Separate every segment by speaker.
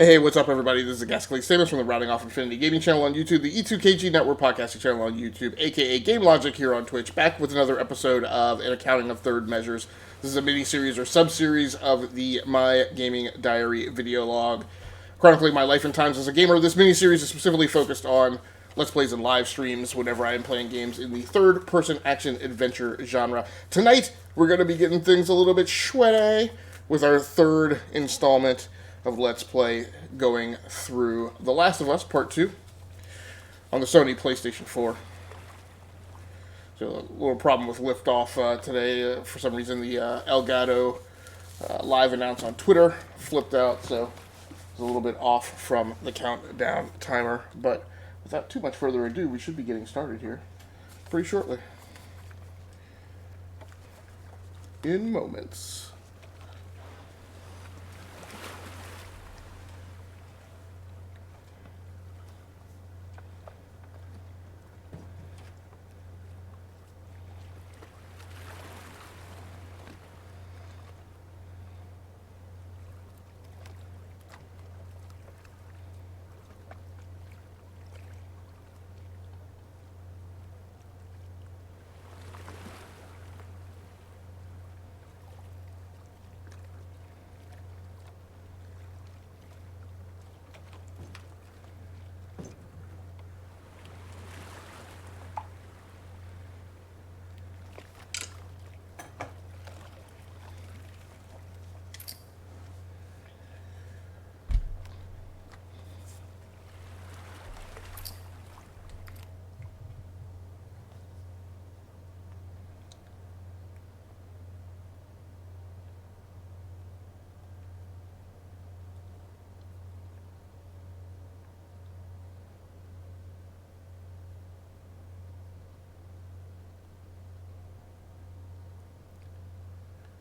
Speaker 1: Hey, what's up, everybody? This is Gascally Samus from the Routing Off Infinity Gaming channel on YouTube, the E2KG Network podcasting channel on YouTube, aka Game Logic here on Twitch, back with another episode of An Accounting of Third Measures. This is a mini-series or sub-series of the My Gaming Diary video log, chronicling my life and times as a gamer. This mini-series is specifically focused on Let's Plays and live streams whenever I am playing games in the third-person action-adventure genre. Tonight, we're going to be getting things a little bit sweaty with our third installment of Let's Play going through The Last of Us Part 2 on the Sony PlayStation 4. So a little problem with liftoff today. For some reason, the Elgato live announce on Twitter flipped out, so it's a little bit off from the countdown timer. But without too much further ado, we should be getting started here pretty shortly. In moments.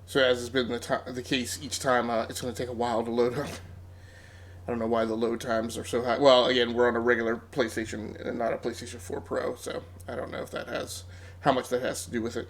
Speaker 1: So as has been the case each time, it's going to take a while to load up. I don't know why the load times are so high. Well, again, we're on a regular PlayStation and not a PlayStation 4 Pro, so I don't know if that has, how much that has to do with it.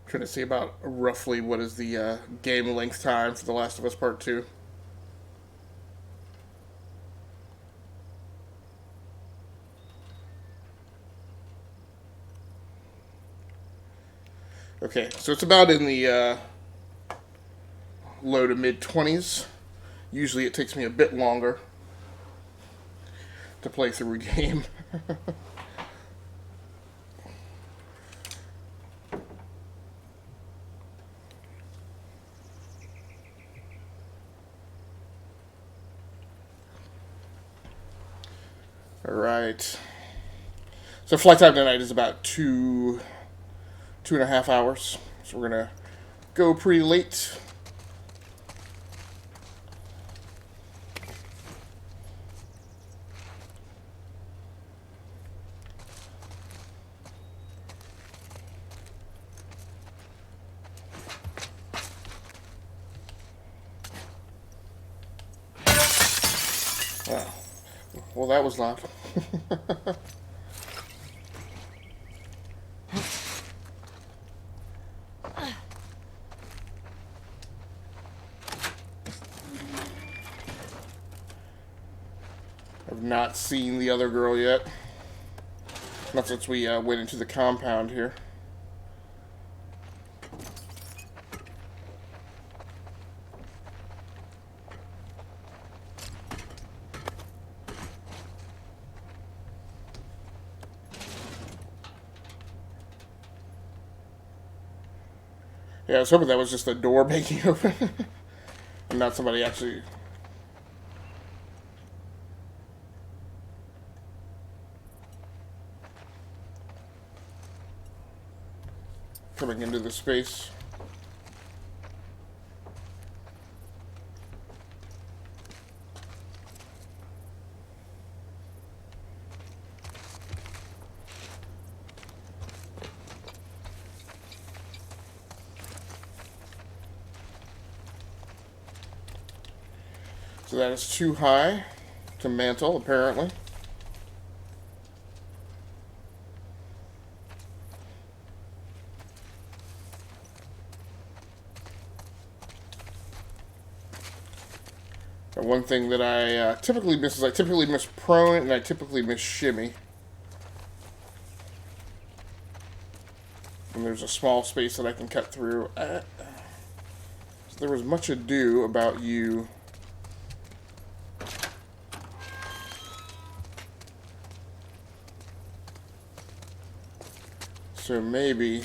Speaker 1: Trying to see about roughly what is the game length time for The Last of Us Part 2. Okay, so it's about in the low to mid-20s. Usually it takes me a bit longer to play through a game. Alright. So flight time tonight is about two and a half hours. So we're going to go pretty late. Wow. Well, that was loud. I've not seen the other girl yet. Not since we went into the compound here. Yeah, I was hoping that was just a door breaking open. And not somebody actually... coming into the space. So that is too high to mantle, apparently. And one thing that I typically miss is I typically miss prone and I typically miss shimmy. And there's a small space that I can cut through. So there was much ado about you... So maybe...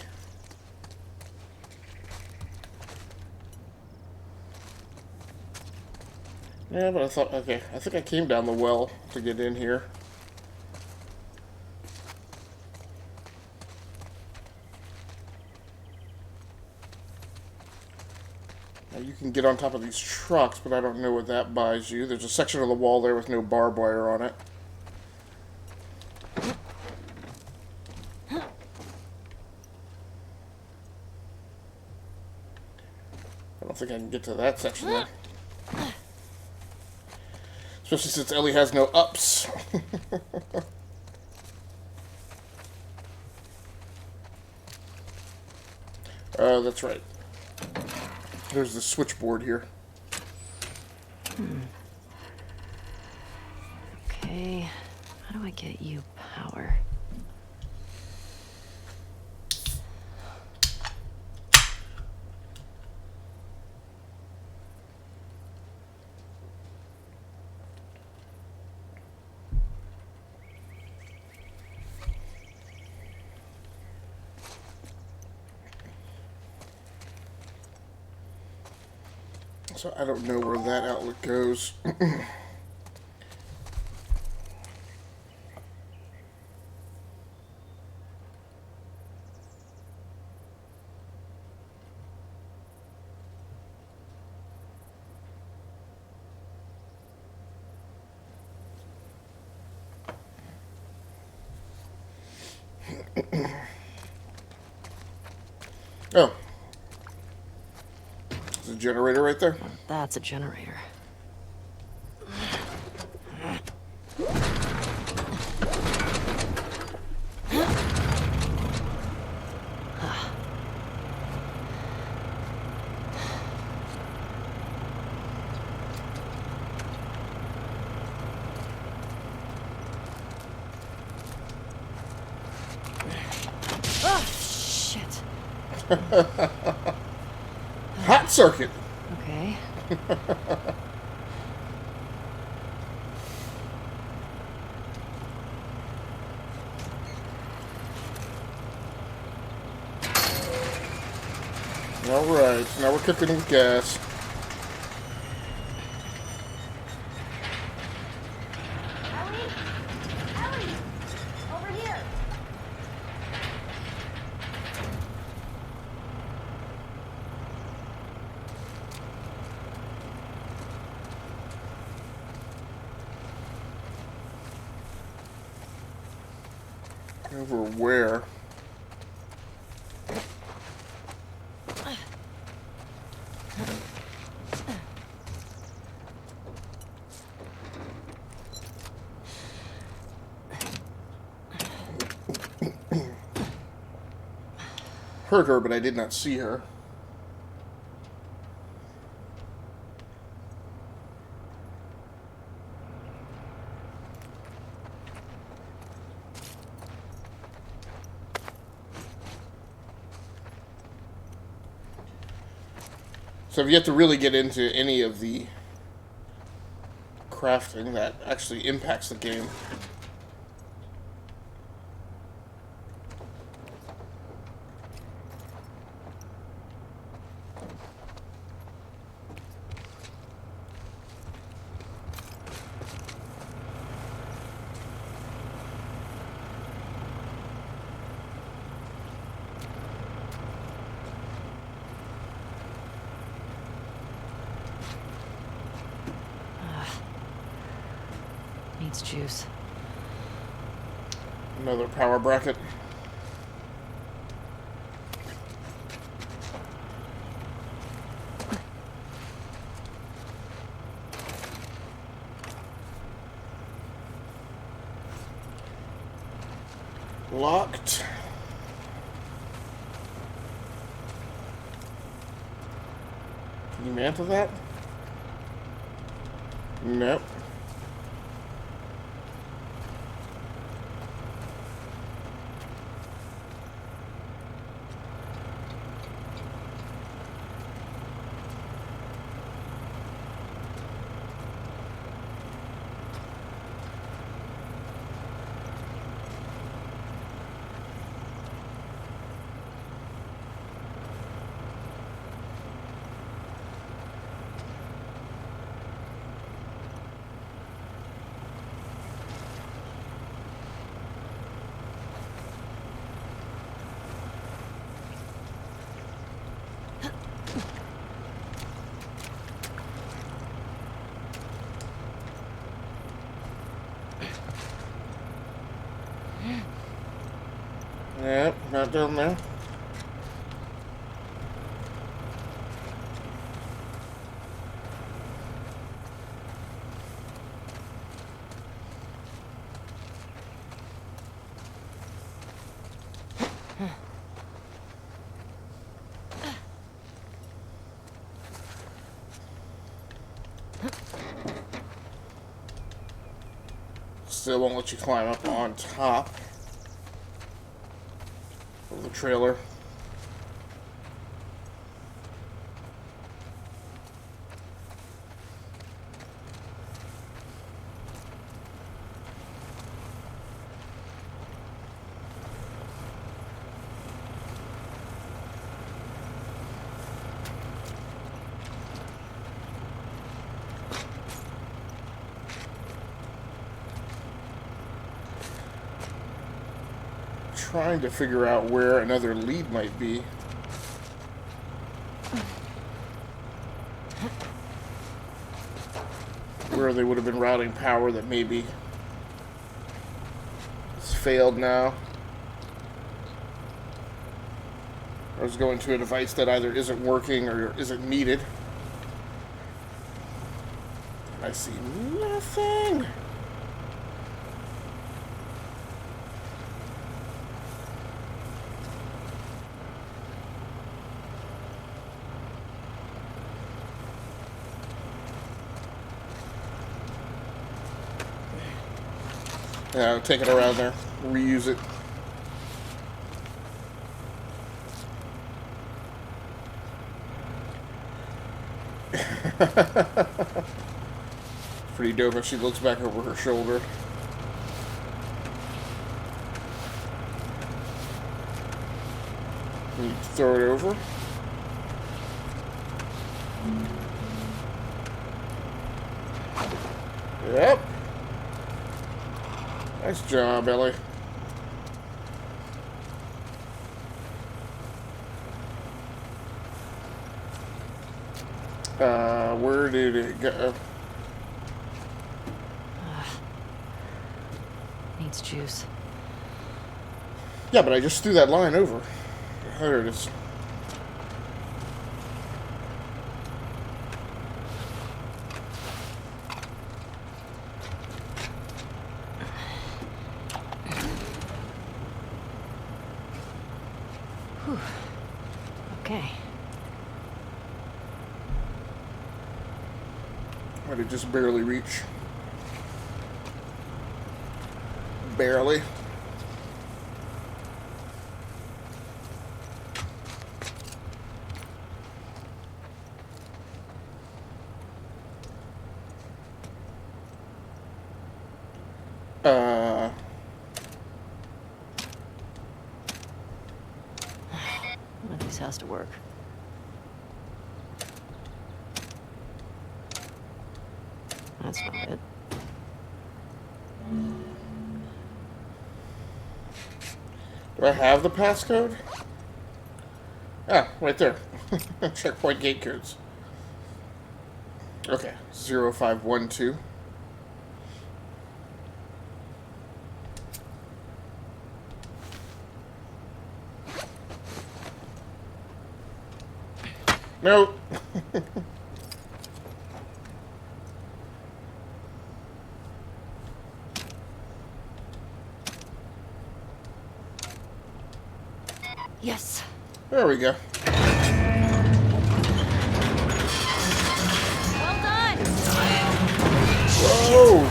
Speaker 1: Yeah, but I thought, okay, I think I came down the well to get in here. Now you can get on top of these trucks, but I don't know what that buys you. There's a section of the wall there with no barbed wire on it. I don't think I can get to that section there. Especially since Ellie has no ups. That's right. There's the switchboard here.
Speaker 2: Okay, how do I get you power?
Speaker 1: So I don't know where that outlet goes. Oh. There's a generator right there.
Speaker 2: That's a generator.
Speaker 1: Hot circuit.
Speaker 2: Okay.
Speaker 1: All right, now we're cooking with gas.
Speaker 3: Ellie, over here.
Speaker 1: Over where? Heard her, but I did not see her. So I've yet to really get into any of the crafting that actually impacts the game.
Speaker 2: Needs juice.
Speaker 1: Another power bracket. Locked. Can you mantle that? Nope. Yep, not down there. Still won't let you climb up on top of the trailer. Trying to figure out where another lead might be. Where they would have been routing power that maybe has failed now. Or is going to a device that either isn't working or isn't needed. I see nothing. Yeah, take it around there. Reuse it. Pretty dope if she looks back over her shoulder. You throw it over. Yep. Nice job, Ellie. Where did it go?
Speaker 2: Needs juice.
Speaker 1: Yeah, but I just threw that line over. There it is.
Speaker 2: Whew. Okay.
Speaker 1: I did just barely reach. Barely.
Speaker 2: One of these has to work. That's not it.
Speaker 1: Do I have the passcode? Ah, right there. Checkpoint gate codes. Okay, 0512. No.
Speaker 2: Yes.
Speaker 1: There we go.
Speaker 3: Well done!
Speaker 1: Whoa!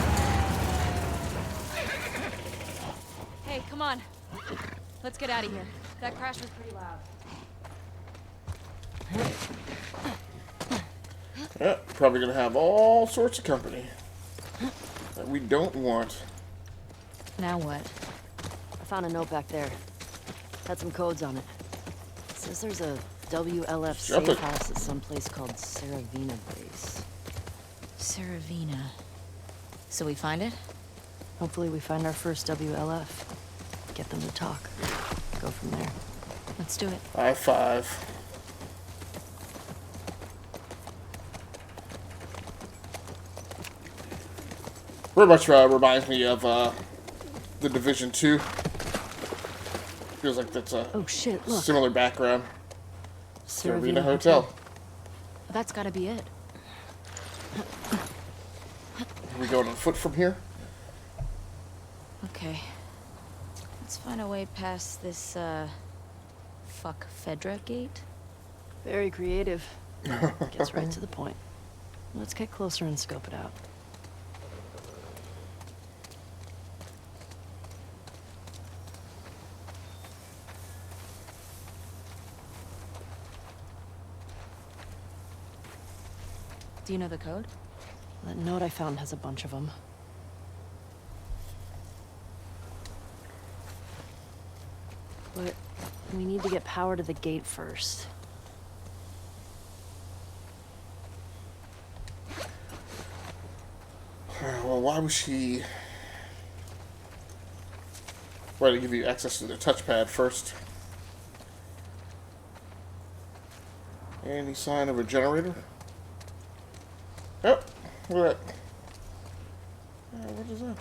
Speaker 3: Hey, come on. Let's get out of here. That crash was pretty loud.
Speaker 1: Yeah, probably gonna have all sorts of company that we don't want.
Speaker 2: Now what? I found a note back there. Had some codes on it. It says there's a WLF safe house at some place called Saravina Base.
Speaker 3: Saravina. So we find it?
Speaker 2: Hopefully we find our first WLF. Get them to talk. Go from there.
Speaker 3: Let's do it.
Speaker 1: High five. Very much reminds me of the Division 2. Feels like that's a
Speaker 2: Oh shit, look.
Speaker 1: similar background. Saravina Hotel.
Speaker 3: That's gotta be it.
Speaker 1: Are we going on foot from here?
Speaker 3: Okay. Let's find a way past this, fuck Fedra gate.
Speaker 2: Very creative. Gets right to the point. Let's get closer and scope it out.
Speaker 3: Do you know the code?
Speaker 2: That note I found has a bunch of them. But we need to get power to the gate first.
Speaker 1: Well, why was she... Why did it give you access to the touchpad first? Any sign of a generator? Oh, look at that. What is that?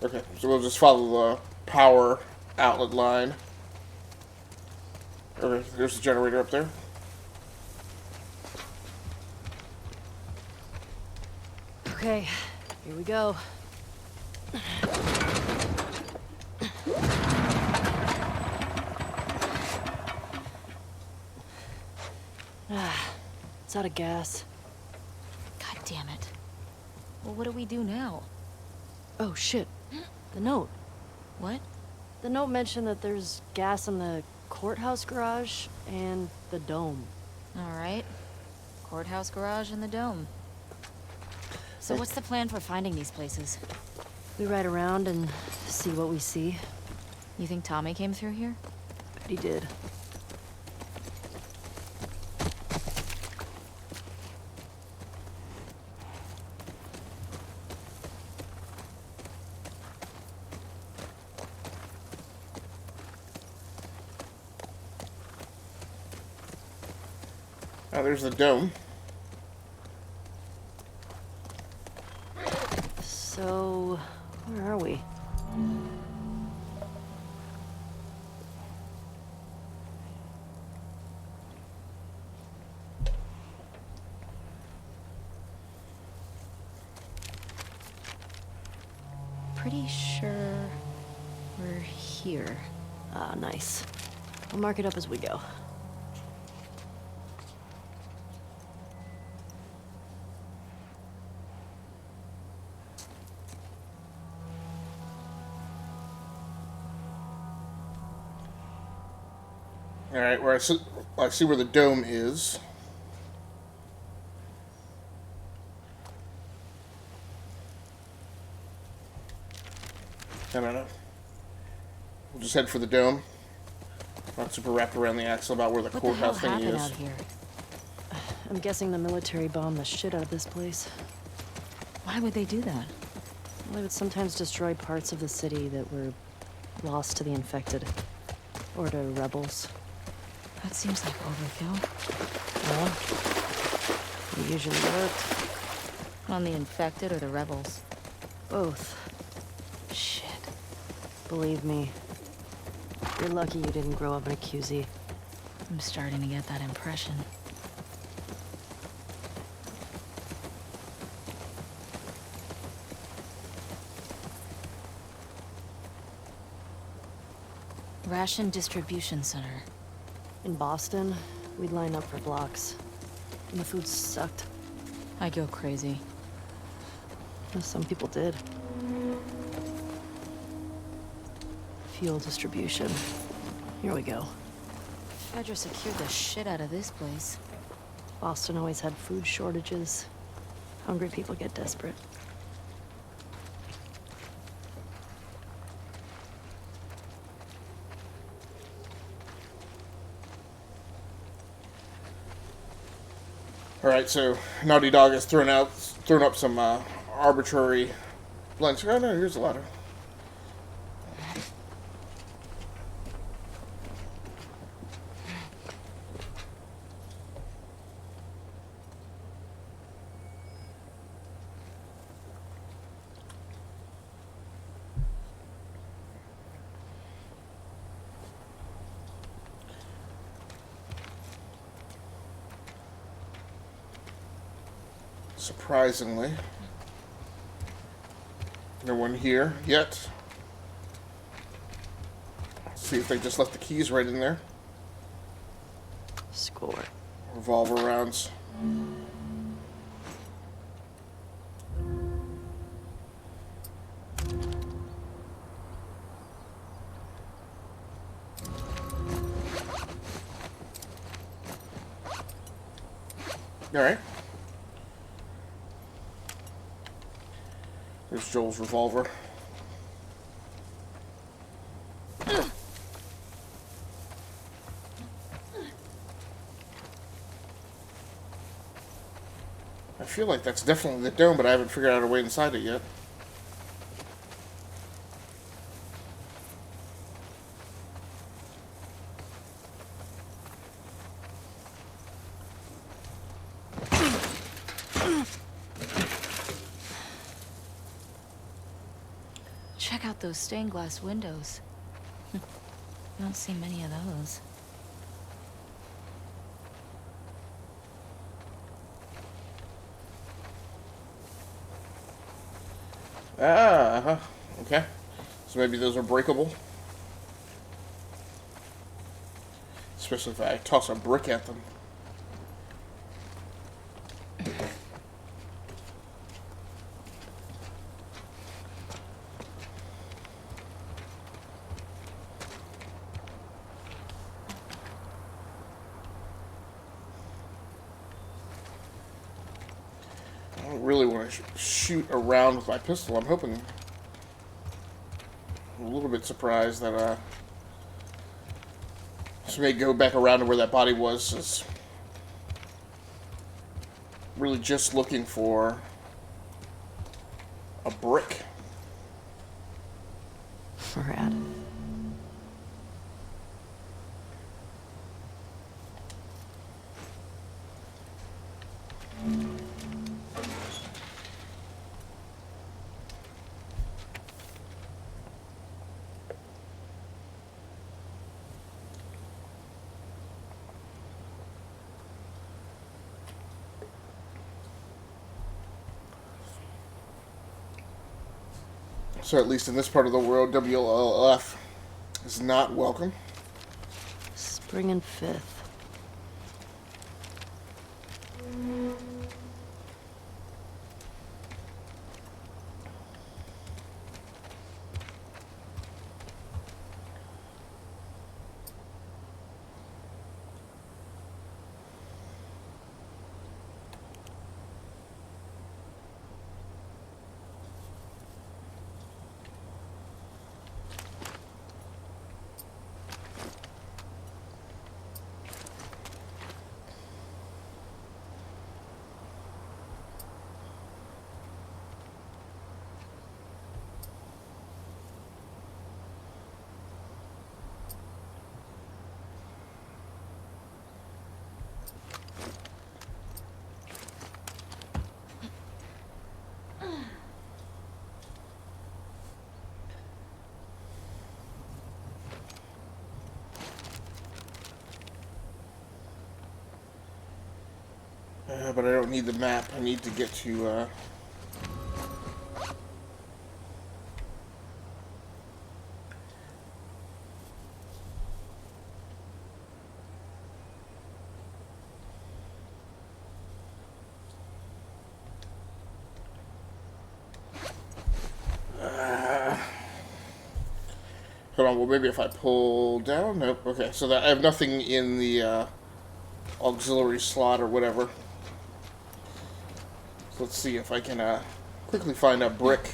Speaker 1: Okay, so we'll just follow the power outlet line. Okay, there's the generator up there.
Speaker 2: Okay, here we go. It's out of gas.
Speaker 3: God damn it. Well, what do we do now?
Speaker 2: Oh shit. The note.
Speaker 3: What?
Speaker 2: The note mentioned that there's gas in the courthouse garage and the dome.
Speaker 3: Alright. Courthouse garage and the dome. So what's the plan for finding these places?
Speaker 2: We ride around and see what we see.
Speaker 3: You think Tommy came through here?
Speaker 2: Bet he did.
Speaker 1: Now there's the dome.
Speaker 2: So, where are we?
Speaker 3: Pretty sure we're here.
Speaker 2: Ah, nice. I'll mark it up as we go.
Speaker 1: Alright, where I see where the dome is. I don't know. We'll just head for the dome. Not super wrapped around the axle about where the
Speaker 3: What the hell
Speaker 1: courthouse thing
Speaker 3: happened
Speaker 1: is.
Speaker 3: out here?
Speaker 2: I'm guessing the military bombed the shit out of this place.
Speaker 3: Why would they do that?
Speaker 2: Well, they would sometimes destroy parts of the city that were lost to the infected. Or to rebels.
Speaker 3: That seems like overkill.
Speaker 2: Well, it usually worked.
Speaker 3: On the infected or the rebels?
Speaker 2: Both.
Speaker 3: Shit.
Speaker 2: Believe me. You're lucky you didn't grow up in a QZ.
Speaker 3: I'm starting to get that impression. Ration Distribution Center.
Speaker 2: In Boston, we'd line up for blocks. And the food sucked.
Speaker 3: I go crazy.
Speaker 2: Some people did. Fuel distribution. Here we go.
Speaker 3: Fedra secured the shit out of this place.
Speaker 2: Boston always had food shortages. Hungry people get desperate.
Speaker 1: All right, so Naughty Dog has thrown up some arbitrary blanks. Oh no, here's a ladder. Surprisingly, no one here yet. Let's see if they just left the keys right in there.
Speaker 2: Score.
Speaker 1: Revolver rounds. All right. There's Joel's revolver. I feel like that's definitely the dome, but I haven't figured out a way inside it yet.
Speaker 3: Check out those stained glass windows. You don't see many of those.
Speaker 1: Okay. So maybe those are breakable. Especially if I toss a brick at them. I don't really want to shoot around with my pistol. I'm hoping... I'm a little bit surprised that, this may go back around to where that body was. Is really just looking for a brick.
Speaker 2: Rad.
Speaker 1: So at least in this part of the world, WLF is not welcome.
Speaker 2: Spring and Fifth.
Speaker 1: But I don't need the map. I need to get to, hold on, well maybe if I pull down? Nope, okay, so that I have nothing in the auxiliary slot or whatever. So let's see if I can quickly find a brick.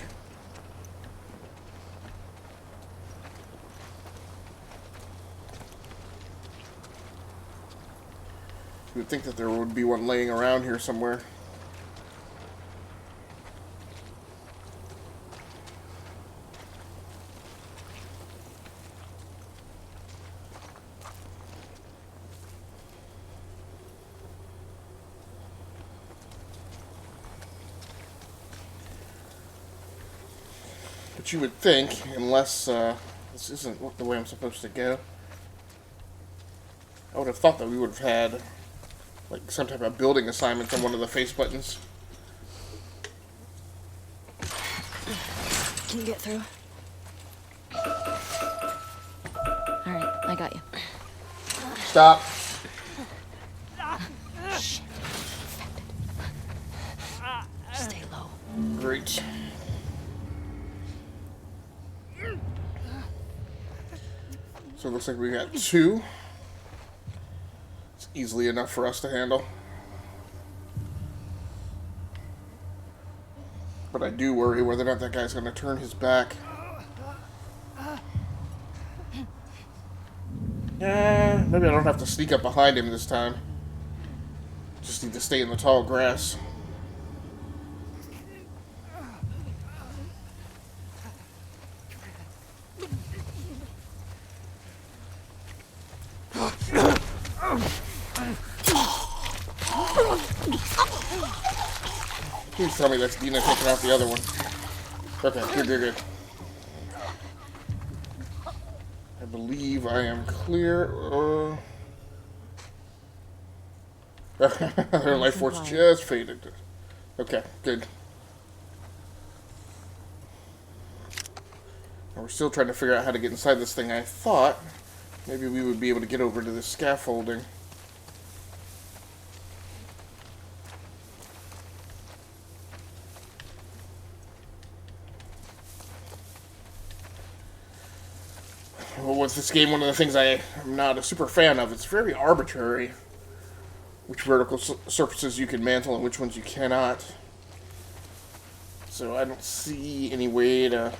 Speaker 1: You would think that there would be one laying around here somewhere. But you would think, unless this isn't the way I'm supposed to go, I would have thought that we would have had like some type of building assignment on one of the face buttons.
Speaker 2: Can you get through? Alright, I got you.
Speaker 1: Stop.
Speaker 2: Shit. Stay low.
Speaker 1: Great. So it looks like we got 2. It's easily enough for us to handle. But I do worry whether or not that guy's going to turn his back. Yeah, maybe I don't have to sneak up behind him this time. Just need to stay in the tall grass. Please tell me that's Dina taking out the other one. Okay, good. I believe I am clear. Their life force just faded. Okay, good. And we're still trying to figure out how to get inside this thing. I thought maybe we would be able to get over to the scaffolding. Well, with this game, one of the things I am not a super fan of, it's very arbitrary which vertical surfaces you can mantle and which ones you cannot. So I don't see any way to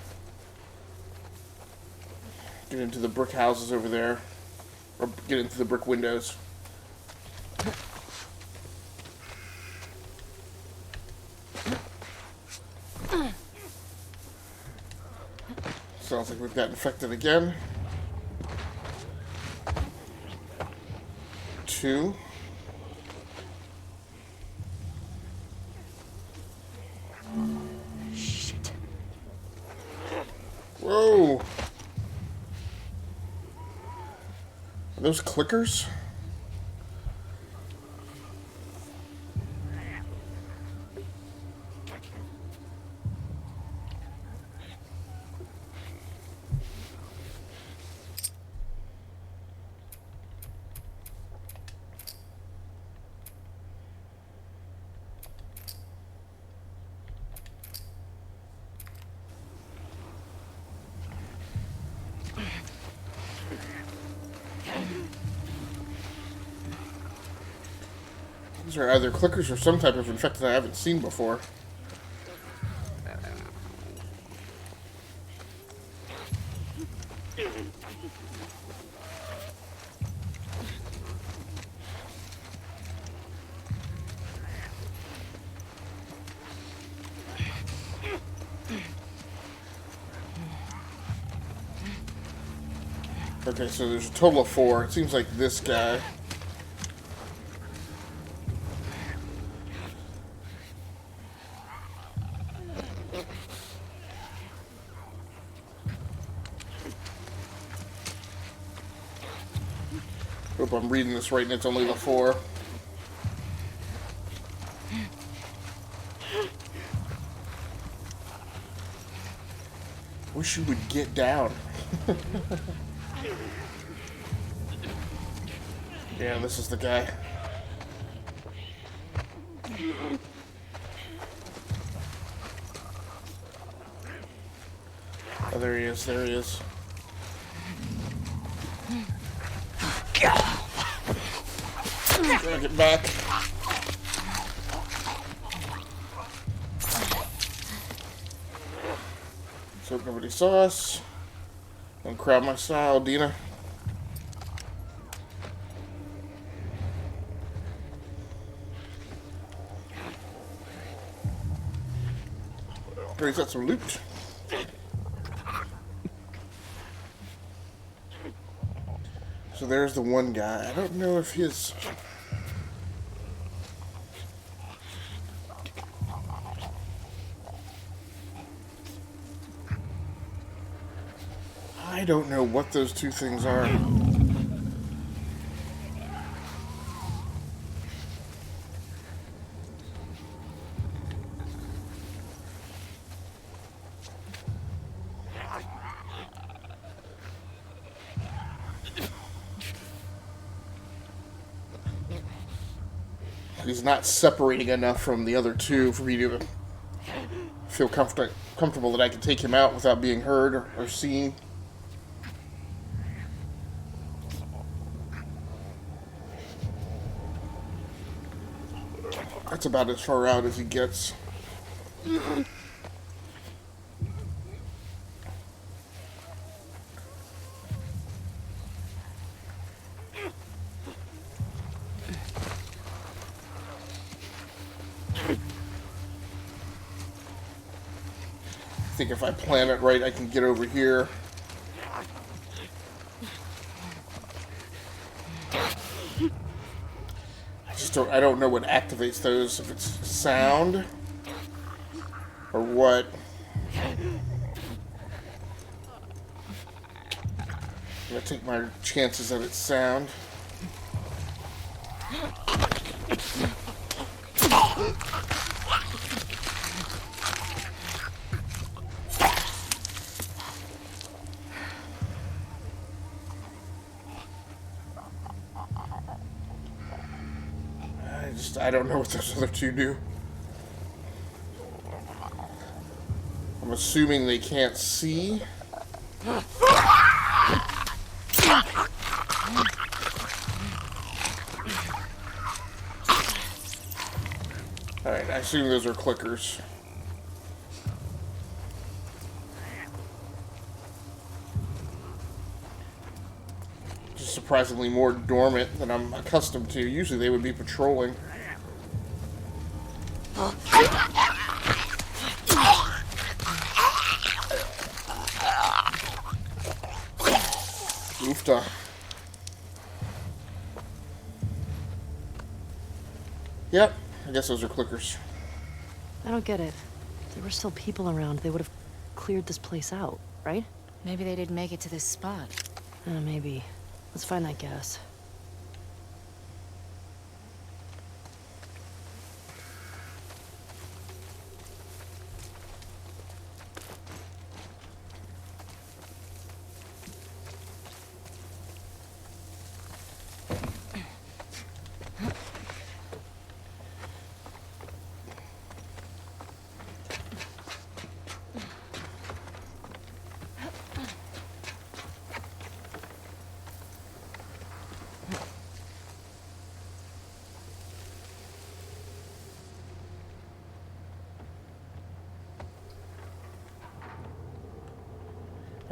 Speaker 1: get into the brick houses over there, or get into the brick windows. Sounds like we've got infected again. 2.
Speaker 2: Shit.
Speaker 1: Whoa! Are those clickers? These are either clickers or some type of infected I haven't seen before. Okay, so there's a total of 4. It seems like this guy. Hope I'm reading this right and it's only the 4. wish you would get down. Yeah, this is the guy. Oh, there he is. There he is. Drag it back. So nobody saw us. Don't crowd my style, Dina. He's got some loot. So there's the one guy. I don't know if his... I don't know what those two things are. He's not separating enough from the other two for me to feel comfortable that I can take him out without being heard or seen. That's about as far out as he gets. I think if I plan it right, I can get over here. I don't know what activates those, if it's sound or what. I'm gonna take my chances that it's sound. I don't know what those other two do. I'm assuming they can't see. Alright, I assume those are clickers. Just surprisingly more dormant than I'm accustomed to. Usually they would be patrolling. Oofta. Yep, I guess those are clickers.
Speaker 2: I don't get it. If there were still people around, they would have cleared this place out, right?
Speaker 3: Maybe they didn't make it to this spot.
Speaker 2: Maybe. Let's find that gas.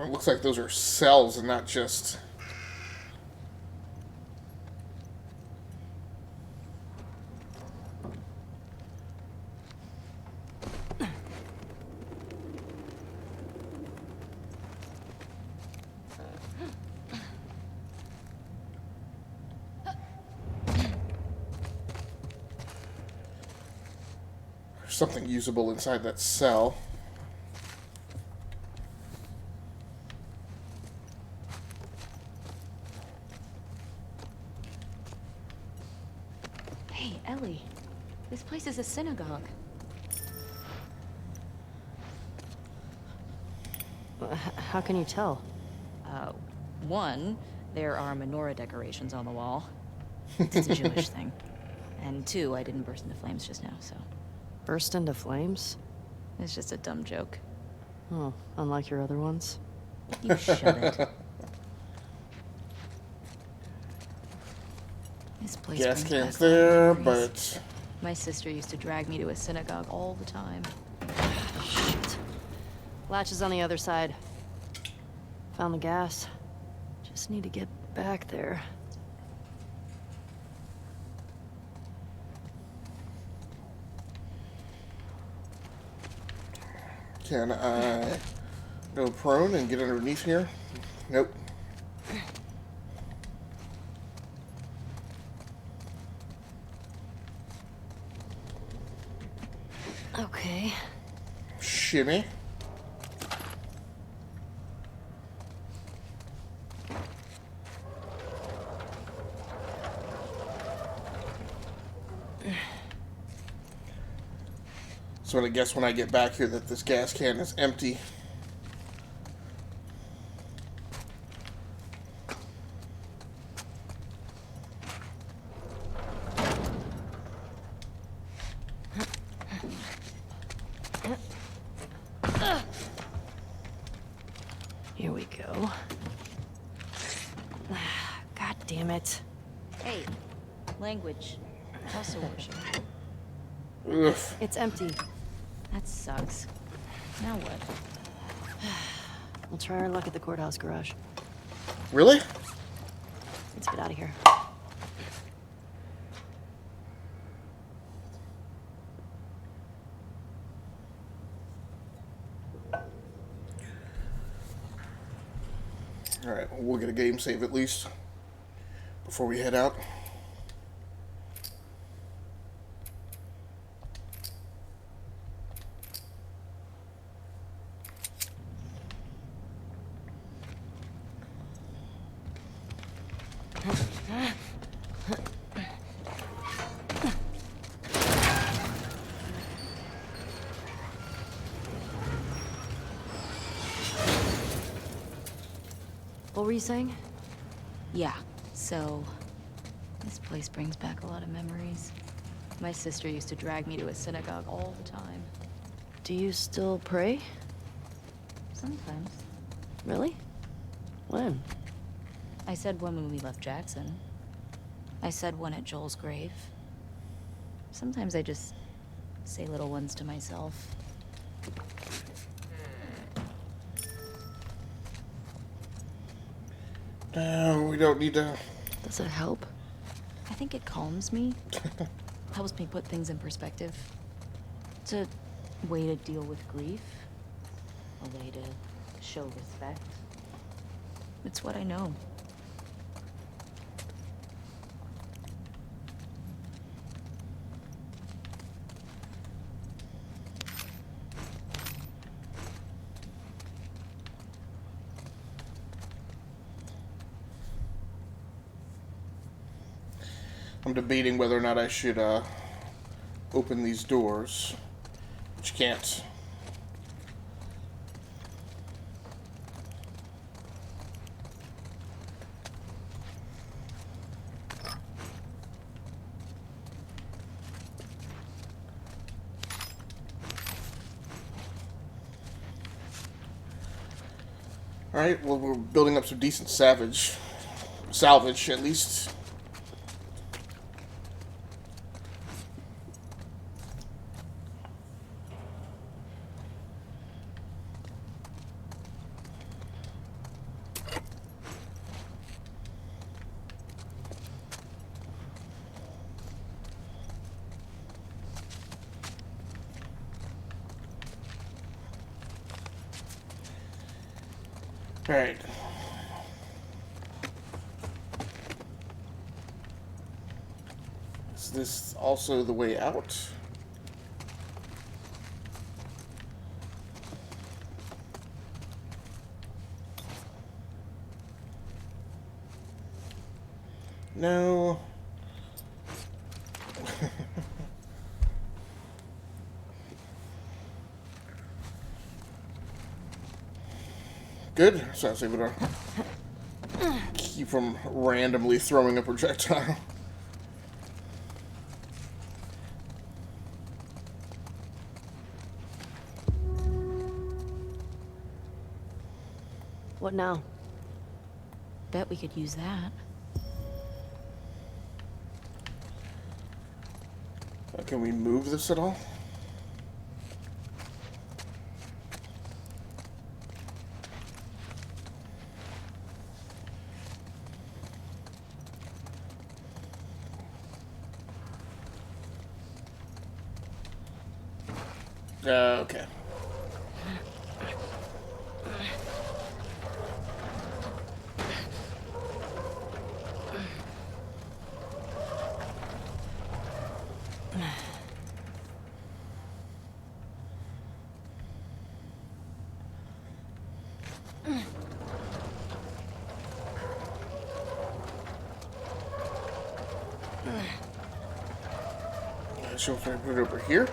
Speaker 1: It looks like those are cells and not just... There's something usable inside that cell.
Speaker 3: Ellie, this place is a synagogue.
Speaker 2: How can you tell?
Speaker 3: One, there are menorah decorations on the wall. It's a Jewish thing. And two, I didn't burst into flames just now, so...
Speaker 2: Burst into flames?
Speaker 3: It's just a dumb joke.
Speaker 2: Oh, unlike your other ones?
Speaker 3: You shut it. This place
Speaker 1: Gas
Speaker 3: brings
Speaker 1: cans
Speaker 3: back all the
Speaker 1: there,
Speaker 3: memories.
Speaker 1: but...
Speaker 3: My sister used to drag me to a synagogue all the time.
Speaker 2: Shit. Latch is on the other side. Found the gas. Just need to get back there.
Speaker 1: Can I go prone and get underneath here? Nope.
Speaker 2: Okay.
Speaker 1: Shimmy. So I guess when I get back here that this gas can is empty.
Speaker 2: Here we go. God damn it.
Speaker 3: Hey, language. Also worship.
Speaker 1: Ugh.
Speaker 2: It's empty.
Speaker 3: That sucks. Now what?
Speaker 2: We'll try our luck at the courthouse garage.
Speaker 1: Really?
Speaker 2: Let's get out of here.
Speaker 1: Alright, we'll get a game save at least before we head out.
Speaker 2: What were you saying?
Speaker 3: Yeah, so... This place brings back a lot of memories. My sister used to drag me to a synagogue all the time.
Speaker 2: Do you still pray?
Speaker 3: Sometimes.
Speaker 2: Really? When?
Speaker 3: I said one when we left Jackson. I said one at Joel's grave. Sometimes I just say little ones to myself.
Speaker 1: We don't need to...
Speaker 2: Does it help?
Speaker 3: I think it calms me. Helps me put things in perspective. It's a way to deal with grief. A way to show respect. It's what I know.
Speaker 1: I'm debating whether or not I should open these doors, but you can't. Alright, well, we're building up some decent salvage at least. Alright. Is this also the way out? No. Good. So I was able to keep from randomly throwing a projectile.
Speaker 2: What now?
Speaker 3: Bet we could use that.
Speaker 1: Can we move this at all? Okay. So if I put it over here.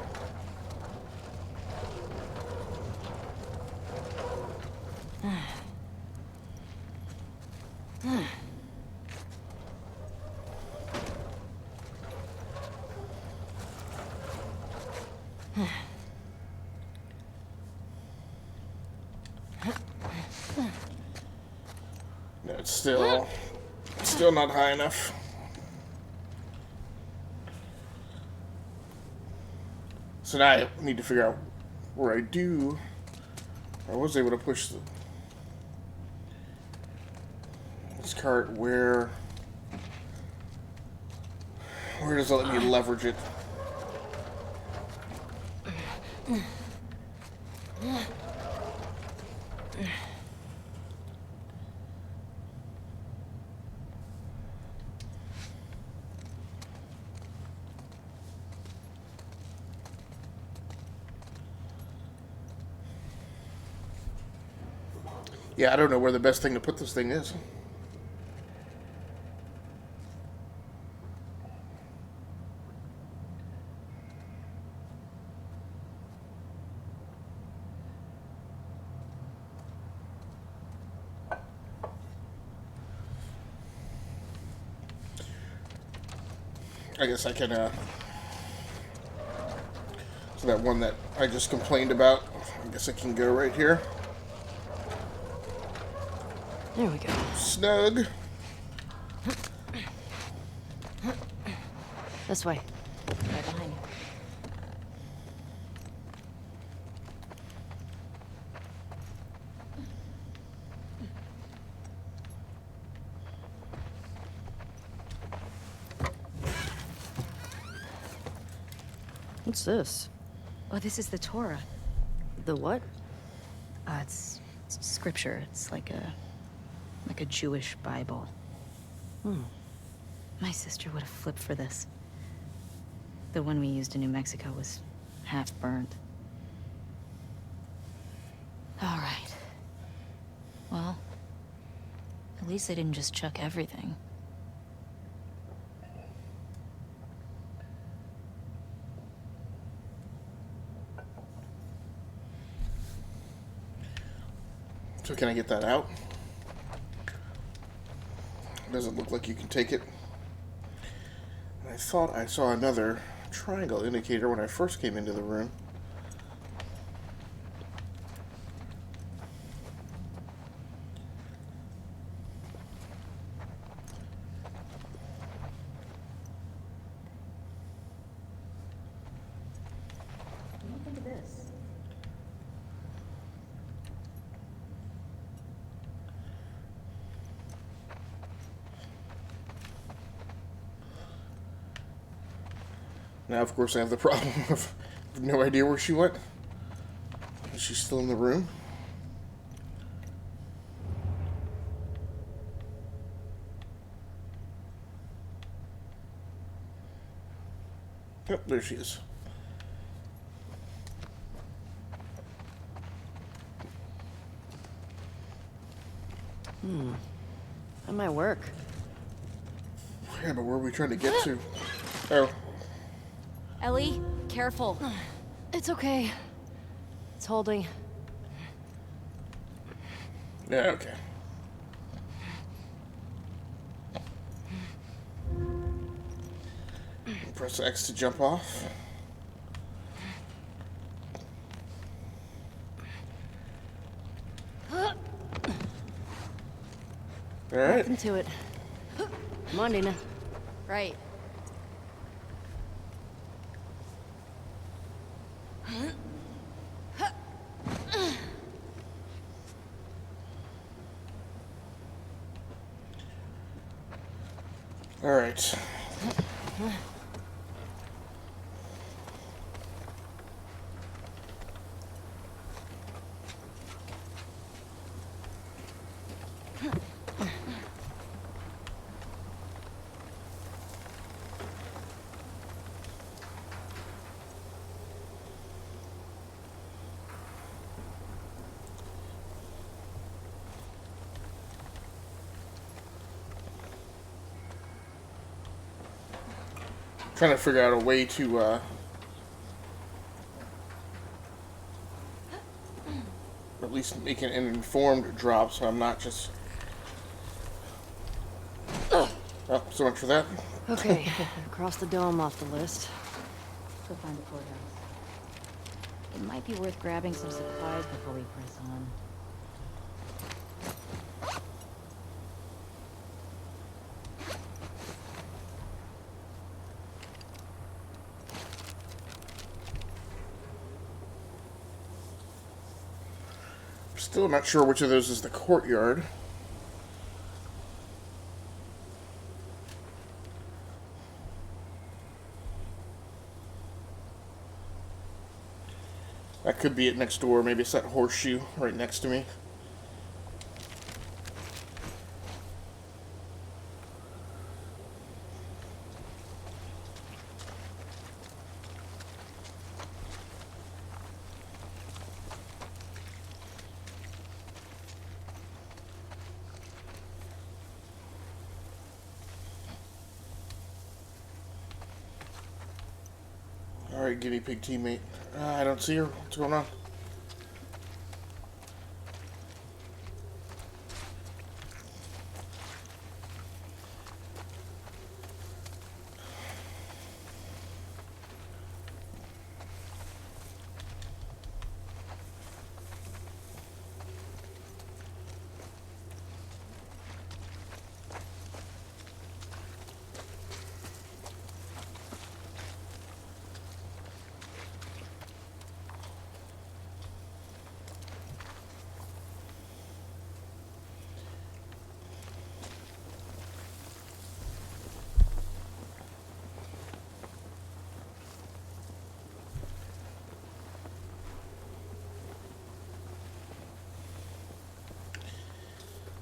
Speaker 1: No, it's still not high enough. So now I need to figure out where I was able to push this cart. Where does it let me leverage it? Yeah, I don't know where the best thing to put this thing is. I guess I can, so that one that I just complained about, I guess I can go right here.
Speaker 2: There we go.
Speaker 1: Snug.
Speaker 2: This way.
Speaker 3: Right behind you.
Speaker 2: What's this?
Speaker 3: Oh, this is the Torah.
Speaker 2: The what?
Speaker 3: It's scripture. It's like a Jewish Bible. My sister would have flipped for this. The one we used in New Mexico was half burned. All right. Well, at least they didn't just chuck everything.
Speaker 1: So can I get that out? Doesn't look like you can take it. I thought I saw another triangle indicator when I first came into the room.
Speaker 3: What do you think of this?
Speaker 1: Now, of course, I have the problem of no idea where she went. Is she still in the room? Yep, there she is.
Speaker 2: That might work.
Speaker 1: Yeah, but where are we trying to get to? Oh.
Speaker 2: Ellie, careful. It's okay. It's holding.
Speaker 1: Yeah, okay. Press X to jump off. Alright.
Speaker 2: Back into it. Come on, Dina.
Speaker 3: Right.
Speaker 1: Alright. Trying to figure out a way to at least make an informed drop, so I'm not just. Oh, so much for that.
Speaker 2: Okay, cross the dome off the list.
Speaker 3: Go find the courthouse. It might be worth grabbing some supplies before we press on.
Speaker 1: Still not sure which of those is the courtyard. That could be it next door. Maybe it's that horseshoe right next to me. Alright, guinea pig teammate. I don't see her. What's going on?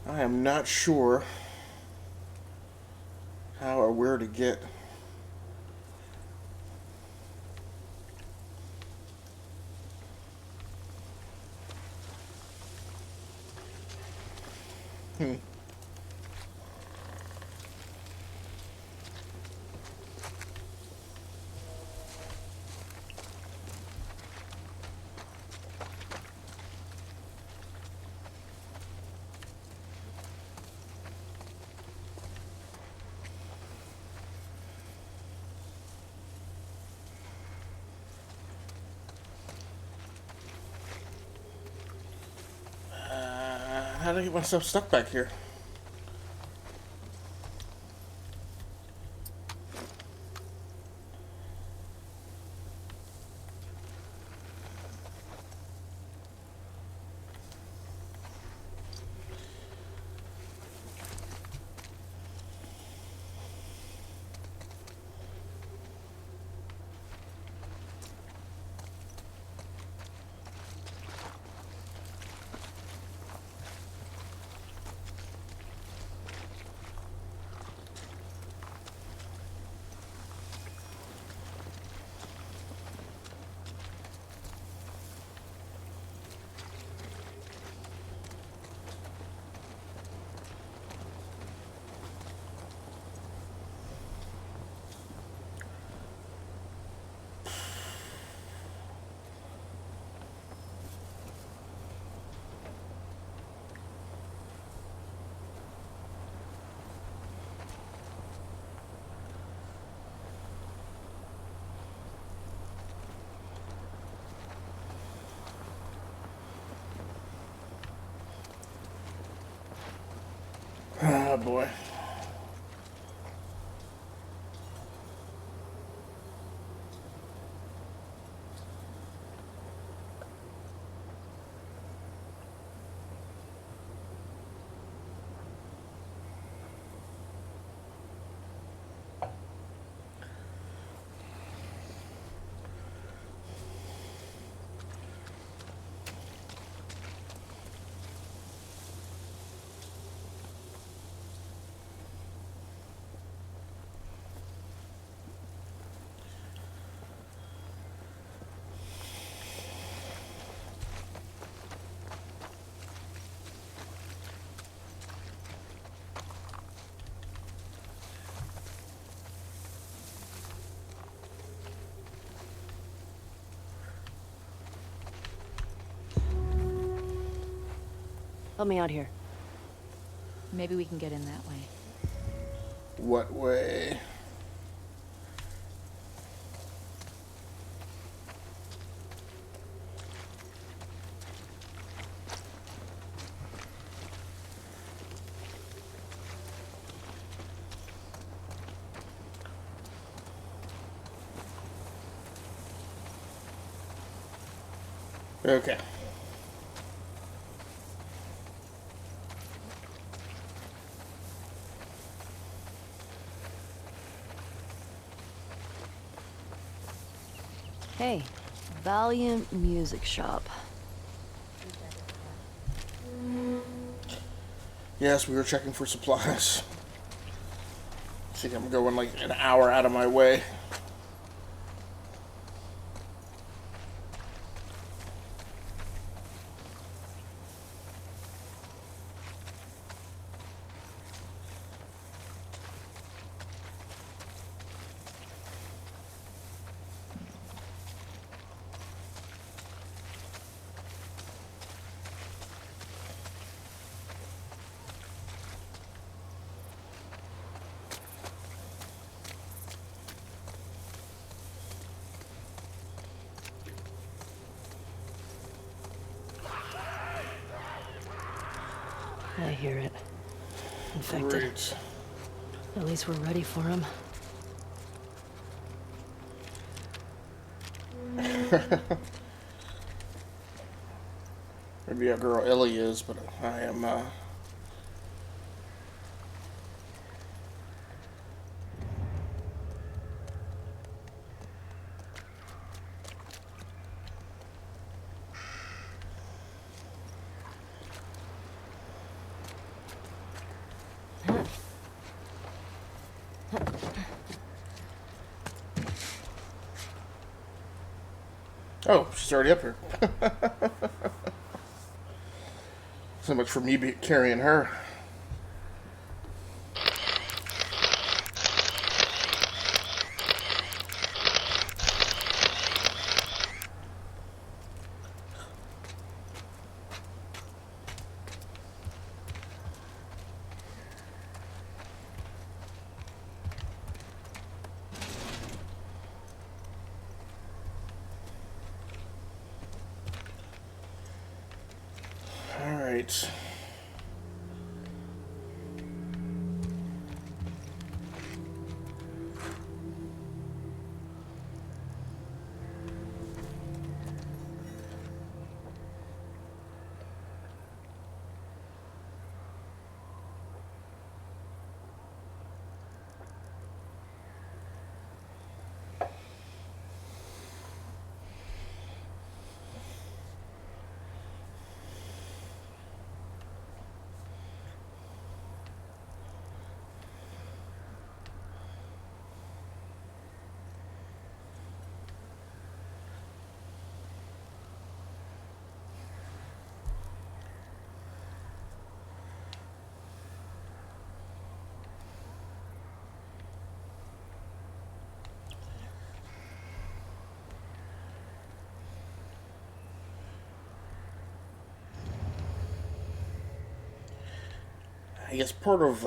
Speaker 1: I am not sure how or where to get. How did I get myself stuck back here? Oh boy.
Speaker 2: Help me out here.
Speaker 3: Maybe we can get in that way.
Speaker 1: What way? Okay.
Speaker 2: Hey, Valiant Music Shop.
Speaker 1: Yes, we were checking for supplies. I think I'm going like an hour out of my way.
Speaker 2: I hear it. Infected.
Speaker 1: Great.
Speaker 2: At least we're ready for him.
Speaker 1: Maybe our girl Ellie is, but I am, Oh, she's already up here. So much for me carrying her. All right. I guess part of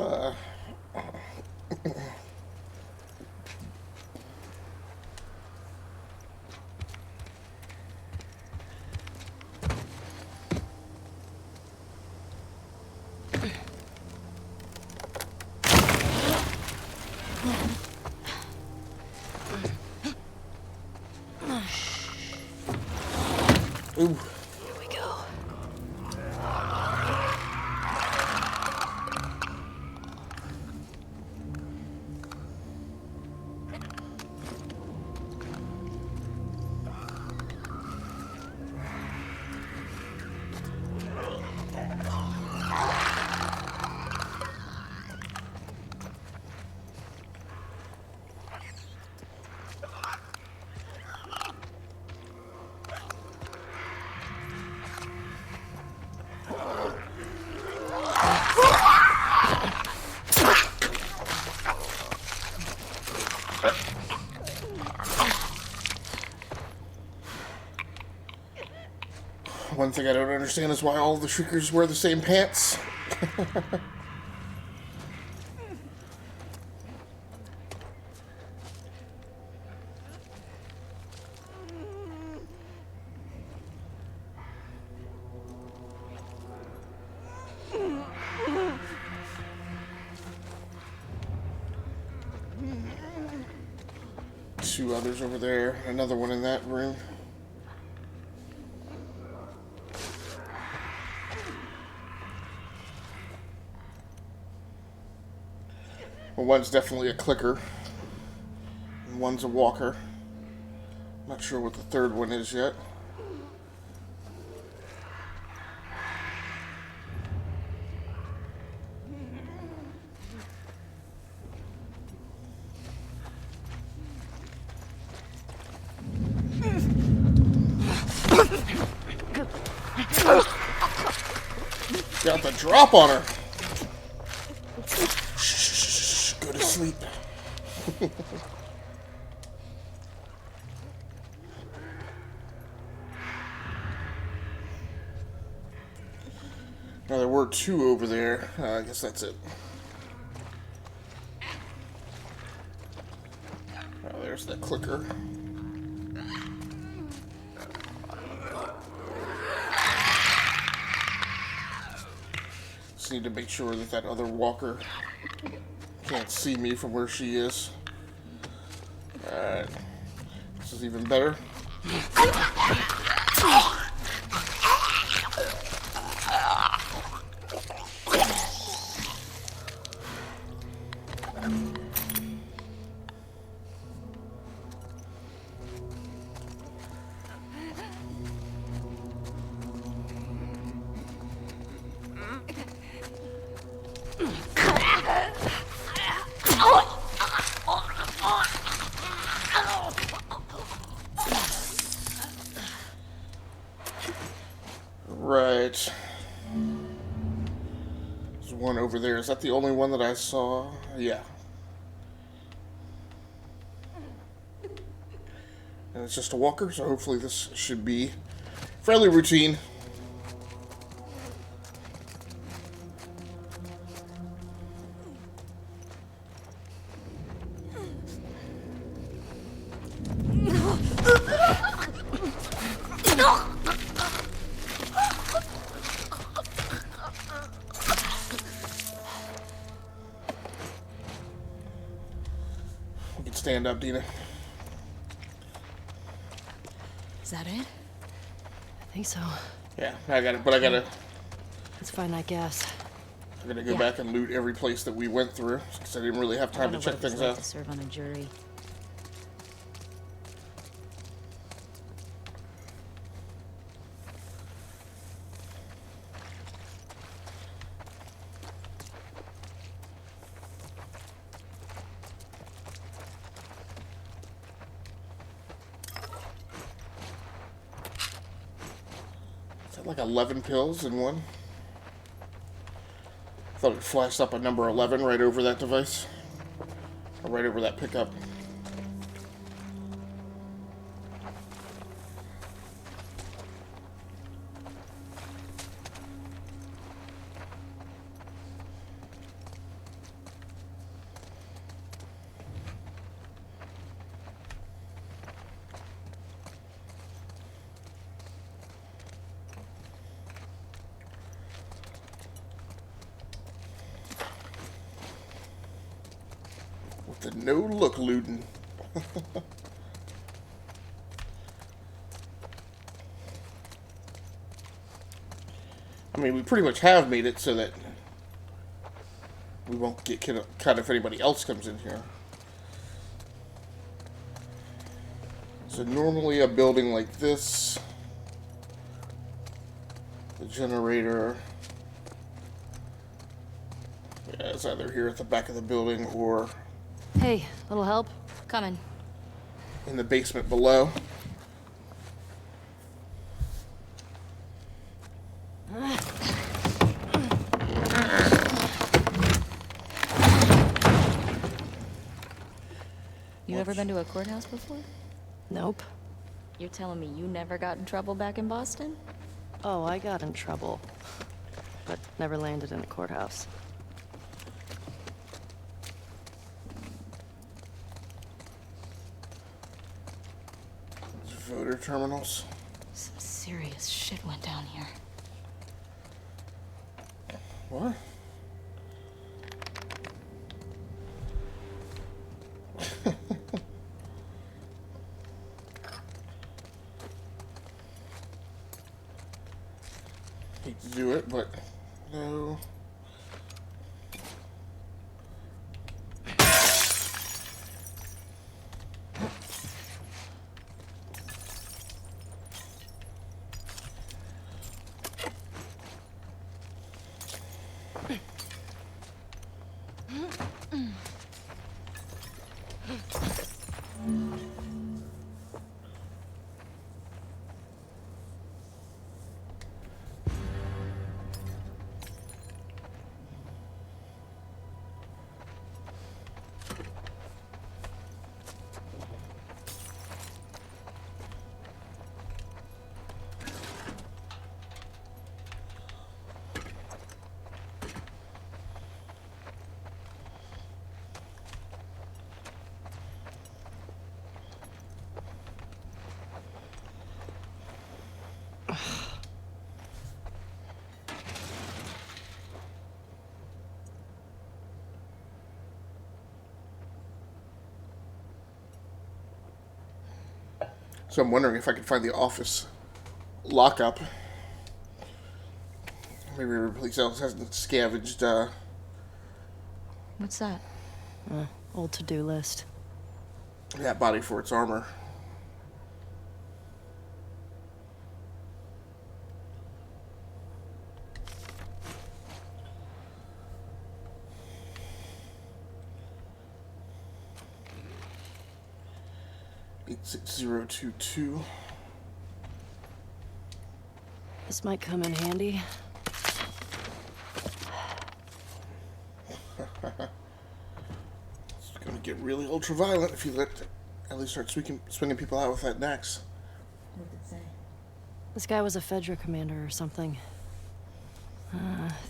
Speaker 1: Ooh.
Speaker 2: Here we go.
Speaker 1: One thing I don't understand is why all the shriekers wear the same pants. Two others over there, another one in that room. Well, one's definitely a clicker, and one's a walker. Not sure what the third one is yet. Got the drop on her. Shh, go to sleep. Now there were two over there. I guess that's it. Oh, there's the clicker. Just need to make sure that that other walker can't see me from where she is. Alright. This is even better. Right. There's one over there. Is that the only one that I saw? Yeah. And it's just a walker, so hopefully this should be fairly routine. You can stand up, Dina.
Speaker 3: Is that it?
Speaker 2: I think so.
Speaker 1: Yeah, I got it, but I gotta
Speaker 2: Let's find that gas.
Speaker 1: go back and loot every place that we went through, because I didn't really have time to check things out.
Speaker 3: To serve on a jury.
Speaker 1: Is that like 11 pills in one? I thought it flashed up a number 11 right over that device. Or right over that pickup. With the no-look looting. I mean, we pretty much have made it so that we won't get cut if anybody else comes in here. So normally a building like this, the generator, yeah, it's either here at the back of the building or
Speaker 2: Hey, little help?
Speaker 3: Coming.
Speaker 1: in the basement below.
Speaker 3: You ever been to a courthouse before?
Speaker 2: Nope.
Speaker 3: You're telling me you never got in trouble back in Boston?
Speaker 2: Oh, I got in trouble. But never landed in a courthouse.
Speaker 1: Voter terminals.
Speaker 3: Some serious shit went down here.
Speaker 1: What? Hate to do it, but no. So I'm wondering if I could find the office lockup. Maybe everybody else hasn't scavenged,
Speaker 3: What's that?
Speaker 2: Old to-do list.
Speaker 1: that body for its armor. Eight 6022.
Speaker 2: This might come in handy.
Speaker 1: It's gonna get really ultra-violent if you let Ellie start swinging people out with that axe.
Speaker 3: What did it say?
Speaker 2: This guy was a Fedra commander or something.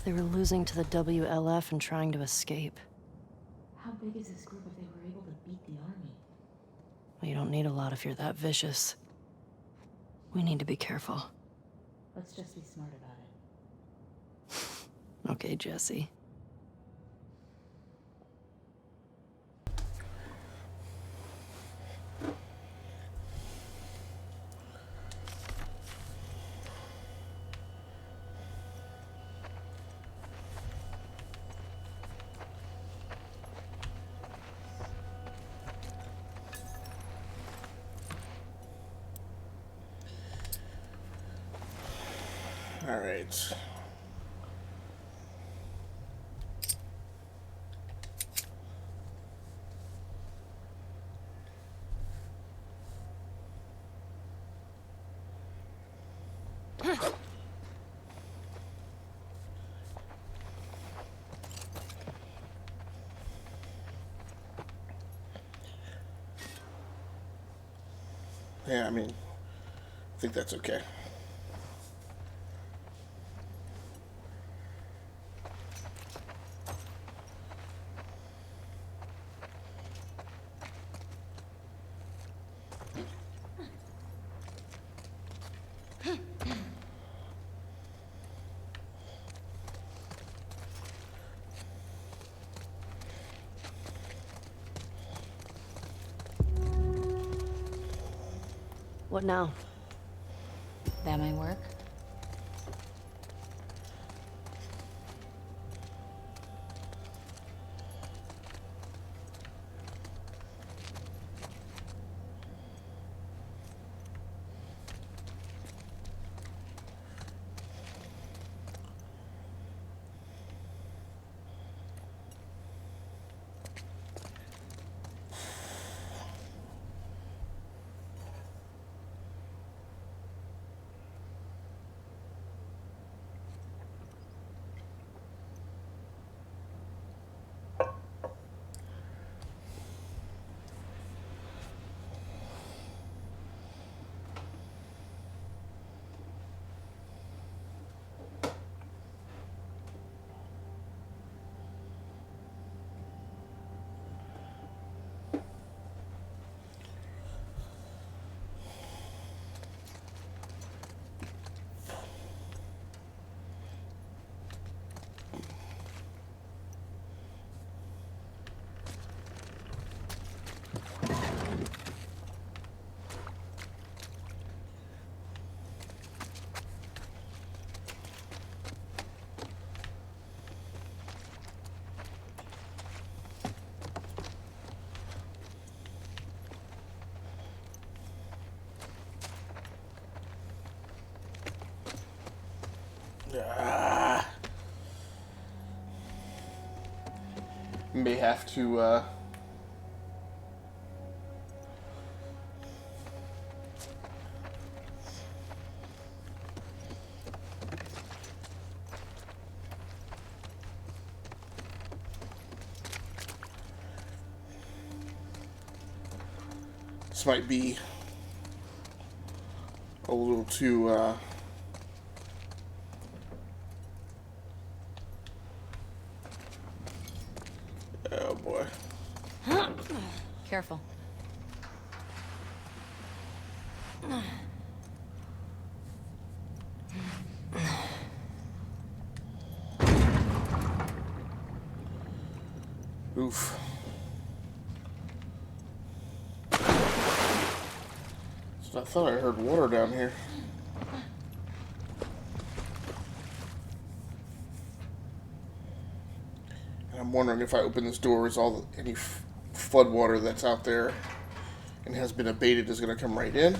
Speaker 2: They were losing to the WLF and trying to escape.
Speaker 3: How big is this group if they were able to beat the army?
Speaker 2: Well, you don't need a lot if you're that vicious. We need to be careful.
Speaker 3: Let's just be smart about it.
Speaker 2: Okay, Jesse.
Speaker 1: All right. Yeah, I mean, I think that's okay.
Speaker 2: What now?
Speaker 3: That might work.
Speaker 1: may have to, this might be a little too, oh boy.
Speaker 3: Careful.
Speaker 1: Oof. So I thought I heard water down here. And I'm wondering if I open this door, is any flood water that's out there and has been abated is going to come right in.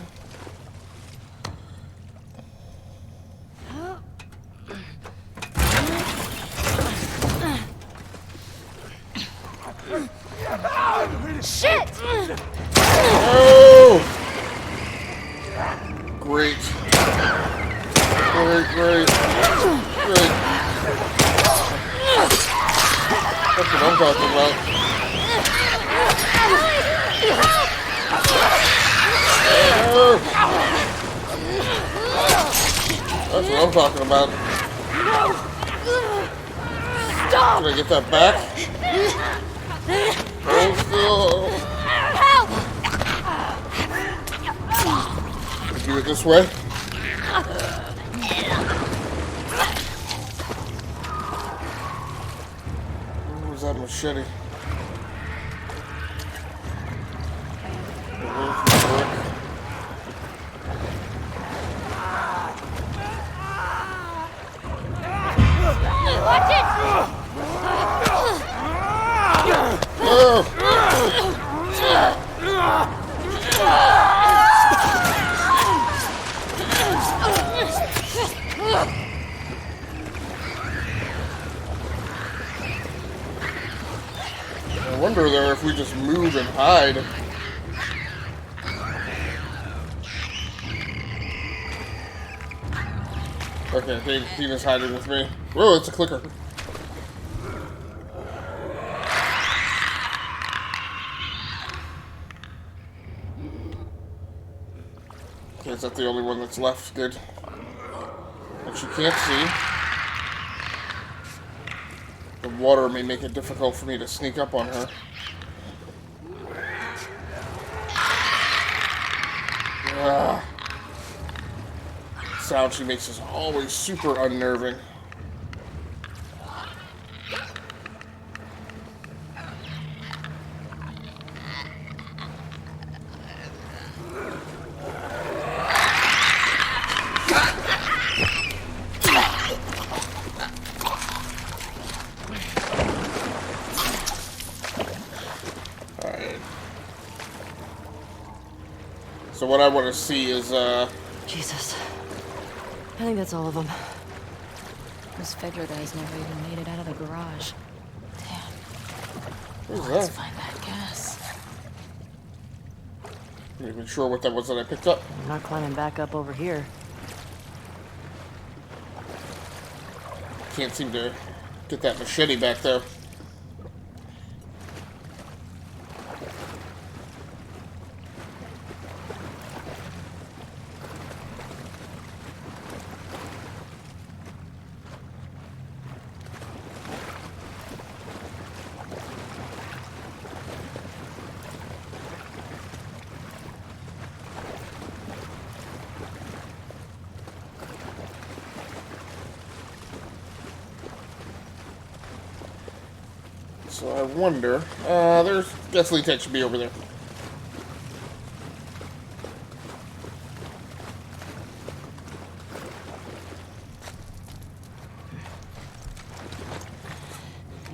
Speaker 3: Shit!
Speaker 1: Oh! Great. Great, great. Great. That's what I'm talking about. Oh! That's what I'm talking about.
Speaker 3: Stop!
Speaker 1: Can I get that back? Hold still.
Speaker 3: Help!
Speaker 1: Do it this way. Where was that machete?
Speaker 3: Watch it!
Speaker 1: I wonder there if we just move and hide. Okay, Tina's hiding with me. Whoa, it's a clicker. Okay, is that the only one that's left? Good. And she can't see. The water may make it difficult for me to sneak up on her. Ah. The sound she makes is always super unnerving. So what I want to see is,
Speaker 2: Jesus. I think that's all of them.
Speaker 3: Those Fedra guys never even made it out of the garage. Damn.
Speaker 1: Who's
Speaker 3: Let's
Speaker 1: that?
Speaker 3: find that gas.
Speaker 1: I'm not even sure what that was that I picked up.
Speaker 2: I'm not climbing back up over here.
Speaker 1: Can't seem to get that machete back there. So I wonder, there's gasoline tank should be over there.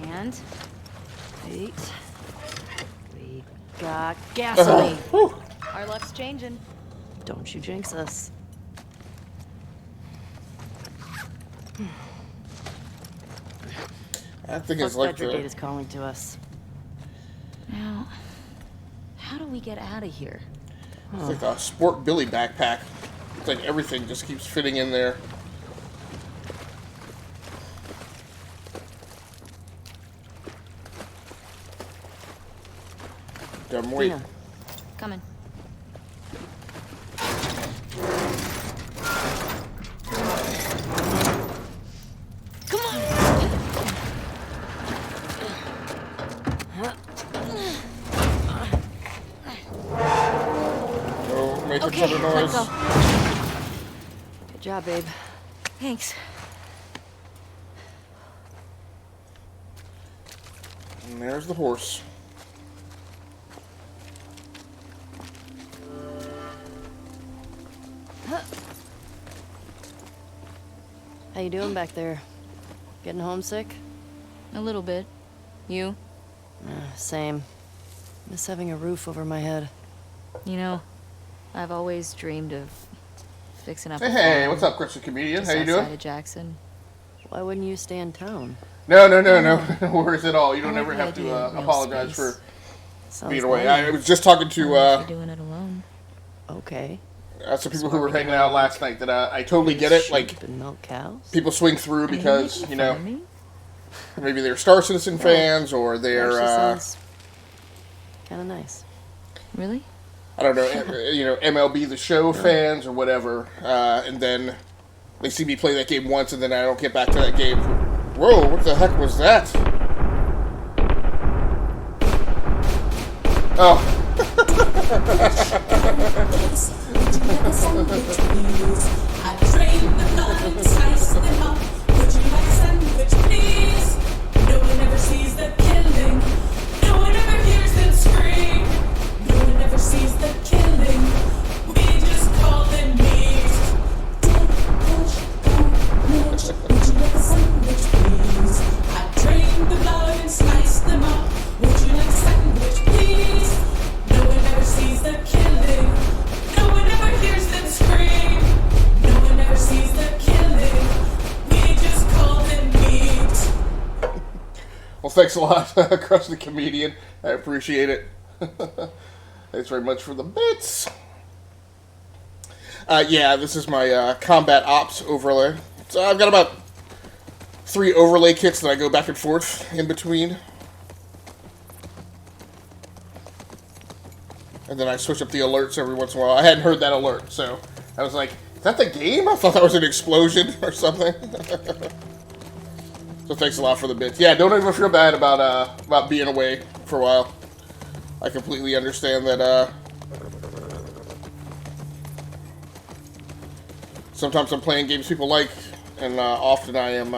Speaker 2: And wait, we got gasoline.
Speaker 1: Whew.
Speaker 3: Our luck's changing.
Speaker 2: Don't you jinx us.
Speaker 1: I think
Speaker 2: Fuck
Speaker 1: it's like
Speaker 2: Fedra
Speaker 1: the...
Speaker 2: Gate is calling to us.
Speaker 3: Now, how do we get out of here?
Speaker 1: It's like a Sport Billy backpack. It's like everything just keeps fitting in there. Dumb wait.
Speaker 2: Tina.
Speaker 3: Coming. Come on!
Speaker 1: No matrix
Speaker 3: Okay,
Speaker 1: under
Speaker 3: let
Speaker 1: noise.
Speaker 3: go.
Speaker 2: Good job, babe.
Speaker 3: Thanks.
Speaker 1: And there's the horse.
Speaker 2: How you doing back there? Getting homesick?
Speaker 3: A little bit. You?
Speaker 2: Same. Miss having a roof over my head.
Speaker 3: You know, I've always dreamed of fixing up a
Speaker 1: Hey,
Speaker 3: farm
Speaker 1: what's up, Chris the Comedian?
Speaker 3: just
Speaker 1: How you
Speaker 3: outside
Speaker 1: doing?
Speaker 3: of Jackson.
Speaker 2: Why wouldn't you stay in town?
Speaker 1: No. No worries at all. You don't
Speaker 3: I
Speaker 1: ever
Speaker 3: like the
Speaker 1: have to
Speaker 3: idea of real
Speaker 1: apologize
Speaker 3: space.
Speaker 1: for
Speaker 2: Sounds
Speaker 1: being away.
Speaker 2: nice.
Speaker 1: I was just talking to
Speaker 3: You're doing it alone.
Speaker 2: Okay.
Speaker 1: some people who were hanging out last night that I totally get it. Like,
Speaker 2: Sheep and milk cows?
Speaker 1: people swing through
Speaker 3: Are you
Speaker 1: because,
Speaker 3: making
Speaker 1: you know,
Speaker 3: fun of me?
Speaker 1: maybe they're Star Citizen fans or
Speaker 2: Actually
Speaker 1: they're,
Speaker 2: sounds kind of nice.
Speaker 3: Really?
Speaker 1: I don't know, you know, MLB The Show fans or whatever. And then they see me play that game once and then I don't get back to that game. Whoa, what the heck was that? Oh.
Speaker 4: I drain the blood and slice them up. Would you like a sandwich, please? No one ever sees the killing. No one ever hears them scream. No one ever sees the killing. We just call them meat. Don't push, don't much. Would you like a sandwich, please? I drain the blood and slice them up. Would you like a sandwich, please? No one ever sees the killing. No one ever hears them scream. No one ever sees the killing. We just call them meat.
Speaker 1: Well, thanks a lot, Crush the Comedian. I appreciate it. Thanks very much for the bits. Yeah, this is my combat ops overlay. So I've got about 3 overlay kits that I go back and forth in between. And then I switch up the alerts every once in a while. I hadn't heard that alert, so I was like, is that the game? I thought that was an explosion or something. So thanks a lot for the bits. Yeah, don't ever feel bad about being away for a while. I completely understand that sometimes I'm playing games people like, and often I am,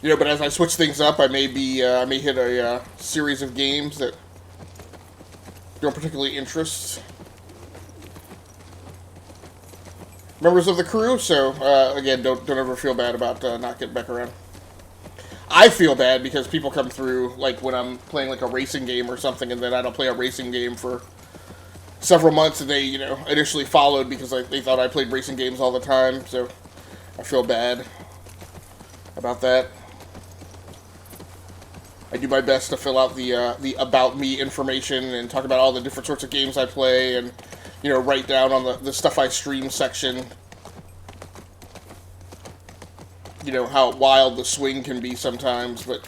Speaker 1: you know, but as I switch things up, I may hit a series of games that don't particularly interest members of the crew. So again, don't ever feel bad about not getting back around. I feel bad because people come through, like when I'm playing like a racing game or something, and then I don't play a racing game for several months, and they, you know, initially followed because they thought I played racing games all the time. So I feel bad about that. I do my best to fill out the about me information and talk about all the different sorts of games I play, and, you know, write down on the stuff I stream section, you know, how wild the swing can be sometimes, but,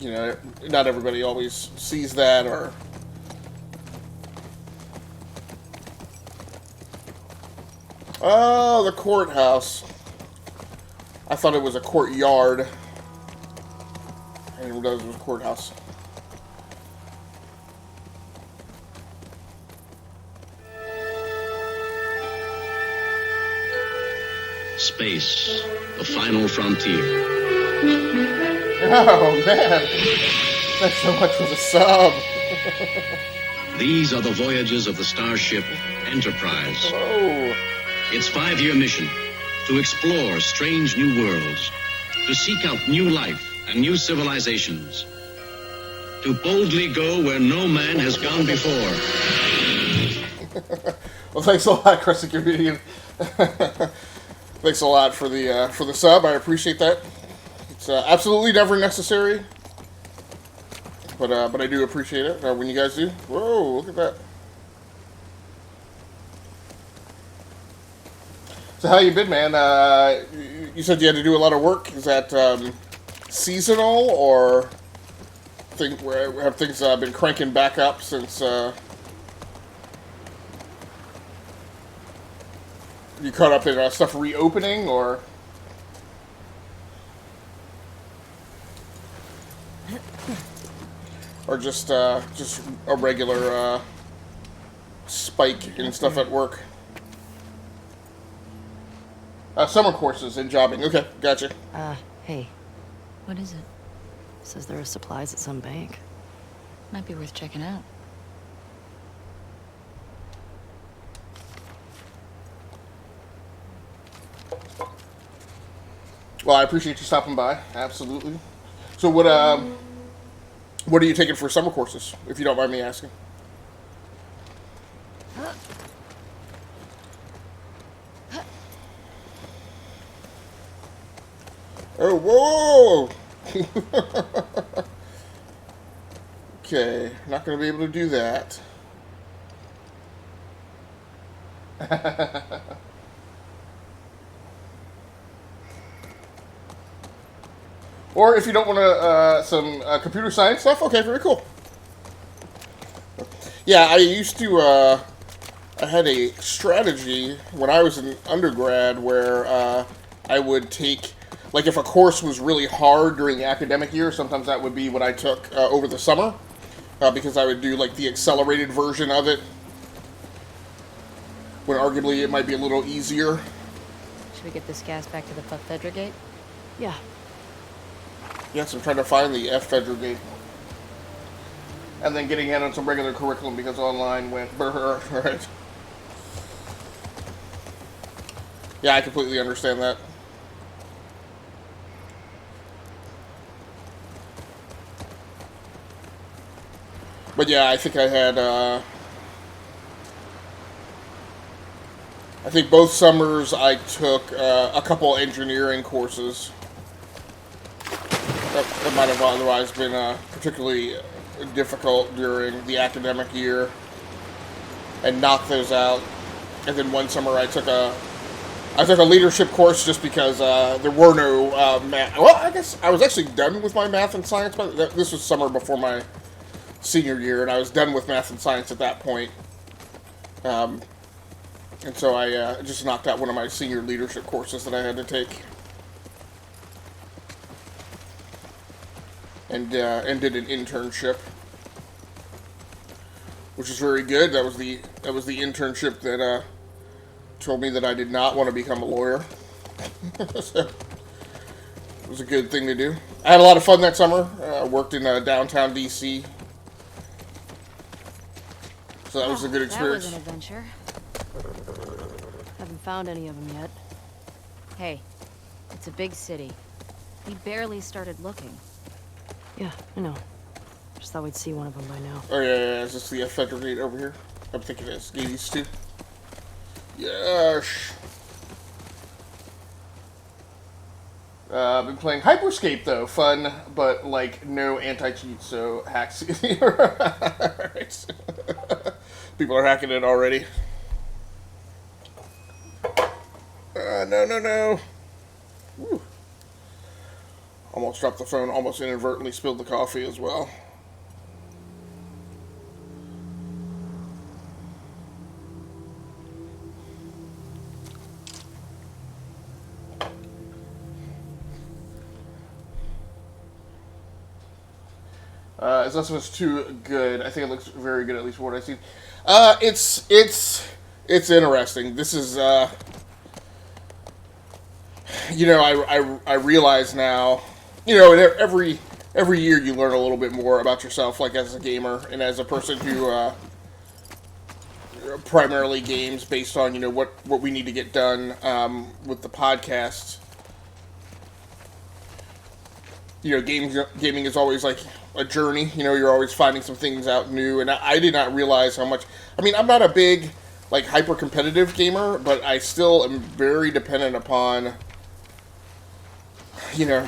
Speaker 1: you know, not everybody always sees that. Or oh, the courthouse. I thought it was a courtyard. I didn't realize it was a courthouse.
Speaker 5: Space, the final frontier.
Speaker 1: Oh, man. Thanks so much for the sub.
Speaker 5: These are the voyages of the starship Enterprise.
Speaker 1: Oh.
Speaker 5: Its 5-year mission, to explore strange new worlds, to seek out new life and new civilizations, to boldly go where no man has gone before.
Speaker 1: Well, thanks a lot, Chris the Comedian. Thanks a lot for the sub. I appreciate that. It's absolutely never necessary. But I do appreciate it when you guys do. Whoa, look at that. So how you been, man? You said you had to do a lot of work. Is that seasonal, or have things been cranking back up since you caught up in stuff reopening, or? Or just a regular spike in stuff at work. Summer courses in jobbing. Okay, gotcha.
Speaker 2: Hey.
Speaker 3: What is it?
Speaker 2: Says there are supplies at some bank.
Speaker 3: Might be worth checking out.
Speaker 1: Well, I appreciate you stopping by. Absolutely. So what are you taking for summer courses, if you don't mind me asking? Oh, whoa! Okay, not going to be able to do that. Or if you don't want to, some computer science stuff, okay, very cool. Yeah, I used to, I had a strategy when I was in undergrad where I would take, like if a course was really hard during the academic year, sometimes that would be what I took over the summer, because I would do like the accelerated version of it, when arguably it might be a little easier.
Speaker 3: Should we get this gas back to the Fedra gate?
Speaker 2: Yeah.
Speaker 1: Yes, I'm trying to find the Fedra gate. And then getting in on some regular curriculum because online went brr, right? Yeah, I completely understand that. But yeah, I think I had, I think both summers I took a couple engineering courses. That might have otherwise been particularly difficult during the academic year, and knocked those out. And then one summer I took a leadership course just because there were no math. Well, I guess I was actually done with my math and science, but this was summer before my senior year, and I was done with math and science at that point. And so I just knocked out one of my senior leadership courses that I had to take. And did an internship, which is very good. That was the internship that told me that I did not want to become a lawyer. So it was a good thing to do. I had a lot of fun that summer. Worked in downtown DC, so that was a good experience.
Speaker 3: That was an adventure.
Speaker 2: Haven't found any of them yet.
Speaker 3: Hey, it's a big city. We barely started looking.
Speaker 2: Yeah, I know. Just thought we'd see one of them by now.
Speaker 1: Oh yeah. Is this the Fedra gate over here? I'm thinking it's these two. Yes. I've been playing Hyperscape though. Fun, but like no anti-cheat, so hacks. Right. People are hacking it already. No. Woo. Almost dropped the phone, almost inadvertently spilled the coffee as well. It's not supposed to too good. I think it looks very good, at least for what I've seen. It's interesting. This is, you know, I realize now, you know, every year you learn a little bit more about yourself, like as a gamer and as a person who primarily games based on, you know, what we need to get done with the podcast. You know, gaming is always like a journey. You know, you're always finding some things out new, and I did not realize how much. I mean, I'm not a big like hyper competitive gamer, but I still am very dependent upon, you know,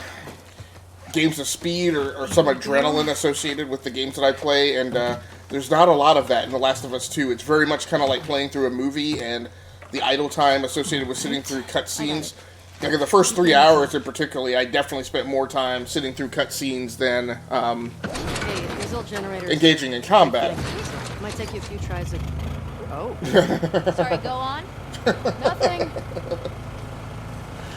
Speaker 1: games of speed or some adrenaline associated with the games that I play, and there's not a lot of that in The Last of Us 2. It's very much kind of like playing through a movie, and the idle time associated with sitting through cutscenes. Like in the first 3 hours in particular, I definitely spent more time sitting through cutscenes than engaging in combat.
Speaker 2: Might take you a few tries of... Oh.
Speaker 3: Sorry, go on.
Speaker 2: Nothing.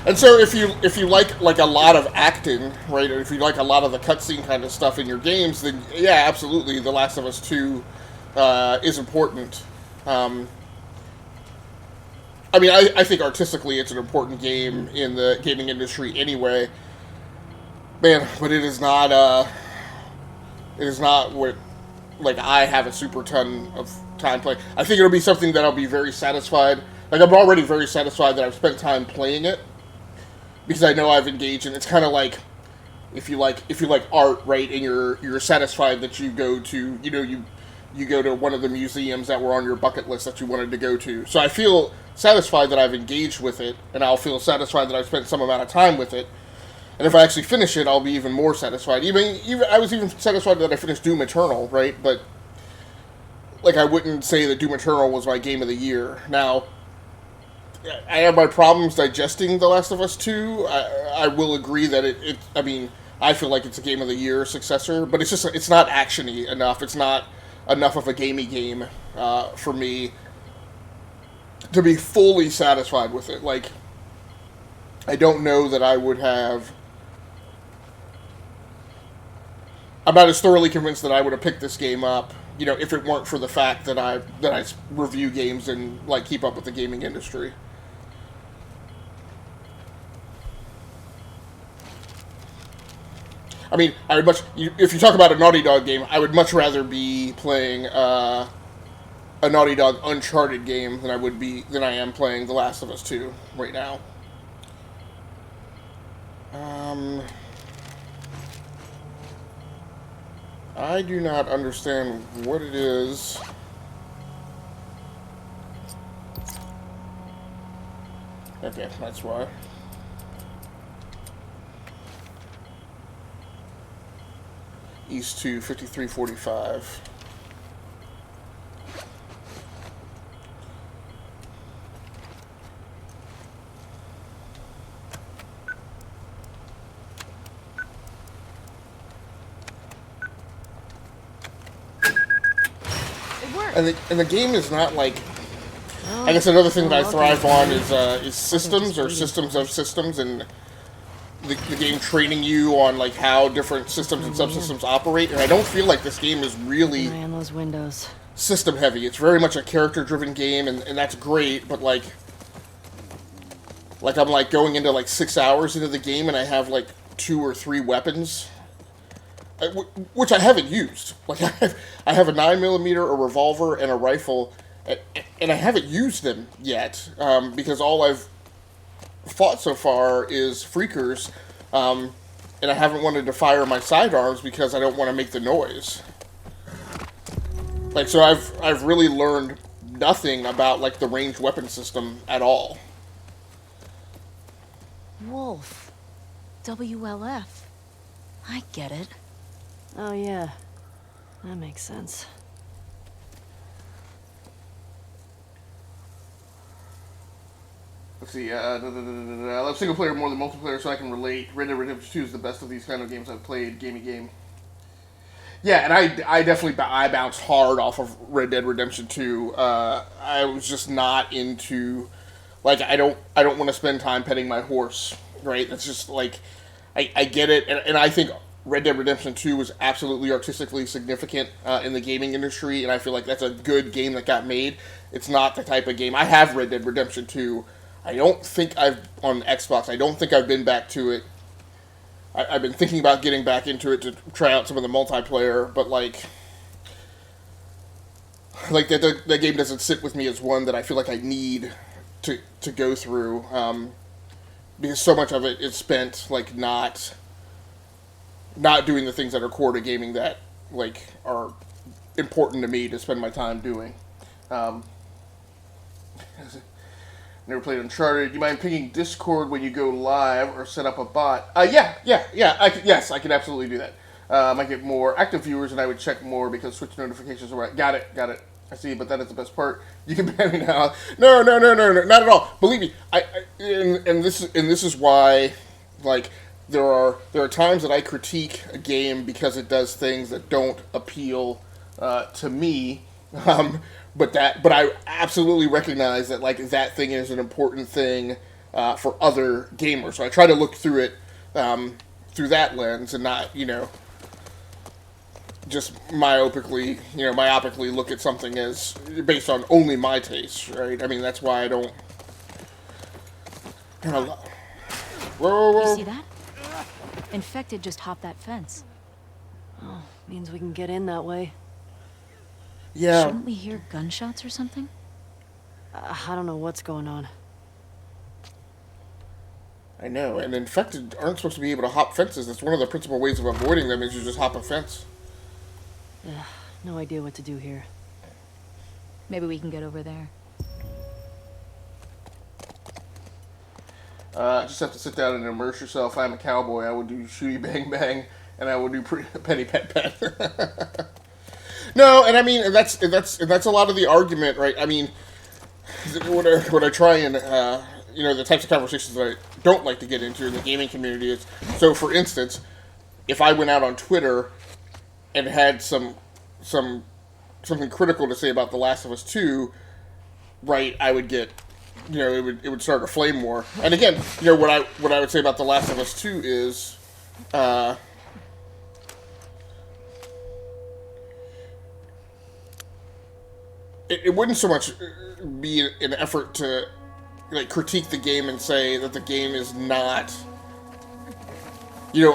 Speaker 1: And so if you like a lot of acting, right, or if you like a lot of the cutscene kind of stuff in your games, then yeah, absolutely, The Last of Us 2 is important. I mean, I think artistically it's an important game in the gaming industry anyway. Man, but it is not what, like, I have a super ton of time playing. I think it'll be something that I'll be very satisfied. Like, I'm already very satisfied that I've spent time playing it, because I know I've engaged, and it's kind of like if you like art, right, and you're satisfied that you go to, you go to one of the museums that were on your bucket list that you wanted to go to. So I feel satisfied that I've engaged with it, and I'll feel satisfied that I've spent some amount of time with it. And if I actually finish it, I'll be even more satisfied. Even I was even satisfied that I finished Doom Eternal, right? But like, I wouldn't say that Doom Eternal was my game of the year. Now, I have my problems digesting The Last of Us 2. I will agree that I mean, I feel like it's a game of the year successor, but it's not actiony enough. It's not enough of a gamey game for me to be fully satisfied with it. Like, I don't know that I would have... I'm not as thoroughly convinced that I would have picked this game up, if it weren't for the fact that I review games and, like, keep up with the gaming industry. I mean, I would if you talk about a Naughty Dog game, I would much rather be playing a Naughty Dog Uncharted game than I am playing The Last of Us 2 right now. I do not understand what it is. Okay, that's why. East to 5345. And the game is not like... I guess another thing that I thrive on is systems, or systems of systems, and the game training you on, like, how different systems and subsystems operate. And I don't feel like this game is really
Speaker 2: Man, those windows.
Speaker 1: system heavy. It's very much a character-driven game, and that's great, but like I'm like going into like 6 hours into the game, and I have like 2 or 3 weapons, which I haven't used. Like, I have a 9mm, a revolver, and a rifle, and I haven't used them yet, because all I've fought so far is freakers, and I haven't wanted to fire my sidearms because I don't want to make the noise. Like, so I've really learned nothing about, like, the ranged weapon system at all.
Speaker 3: Wolf. WLF. I get it.
Speaker 2: Oh, yeah. That makes sense.
Speaker 1: Let's see, I love single player more than multiplayer so I can relate. Red Dead Redemption 2 is the best of these kind of games I've played. Gamey-game. Yeah, and I definitely bounced hard off of Red Dead Redemption 2. I was just not into... Like, I don't want to spend time petting my horse, right? That's just, like... I get it, and I think Red Dead Redemption 2 was absolutely artistically significant in the gaming industry, and I feel like that's a good game that got made. It's not the type of game... I have Red Dead Redemption 2. I don't think on Xbox, I don't think I've been back to it. I've been thinking about getting back into it to try out some of the multiplayer, but like that game doesn't sit with me as one that I feel like I need to go through, because so much of it is spent like not doing the things that are core to gaming that like are important to me to spend my time doing. Never played Uncharted. Do you mind pinging Discord when you go live or set up a bot? Yeah. Yes, I can absolutely do that. I might get more active viewers, and I would check more because Switch notifications are right. Got it. I see, but that is the best part. You can ban me now. No, not at all. Believe me, and this is why, like, there are times that I critique a game because it does things that don't appeal to me. But I absolutely recognize that, like, that thing is an important thing for other gamers. So I try to look through it through that lens and not, just myopically look at something as based on only my tastes, right? I mean, that's why I don't. Whoa.
Speaker 3: You see that? Infected just hopped that fence.
Speaker 2: Oh, means we can get in that way.
Speaker 1: Yeah.
Speaker 3: Shouldn't we hear gunshots or something?
Speaker 2: I don't know what's going on.
Speaker 1: I know, and infected aren't supposed to be able to hop fences. That's one of the principal ways of avoiding them is you just hop a fence.
Speaker 2: No idea what to do here.
Speaker 3: Maybe we can get over there.
Speaker 1: Just have to sit down and immerse yourself. I'm a cowboy. I would do shooty bang bang, and I would do petty pet pet. No, and I mean that's a lot of the argument, right? I mean, what I try and the types of conversations that I don't like to get into in the gaming community is, so for instance, if I went out on Twitter and had something critical to say about The Last of Us 2, right, I would get, it would start a flame war. And again, what I would say about The Last of Us 2 is, it wouldn't so much be an effort to, like, critique the game and say that the game is not,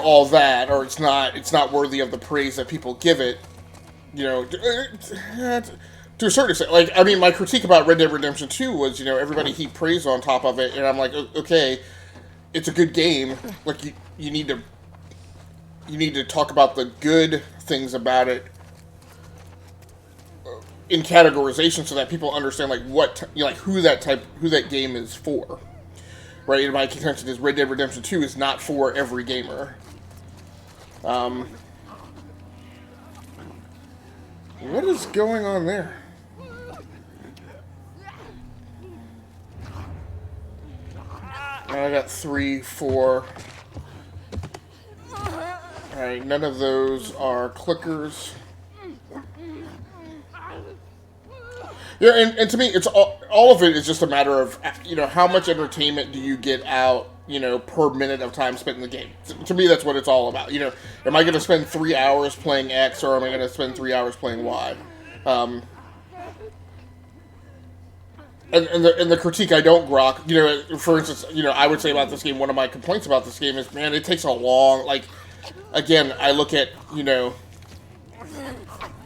Speaker 1: all that, or it's not worthy of the praise that people give it, to a certain extent. Like, I mean, my critique about Red Dead Redemption 2 was, everybody heaped praise on top of it, and I'm like, okay, it's a good game. Like, you need to talk about the good things about it in categorization so that people understand, like, who that game is for. Right? And my contention is Red Dead Redemption 2 is not for every gamer. What is going on there? I got 3, 4. Alright, none of those are clickers. Yeah, and to me, it's all of it is just a matter of, how much entertainment do you get out, per minute of time spent in the game. To me, that's what it's all about. Am I going to spend 3 hours playing X, or am I going to spend 3 hours playing Y? And the critique I don't grok, for instance, I would say about this game, one of my complaints about this game is, man, it takes a long, like, again, I look at,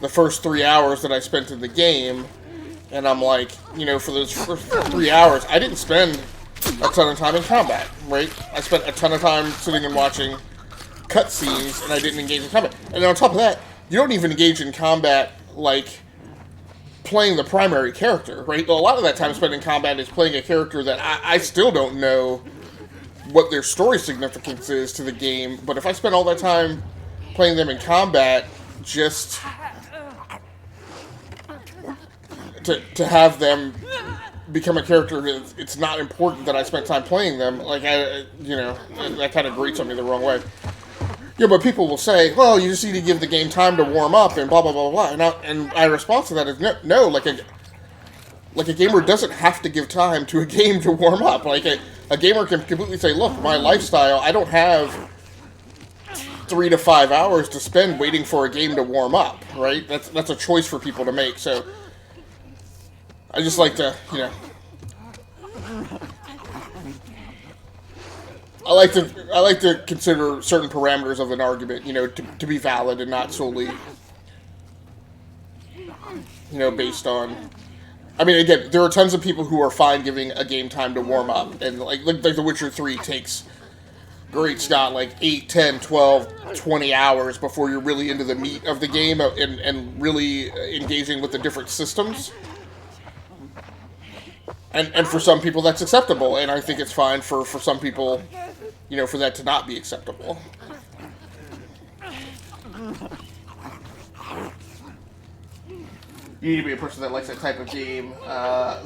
Speaker 1: the first 3 hours that I spent in the game, and I'm like, for those first 3 hours, I didn't spend a ton of time in combat, right? I spent a ton of time sitting and watching cutscenes, and I didn't engage in combat. And on top of that, you don't even engage in combat, like, playing the primary character, right? A lot of that time spent in combat is playing a character that I still don't know what their story significance is to the game, but if I spend all that time playing them in combat, just to have them become a character, it's not important that I spent time playing them. Like, that kind of grates on me the wrong way. Yeah, but people will say, well, you just need to give the game time to warm up and blah, blah, blah, blah. And my response to that is, no, like a gamer doesn't have to give time to a game to warm up. Like, a gamer can completely say, look, my lifestyle, I don't have 3 to 5 hours to spend waiting for a game to warm up, right? That's a choice for people to make, so I just like to, I like to consider certain parameters of an argument, to be valid and not solely, based on. I mean, again, there are tons of people who are fine giving a game time to warm up, and like The Witcher 3 takes, great Scott, like 8, 10, 12, 20 hours before you're really into the meat of the game and really engaging with the different systems. And for some people that's acceptable, and I think it's fine for some people, you know, for that to not be acceptable. You need to be a person that likes that type of game.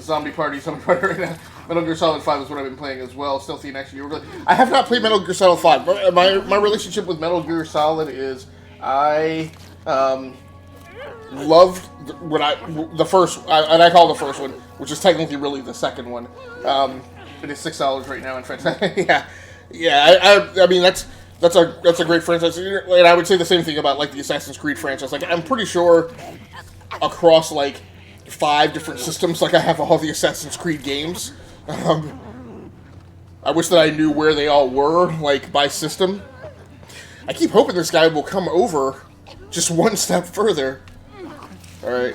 Speaker 1: Zombie Party right now. Metal Gear Solid 5 is what I've been playing as well. Stealthy and action. I have not played Metal Gear Solid 5. But my relationship with Metal Gear Solid is I loved the first, and I call the first one, which is technically really the second one. It is $6 right now in fact. I mean that's a great franchise, and I would say the same thing about like the Assassin's Creed franchise. Like I'm pretty sure across like 5 different systems, like I have all the Assassin's Creed games. I wish that I knew where they all were, like by system. I keep hoping this guy will come over just one step further. All right,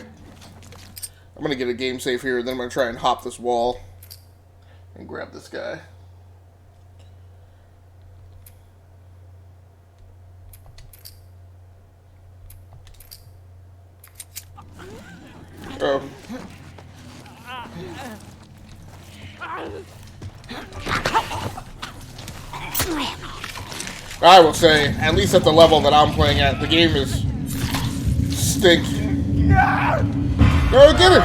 Speaker 1: I'm gonna get a game save here, and then I'm gonna try and hop this wall and grab this guy. Oh. I will say, at least at the level that I'm playing at, the game is stink. No, get it!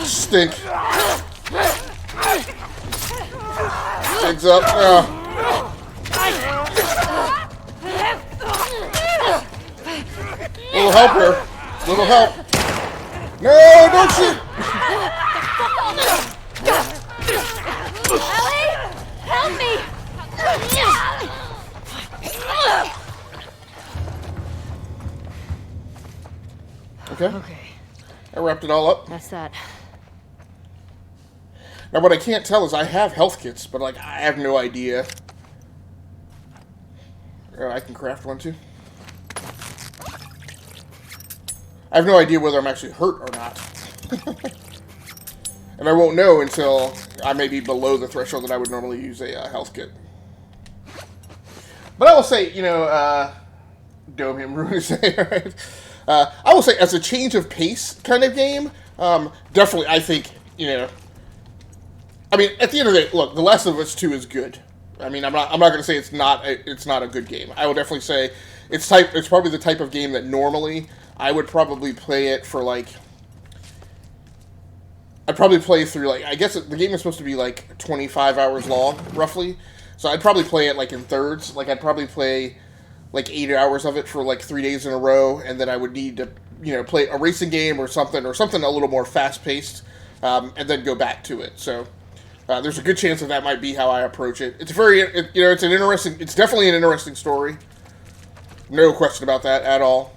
Speaker 1: Stink. Stinks up. Little help here. Little help. No, don't shoot!
Speaker 3: Ellie! Help me!
Speaker 1: Okay. I wrapped it all up.
Speaker 2: That's that.
Speaker 1: Now, what I can't tell is I have health kits, but, like, I have no idea. I can craft one, too. I have no idea whether I'm actually hurt or not. And I won't know until I may be below the threshold that I would normally use a health kit. But I will say, you know, Dome him, ruin his day, right? I will say, as a change of pace kind of game, definitely, I think, you know, I mean, at the end of the day, look, The Last of Us 2 is good. I mean, I'm not going to say it's not a good game. I will definitely say it's probably the type of game that normally I would probably play it for, like, I'd probably play through, like, I guess the game is supposed to be, like, 25 hours long, roughly. So I'd probably play it, like, in thirds. Like, I'd probably play, like, 8 hours of it for, like, 3 days in a row, and then I would need to, you know, play a racing game or something a little more fast-paced, and then go back to it. So there's a good chance that might be how I approach it. It's it's definitely an interesting story. No question about that at all.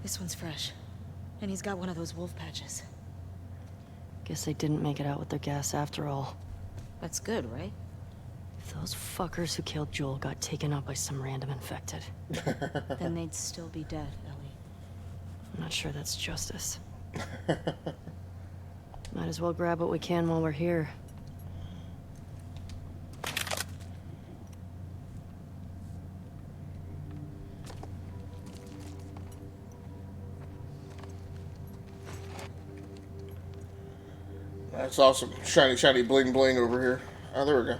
Speaker 3: This one's fresh. And he's got one of those wolf patches.
Speaker 2: Guess they didn't make it out with their gas after all.
Speaker 3: That's good, right?
Speaker 2: If those fuckers who killed Joel got taken out by some random infected.
Speaker 3: Then they'd still be dead, Ellie.
Speaker 2: I'm not sure that's justice. Might as well grab what we can while we're here.
Speaker 1: That's awesome. Shiny, shiny, bling, bling over here. Oh, there we go.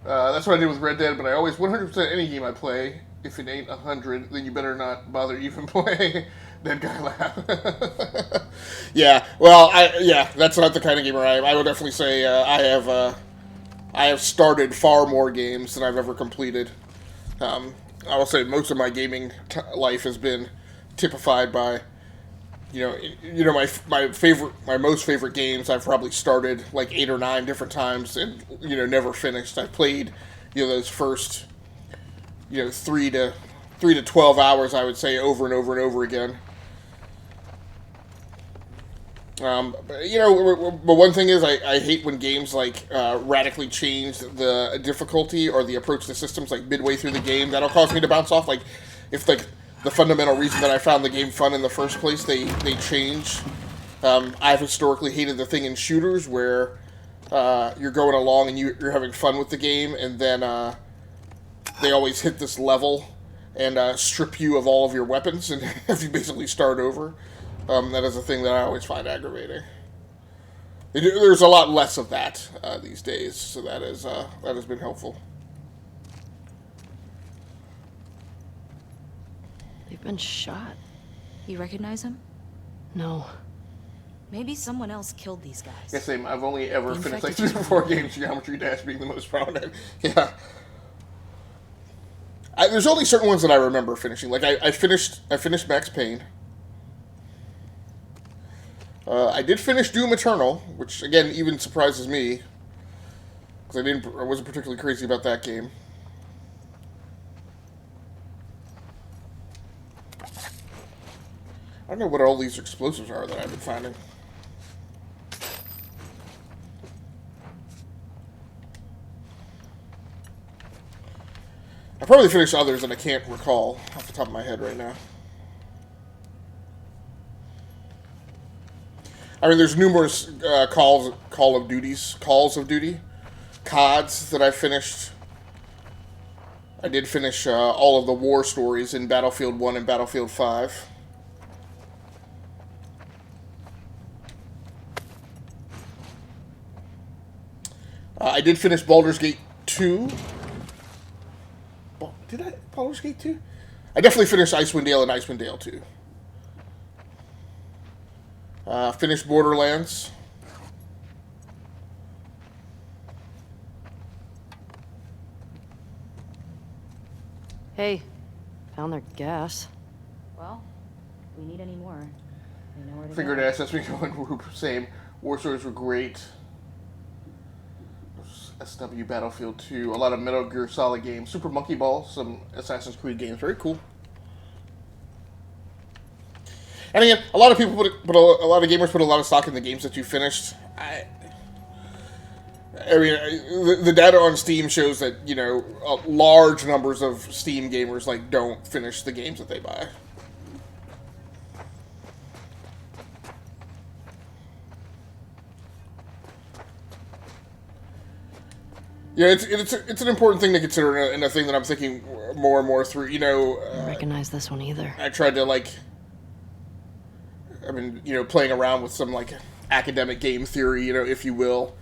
Speaker 1: That's what I did with Red Dead, but I always 100% any game I play. If it ain't 100, then you better not bother even playing. That guy laugh. Yeah, well, that's not the kind of gamer I am. I would definitely say I have started far more games than I've ever completed. I will say most of my gaming life has been typified by, my most favorite games I've probably started like 8 or 9 different times and never finished. I played those first 3 to 12 hours, I would say, over and over and over again. But one thing is I hate when games like radically change the difficulty or the approach to systems like midway through the game. That'll cause me to bounce off. Like if the fundamental reason that I found the game fun in the first place. They change. I've historically hated the thing in shooters where you're going along and you're having fun with the game, and then they always hit this level and strip you of all of your weapons and have you basically start over. That is a thing that I always find aggravating. There's a lot less of that these days, so that has been helpful.
Speaker 2: They've been shot.
Speaker 3: You recognize him?
Speaker 2: No.
Speaker 3: Maybe someone else killed these guys.
Speaker 1: Yeah, same. I've only ever
Speaker 3: The
Speaker 1: finished like
Speaker 3: infected
Speaker 1: 3 or 4 games, Geometry Dash being the most prominent. Yeah. There's only certain ones that I remember finishing. Like, I finished Max Payne. I did finish Doom Eternal, which, again, even surprises me. Because I wasn't particularly crazy about that game. I don't know what all these explosives are that I've been finding. I probably finished others and I can't recall off the top of my head right now. I mean, there's numerous Calls of Duty, CODs that I finished. I did finish all of the war stories in Battlefield 1 and Battlefield 5. I did finish Baldur's Gate 2. Did I? Baldur's Gate 2? I definitely finished Icewind Dale and Icewind Dale 2. Finished Borderlands.
Speaker 2: Hey, found their gas.
Speaker 3: Well, if we need any more, we know where to
Speaker 1: Fingered
Speaker 3: go.
Speaker 1: ass, that's me going same. War stories were great. SW Battlefield 2, a lot of Metal Gear Solid games, Super Monkey Ball, some Assassin's Creed games, very cool. And again, a lot of people a lot of gamers put a lot of stock in the games that you finished. I mean, the data on Steam shows that, you know, large numbers of Steam gamers like don't finish the games that they buy. Yeah, it's an important thing to consider, and a thing that I'm thinking more and more through. You know,
Speaker 2: I don't recognize this one either.
Speaker 1: I tried to playing around with some like academic game theory, you know, if you will,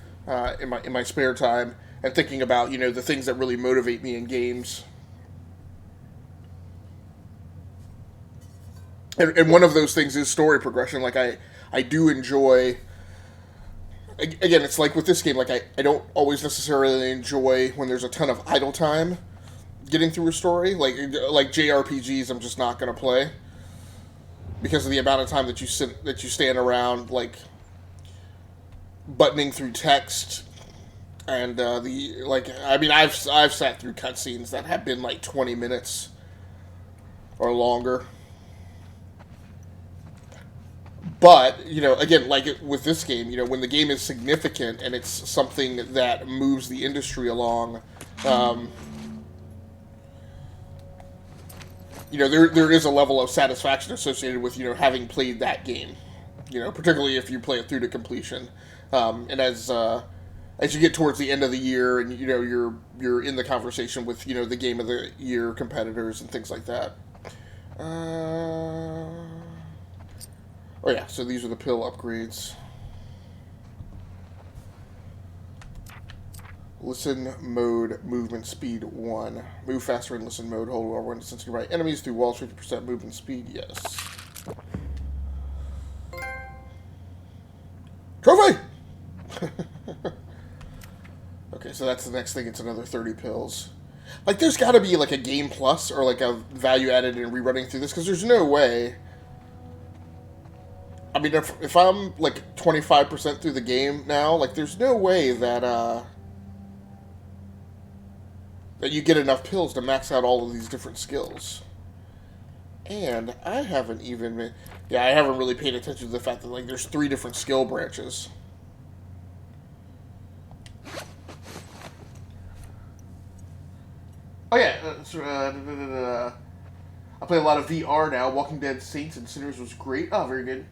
Speaker 1: in my spare time, and thinking about, you know, the things that really motivate me in games. And one of those things is story progression. Like I do enjoy. Again, it's like with this game, like I don't always necessarily enjoy when there's a ton of idle time getting through a story. Like JRPGs, I'm just not going to play because of the amount of time that you stand around, like buttoning through text, and I've sat through cutscenes that have been like 20 minutes or longer. But, you know, again, like with this game, you know, when the game is significant and it's something that moves the industry along, you know, there is a level of satisfaction associated with, you know, having played that game, you know, particularly if you play it through to completion. And as you get towards the end of the year and, you know, you're in the conversation with, you know, the Game of the Year competitors and things like that. Oh yeah, so these are the pill upgrades. Listen mode, movement speed 1. Move faster in listen mode, hold R1 to sense nearby enemies through walls, 50% movement speed, yes. Trophy! Okay, so that's the next thing, it's another 30 pills. Like, there's gotta be like a game plus or like a value added in rerunning through this, because there's no way. I mean, if I'm, like, 25% through the game now, like, there's no way that, that you get enough pills to max out all of these different skills. And I haven't really paid attention to the fact that, like, there's 3 different skill branches. Oh, yeah. I play a lot of VR now. Walking Dead Saints and Sinners was great. Oh, very good.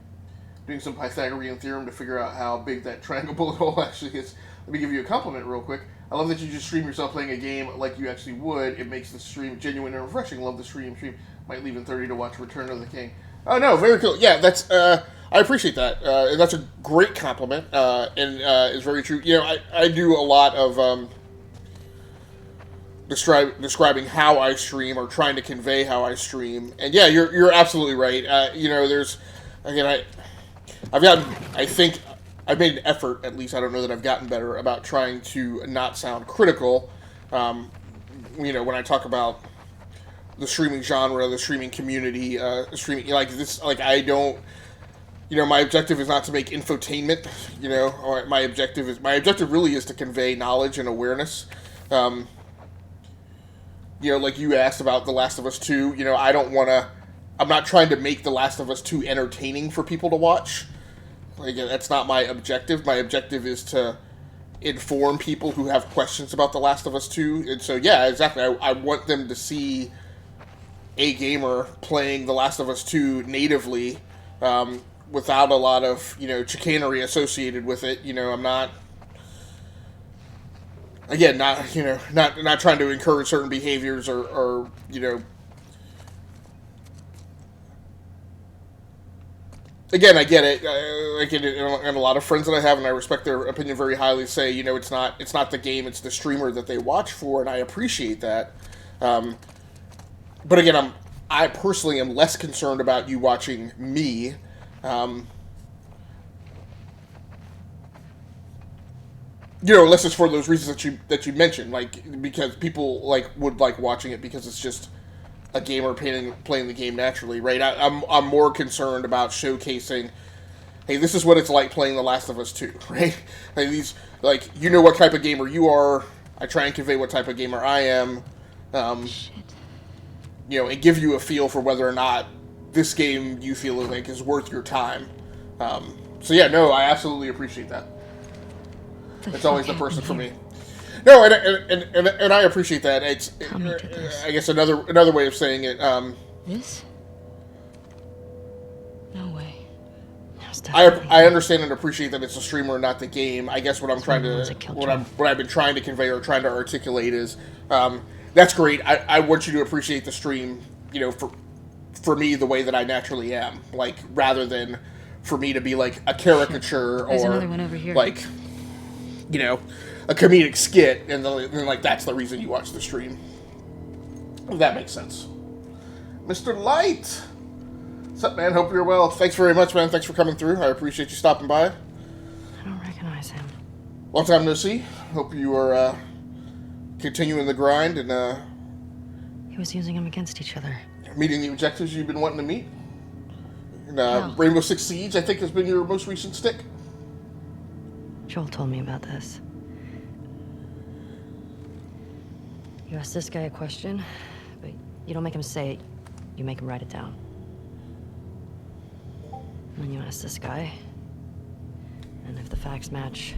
Speaker 1: Doing some Pythagorean theorem to figure out how big that triangle bullet hole actually is. Let me give you a compliment real quick. I love that you just stream yourself playing a game like you actually would. It makes the stream genuine and refreshing. Love the stream. Might leave in 30 to watch Return of the King. Oh, no, very cool. Yeah, that's, I appreciate that. And that's a great compliment, and it's very true. You know, I do a lot of describing how I stream or trying to convey how I stream. And yeah, you're absolutely right. You know, there's, again, I think I've made an effort, at least I don't know that I've gotten better, about trying to not sound critical. You know, when I talk about the streaming genre, the streaming community, streaming, like this, like I don't, you know, my objective is not to make infotainment, you know, or my objective really is to convey knowledge and awareness. You know, like you asked about The Last of Us 2, you know, I'm not trying to make The Last of Us 2 entertaining for people to watch. Like, that's not my objective. My objective is to inform people who have questions about The Last of Us 2. And so, yeah, exactly. I want them to see a gamer playing The Last of Us 2 natively, without a lot of, you know, chicanery associated with it. You know, I'm not, again, not, you know, not trying to encourage certain behaviors or you know, again, I get it. I get it, and a lot of friends that I have, and I respect their opinion very highly, say, you know, it's not the game, it's the streamer that they watch for, and I appreciate that. But again, I personally am less concerned about you watching me. You know, unless it's for those reasons that you mentioned, like because people would like watching it because it's just a gamer playing the game naturally, right? I'm more concerned about showcasing, hey, this is what it's like playing The Last of Us 2, right? Like, you know what type of gamer you are. I try and convey what type of gamer I am.
Speaker 3: Shit.
Speaker 1: You know, and give you a feel for whether or not this game you feel like is worth your time. So yeah, no, I absolutely appreciate that. It's always the person for me. No, and I appreciate that. It's, I guess another way of saying it.
Speaker 3: This? No way.
Speaker 1: I understand and appreciate that it's a streamer, not the game. I guess what I've been trying to convey or trying to articulate is, that's great. I want you to appreciate the stream, you know, for me the way that I naturally am, like rather than for me to be like a caricature
Speaker 3: There's
Speaker 1: or
Speaker 3: another one over here.
Speaker 1: Like, you know, a comedic skit, and then like that's the reason you watch the stream. If that makes sense. Mr. Light, what's up, man? Hope you're well. Thanks very much, man. Thanks for coming through. I appreciate you stopping by.
Speaker 3: I don't recognize him.
Speaker 1: Long time no see. Hope you are continuing the grind and
Speaker 3: He was using them against each other.
Speaker 1: meeting the objectives you've been wanting to meet. And,
Speaker 3: No.
Speaker 1: Rainbow Six Siege, I think, has been your most recent stick.
Speaker 3: Joel told me about this. You ask this guy a question, but you don't make him say it. You make him write it down. And then you ask this guy, and if the facts match,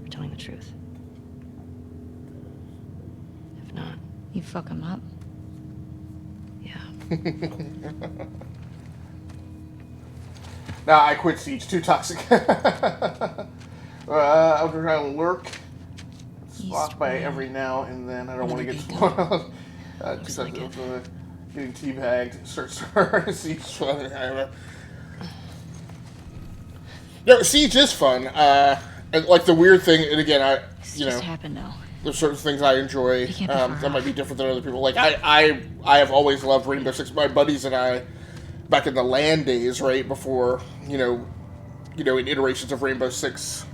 Speaker 3: you're telling the truth. If not,
Speaker 6: You fuck him up.
Speaker 3: yeah.
Speaker 1: Nah, I quit Siege. Too toxic. I'm trying to lurk. Swap by every now and then. I don't want to get spoiled. Just
Speaker 3: like
Speaker 1: getting teabagged. Start Siege fun. No, Siege is fun. And like the weird thing, and again,
Speaker 6: This just happened now.
Speaker 1: there's certain things I enjoy
Speaker 6: can't be far
Speaker 1: that might
Speaker 6: off.
Speaker 1: be different than other people. Like I have always loved Rainbow Six. My buddies and I, back in the LAN days, right before in iterations of Rainbow Six,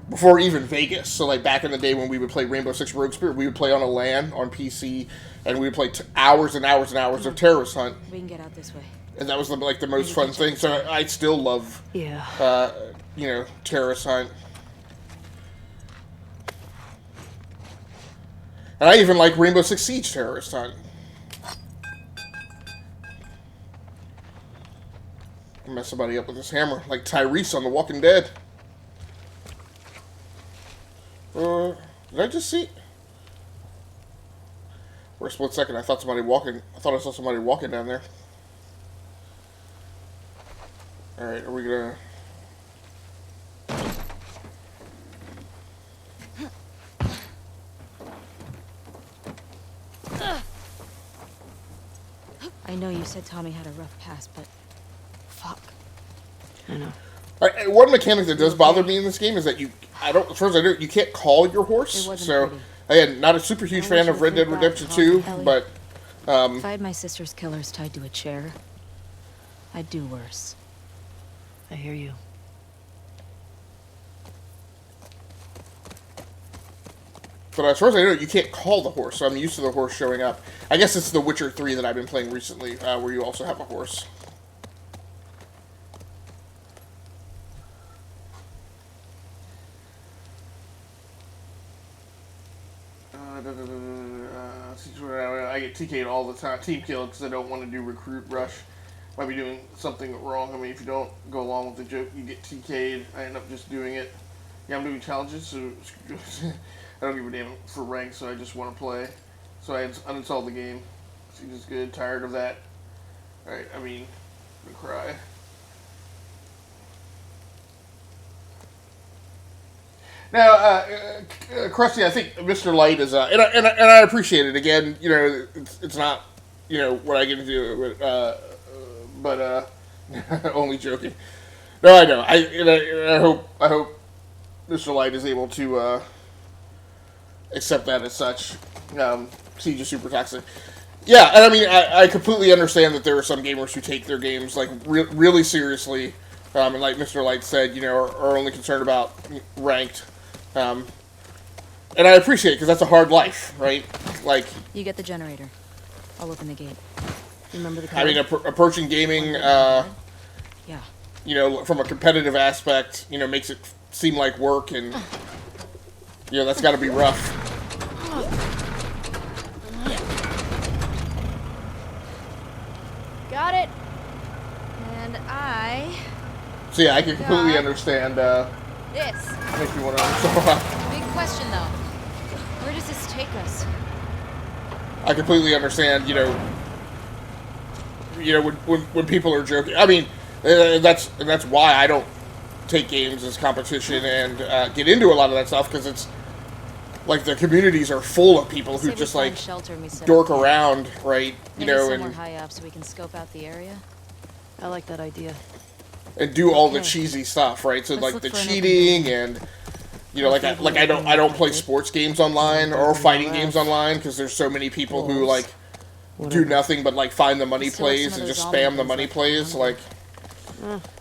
Speaker 1: before even Vegas. So like back in the day when we would play Rainbow Six Rogue Spirit, we would play on a LAN on PC, and we would play hours and hours and hours of Terrorist Hunt,
Speaker 6: We can get out this way.
Speaker 1: and that was the most fun thing. So I still love
Speaker 3: Yeah.
Speaker 1: Terrorist Hunt. And I even like Rainbow Six Siege Terrorist Hunt. Mess somebody up with this hammer, like Tyrese on The Walking Dead. Did I just see? For a split second, I thought somebody thought I saw somebody walking down there. Alright, are we gonna...
Speaker 3: I know you said Tommy had a rough past, but fuck.
Speaker 2: I know.
Speaker 1: Alright, one mechanic that does bother me in this game is that as far as I know, you can't call your horse. So, again, not a super huge fan of Red Dead Redemption 2, but...
Speaker 3: if I had my sister's killers tied to a chair, I'd do worse.
Speaker 2: I hear you.
Speaker 1: But as far as I know, you can't call the horse, so I'm used to the horse showing up. I guess it's The Witcher 3 that I've been playing recently, where you also have a horse. I get TK'd all the time, team killed, because I don't want to do recruit rush. Might be doing something wrong. I mean, if you don't go along with the joke, you get TK'd. I end up just doing it. Yeah, I'm doing challenges, so I don't give a damn for rank, so I just want to play. So I uninstalled the game. She's just good, tired of that. Alright, I mean, I'm gonna cry. Now, Krusty, I think Mr. Light is, and I appreciate it. Again, you know, it's not, you know, what I get into, but only joking. No, I know. I hope Mr. Light is able to accept that as such. Siege is super toxic. Yeah, and I mean, I completely understand that there are some gamers who take their games like really seriously, and like Mr. Light said, you know, are only concerned about ranked. And I appreciate it because that's a hard life, right? Like,
Speaker 3: you get the generator. I'll open the gate. Remember the code?
Speaker 1: I mean, approaching gaming,
Speaker 3: yeah.
Speaker 1: You know, from a competitive aspect, you know, makes it seem like work, and you know, that's got to be rough.
Speaker 3: Got it. And I.
Speaker 1: So yeah, I can completely understand.
Speaker 3: This.
Speaker 1: If you want to.
Speaker 3: Big question though. Where does this take us?
Speaker 1: I completely understand. You know, when people are joking. I mean, that's why I don't take games as competition and get into a lot of that stuff, because it's like the communities are full of people who just like dork around, right? You know,
Speaker 3: somewhere
Speaker 1: and
Speaker 3: high up so we can scope out the area.
Speaker 2: I like that idea.
Speaker 1: And do all the cheesy stuff, right? So like the cheating and you know, like I don't play sports games online or fighting games online because there's so many people who like do nothing but like find the money plays and just spam the money plays. Like,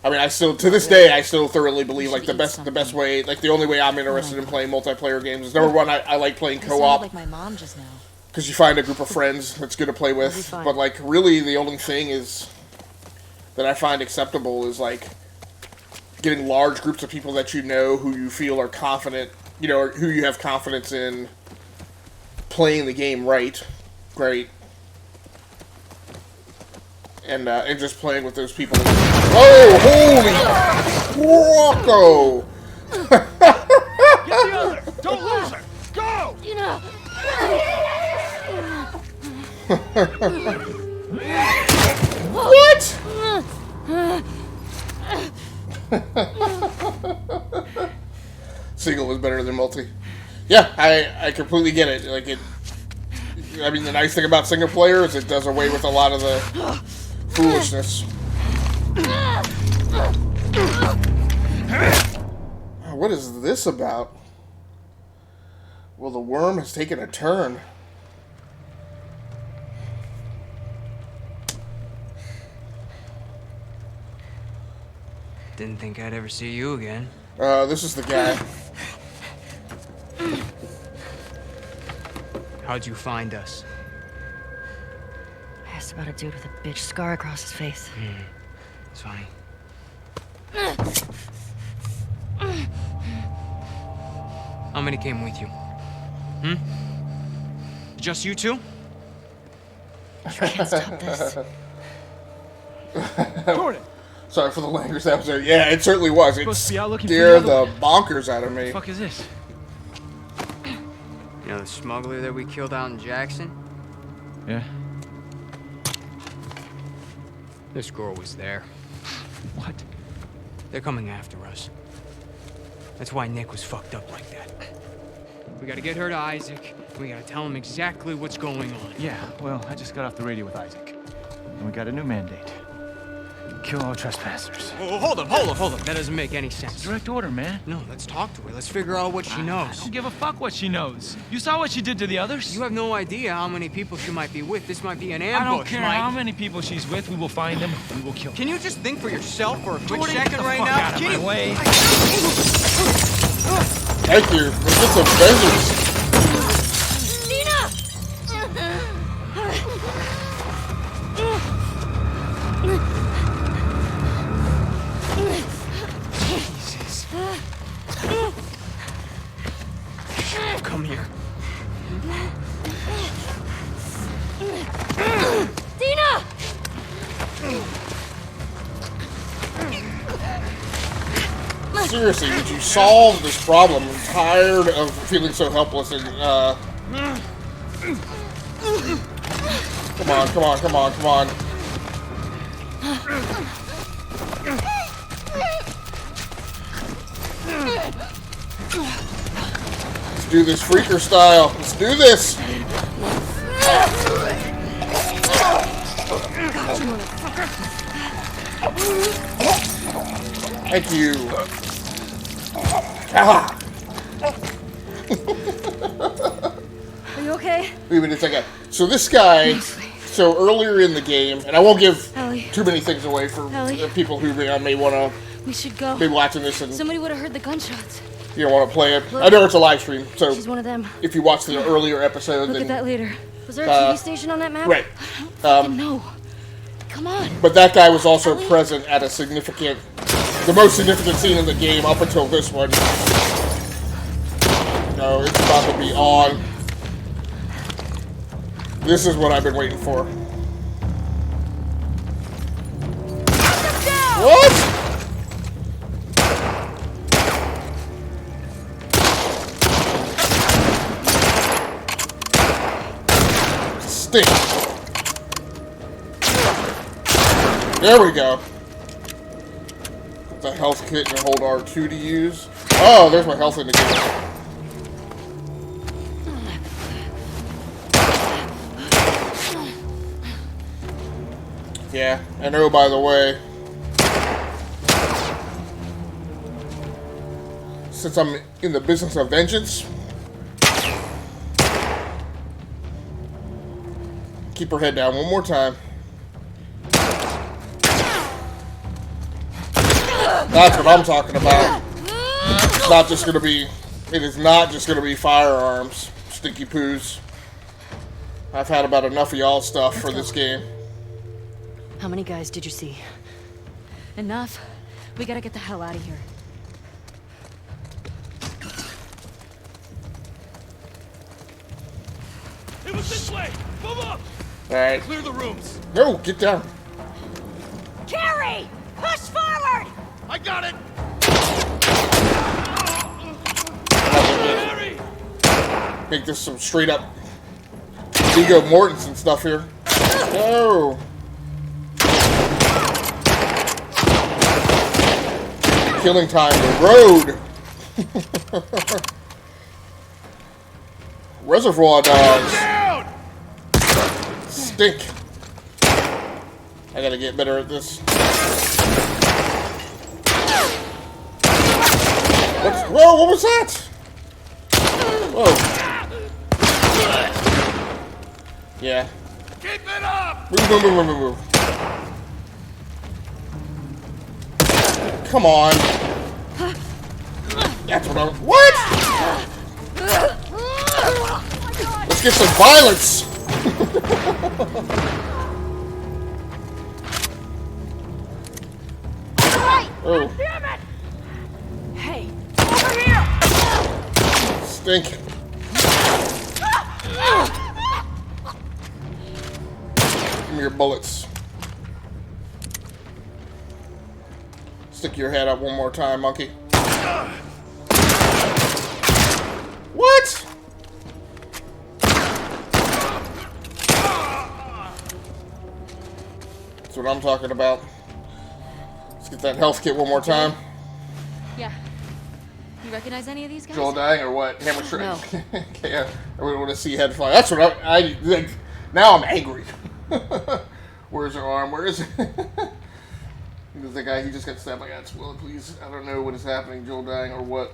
Speaker 1: I mean, I still to this day I still thoroughly believe like the best way, like the only way I'm interested in playing multiplayer games is number one, I like playing co-op.
Speaker 3: Like my mom just now.
Speaker 1: Because you find a group of friends that's good to play with, but like really the only thing is that I find acceptable is like getting large groups of people that you know who you feel are confident, you know, or who you have confidence in playing the game right, and just playing with those people. Oh, holy Rocco!
Speaker 7: Get the other! Don't lose her! Go!
Speaker 2: You know.
Speaker 1: What? Single is better than multi. Yeah, I completely get it. Like it. I mean, the nice thing about single player is it does away with a lot of the foolishness. What is this about? Well, the worm has taken a turn.
Speaker 8: Didn't think I'd ever see you again.
Speaker 1: This is the guy.
Speaker 8: How'd you find us?
Speaker 2: I asked about a dude with a bitch scar across his face.
Speaker 8: It's funny. How many came with you? Just you two?
Speaker 2: You can't stop this.
Speaker 7: Jordan!
Speaker 1: Sorry for the language that was there. Yeah, it certainly was. It
Speaker 7: Supposed to be out looking
Speaker 1: scared
Speaker 7: for
Speaker 1: the bonkers out of me.
Speaker 7: What the fuck is this?
Speaker 8: You know the smuggler that we killed out in Jackson?
Speaker 7: Yeah.
Speaker 8: This girl was there.
Speaker 7: What?
Speaker 8: They're coming after us. That's why Nick was fucked up like that. We gotta get her to Isaac. We gotta tell him exactly what's going on.
Speaker 7: Yeah, well, I just got off the radio with Isaac. And we got a new mandate. Kill all trespassers.
Speaker 8: Oh, hold up. That doesn't make any sense.
Speaker 7: Direct order, man.
Speaker 8: No, let's talk to her. Let's figure out what she
Speaker 7: I
Speaker 8: knows.
Speaker 7: don't give a fuck what she knows. You saw what she did to the others?
Speaker 8: You have no idea how many people she might be with. This might be an ambush,
Speaker 7: I don't care
Speaker 8: Mike.
Speaker 7: how many people she's with. We will find them. We will kill them.
Speaker 8: Can you just think for yourself for a quick
Speaker 7: Jordan, get
Speaker 8: second
Speaker 7: the
Speaker 8: right
Speaker 7: fuck
Speaker 8: now?
Speaker 7: out of my way.
Speaker 1: Thank you. Let's get some vengeance.
Speaker 8: Jesus. Come here.
Speaker 2: Dina!
Speaker 1: Seriously, would you solve this problem? I'm tired of feeling so helpless and, Come on. Let's do this freaker style. Let's do this! Thank you. Ah.
Speaker 2: Are you okay?
Speaker 1: Wait a minute a second. So this guy, so earlier in the game, and I won't give
Speaker 2: Ellie.
Speaker 1: too many things away for
Speaker 2: Ellie.
Speaker 1: people who may want to
Speaker 2: We should go.
Speaker 1: be watching this and
Speaker 2: Somebody would have heard the gunshots.
Speaker 1: you don't want to play it. I know it's a live stream, so
Speaker 2: She's one of them.
Speaker 1: if you watch the earlier episode,
Speaker 2: Look
Speaker 1: then
Speaker 2: at that later. Was there a TV station on that map?
Speaker 1: right.
Speaker 2: No. Come on.
Speaker 1: But that guy was also present at the most significant scene in the game up until this one. No, it's about to be on. This is what I've been waiting for. What? Stink. There we go. The health kit and hold R2 to use. Oh, there's my health indicator. Yeah, I know, by the way. Since I'm in the business of vengeance, keep her head down one more time. That's what I'm talking about. It's not just gonna be, it is not just gonna be firearms, stinky poos. I've had about enough of y'all stuff for this game.
Speaker 2: How many guys did you see? Enough. We gotta get the hell out of here.
Speaker 7: It was this way. Move up.
Speaker 1: Alright.
Speaker 7: Clear the rooms.
Speaker 1: No, get down.
Speaker 2: Carrie! Push forward!
Speaker 7: I got it.
Speaker 1: Make this some straight up Viggo Mortensen stuff here. No. Killing time, the road. Reservoir dogs. Stink. I gotta get better at this. Whoa, what was that? Whoa. Yeah.
Speaker 7: Keep it up.
Speaker 1: Move. Come on. That's what I'm. What? Let's get some violence. Oh.
Speaker 2: Damn it! Hey, over here!
Speaker 1: Stink. Give me your bullets. Stick your head up one more time, monkey. What? That's what I'm talking about. Let's get that health kit one more time.
Speaker 3: Yeah. You recognize any of these guys?
Speaker 1: Joel dying or what? Hammer strike.
Speaker 2: No.
Speaker 1: Okay, I really want to see head fly. That's what I like, now I'm angry. Where's her arm? Where is it? Because the guy, he just got stabbed by that. Well, please, I don't know what is happening. Joel dying or what?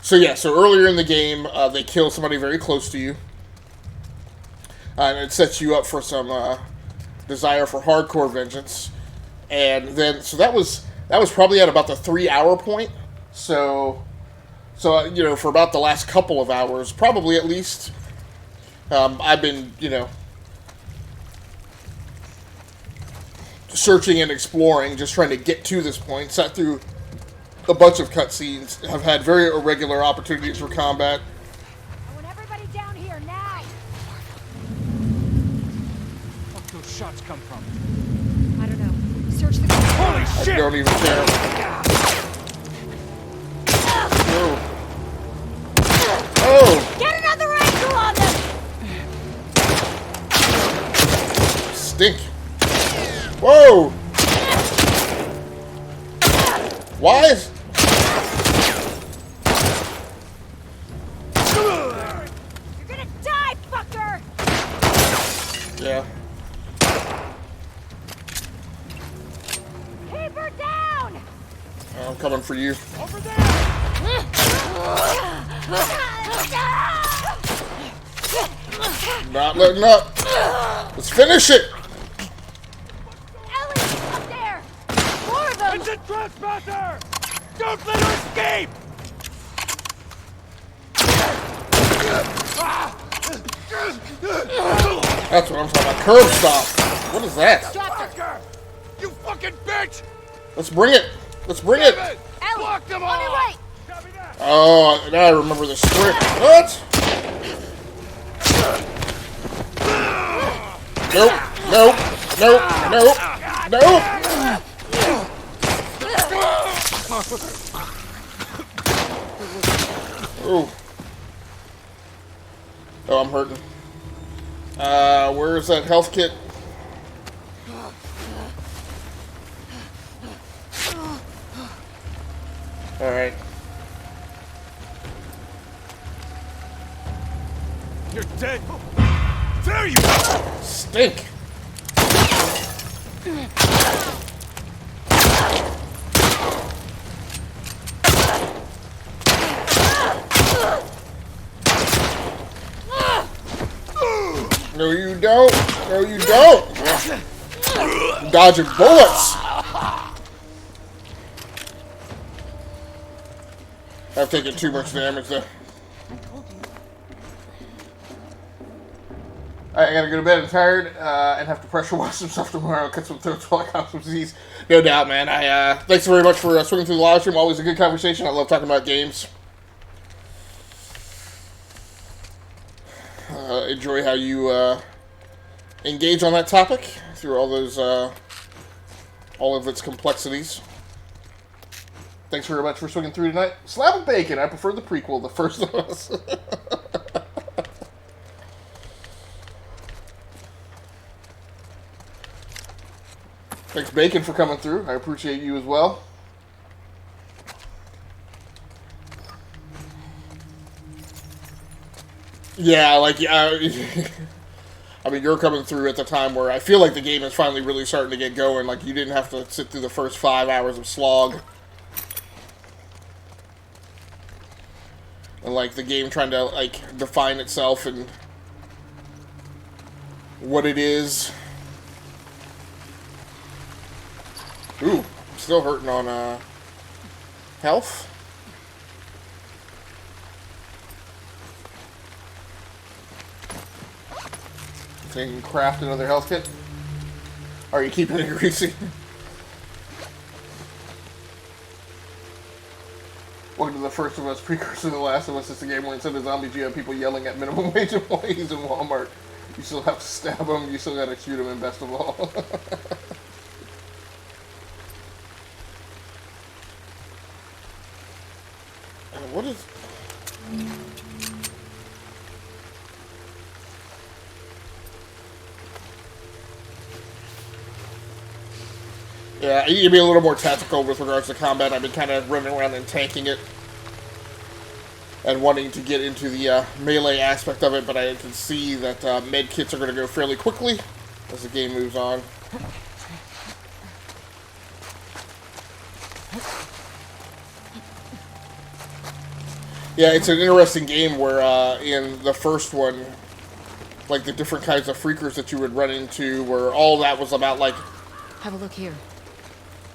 Speaker 1: So earlier in the game, they kill somebody very close to you. And it sets you up for some desire for hardcore vengeance. And then, so that was probably at about the 3-hour point. So you know, for about the last couple of hours, probably at least, I've been, you know, searching and exploring, just trying to get to this point. Sat through a bunch of cutscenes, have had very irregular opportunities for combat.
Speaker 9: I want everybody down here now.
Speaker 7: Where the fuck those shots come from?
Speaker 9: I don't know. Search the.
Speaker 7: Holy
Speaker 1: I
Speaker 7: shit!
Speaker 1: don't even care. Oh!
Speaker 9: Get another angle on them.
Speaker 1: Stink. Whoa! Why is...
Speaker 9: You're gonna die, fucker.
Speaker 1: Yeah.
Speaker 9: Keep her down.
Speaker 1: I'm coming for you.
Speaker 7: Over there!
Speaker 1: Not letting up. Let's finish it.
Speaker 9: Ellie, up there. More of them.
Speaker 7: It's a trespasser! Don't let her escape!
Speaker 1: That's what I'm talking about. Curb stop. What is that?
Speaker 7: Fucker! You fucking bitch!
Speaker 1: Let's bring it. Let's bring it.
Speaker 9: Ellie,
Speaker 7: Block them
Speaker 9: on your
Speaker 7: all!
Speaker 9: right.
Speaker 7: Copy that!
Speaker 1: Oh, now I remember the script. What? Nope. Nope. Nope. Nope. Nope. Oh. Oh, I'm hurting. Where's that health kit? Alright.
Speaker 7: You're dead! There you go!
Speaker 1: Stink. No, you don't. No, you don't. Dodging bullets. I've taken too much damage there. I gotta go to bed. I'm tired and have to pressure wash some stuff tomorrow. Cut some throats while I got some disease. No doubt, man. Thanks very much for swinging through the live stream. Always a good conversation. I love talking about games. Enjoy how you engage on that topic through all those, all of its complexities. Thanks very much for swinging through tonight. Slab of bacon. I prefer the prequel, The First of Us. Thanks, Bacon, for coming through. I appreciate you as well. Yeah, like, I mean, you're coming through at the time where I feel like the game is finally really starting to get going. Like, you didn't have to sit through the first 5 hours of slog. And, like, the game trying to, like, define itself and what it is. Ooh, still hurting on, health. So you can craft another health kit? Or are you keeping it greasy? Welcome to The First of Us, precursor to The Last of Us. It's a game where instead of zombies, you have people yelling at minimum wage employees in Walmart. You still have to stab them, you still gotta shoot them, and best of all. What is... Yeah, I need to be a little more tactical with regards to combat. I've been kind of running around and tanking it and wanting to get into the melee aspect of it, but I can see that med kits are going to go fairly quickly as the game moves on. Yeah, it's an interesting game where in the first one, like the different kinds of freakers that you would run into, where all that was about like
Speaker 3: Have a look here.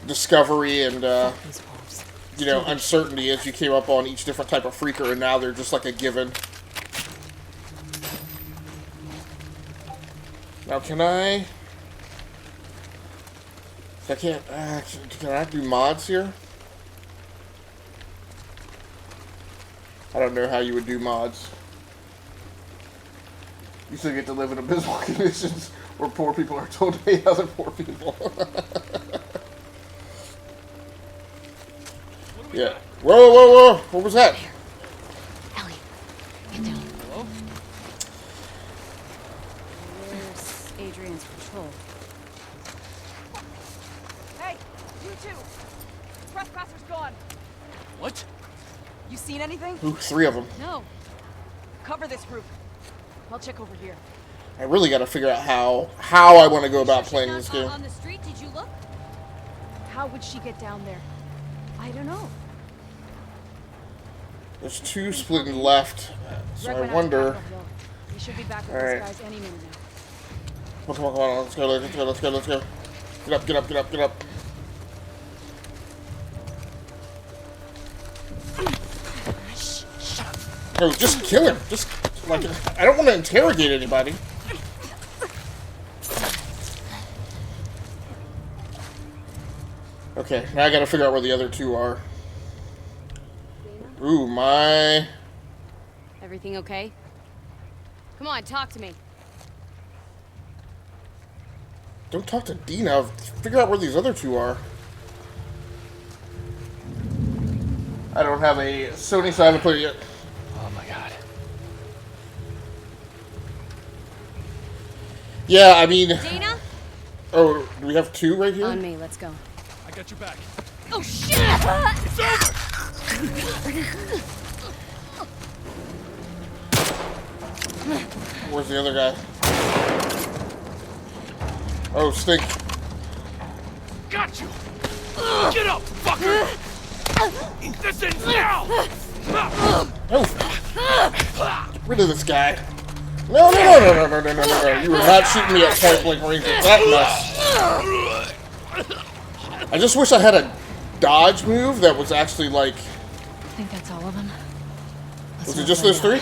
Speaker 1: discovery and
Speaker 3: These wolves.
Speaker 1: you know, uncertainty as you came up on each different type of freaker, and now they're just like a given. Now can I can't can I do mods here? I don't know how you would do mods. You still get to live in abysmal conditions where poor people are told to hate other poor people. Yeah. Whoa, whoa, whoa! What was that?
Speaker 3: Ellie, get down.
Speaker 2: Hello? Where's Adrian's patrol?
Speaker 9: Hey, you two! Trespasser's gone.
Speaker 8: What?
Speaker 9: You seen anything?
Speaker 1: Ooh, 3 of them.
Speaker 2: No.
Speaker 9: Cover this roof. I'll check over here.
Speaker 1: I really got to figure out how I want to go about playing this game.
Speaker 9: On the street, did you look? How would she get down there? I don't know.
Speaker 1: There's 2 splitting left, so
Speaker 9: Greg
Speaker 1: I
Speaker 9: went out to
Speaker 1: wonder.
Speaker 9: Capitol Hill. We should be back with
Speaker 1: Alright.
Speaker 9: these guys any minute now.
Speaker 1: Come on, come on, let's go, let's go, let's go, let's go. Get up, get up, get up, get up. No, just kill him. Just, like, I don't want to interrogate anybody. Okay, now I gotta figure out where the other 2 are. Ooh, my...
Speaker 2: Everything okay? Come on, talk to me.
Speaker 1: Don't talk to Dina. Figure out where these other 2 are. I don't have a Sony, so I haven't played it yet.
Speaker 7: Oh my god.
Speaker 1: Yeah, I mean...
Speaker 2: Dana?
Speaker 1: Oh, do we have 2 right here?
Speaker 2: On me, let's go.
Speaker 7: I got your back.
Speaker 2: Oh shit!
Speaker 7: It's over!
Speaker 1: Where's the other guy? Oh, stink.
Speaker 7: Got you! Get up, fucker! This ends now!
Speaker 1: Oh. Get rid of this guy. No, no, no, no, no, no, no, no, no. You were not shooting me at point blank range with that mess. I just wish I had a dodge move that was actually like...
Speaker 3: I think that's all of them.
Speaker 1: Was it just those 3?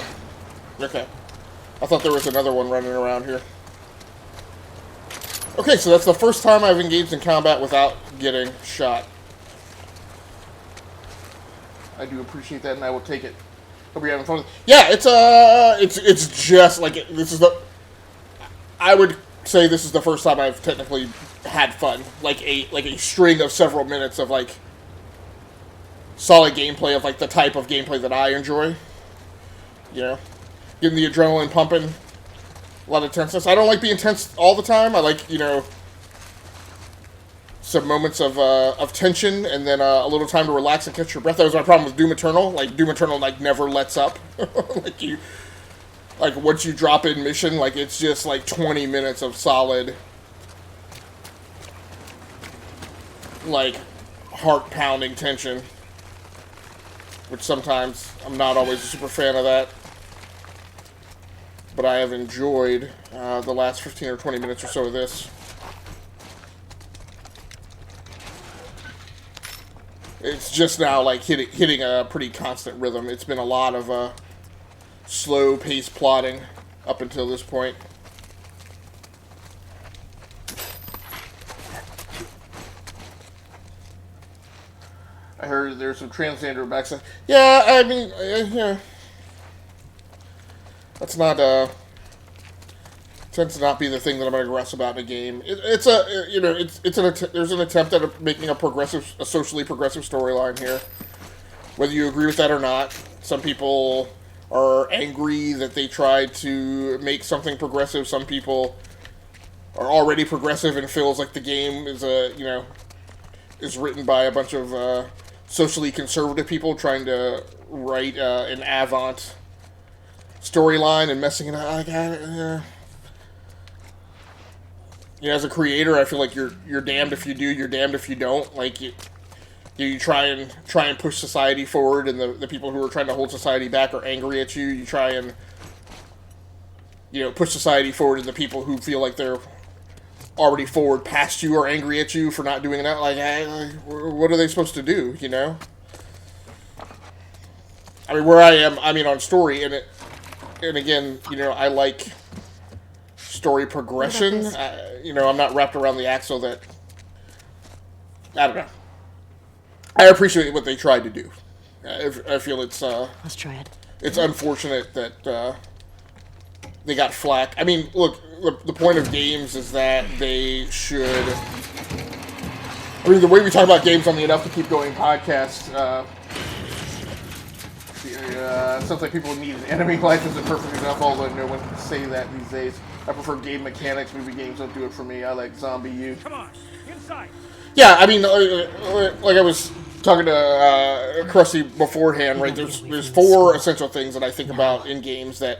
Speaker 1: Okay. I thought there was another one running around here. Okay, so that's the first time I've engaged in combat without getting shot. I do appreciate that, and I will take it. Hope you're having fun. Yeah, it's just like this is the. I would say this is the first time I've technically had fun, like a string of several minutes of like solid gameplay of like the type of gameplay that I enjoy. You know, getting the adrenaline pumping, a lot of tenseness. I don't like being tense all the time. I like, you know, some moments of tension and then a little time to relax and catch your breath. That was my problem with Doom Eternal. Like Doom Eternal, like never lets up. Like once you drop in mission, like it's just like 20 minutes of solid, like heart pounding tension. Which sometimes I'm not always a super fan of that. But I have enjoyed the last 15 or 20 minutes or so of this. It's just now like hitting a pretty constant rhythm. It's been a lot of slow pace plotting up until this point. I heard there's some transgender backside. Yeah, I mean, yeah. That's not tends to not be the thing that I'm going to aggress about in a game. It's a, you know, there's an attempt at making a socially progressive storyline here. Whether you agree with that or not, some people are angry that they tried to make something progressive. Some people are already progressive and feels like the game is a, you know, is written by a bunch of socially conservative people trying to write an avant storyline and messing it up. Like, as a creator, I feel like you're damned if you do, you're damned if you don't. Like you try and push society forward, and the people who are trying to hold society back are angry at you. You try and push society forward, and the people who feel like they're already forward past you are angry at you for not doing that. Like, what are they supposed to do? I mean, where I am, on story, and again, I like story progression. I'm not wrapped around the axle that, I don't know. I appreciate what they tried to do. I feel it's
Speaker 2: let's try it.
Speaker 1: It's unfortunate that they got flack. I mean, look, the point of games is that they should. I mean, the way we talk about games on the Enough to Keep Going podcast, sounds like people need an enemy. Life isn't perfect enough, although no one can say that these days. I prefer game mechanics. Movie games don't do it for me. I like Zombie U.
Speaker 7: Come on, inside.
Speaker 1: Yeah, I mean, like I was talking to Krusty beforehand, right? There's 4 essential things that I think about in games that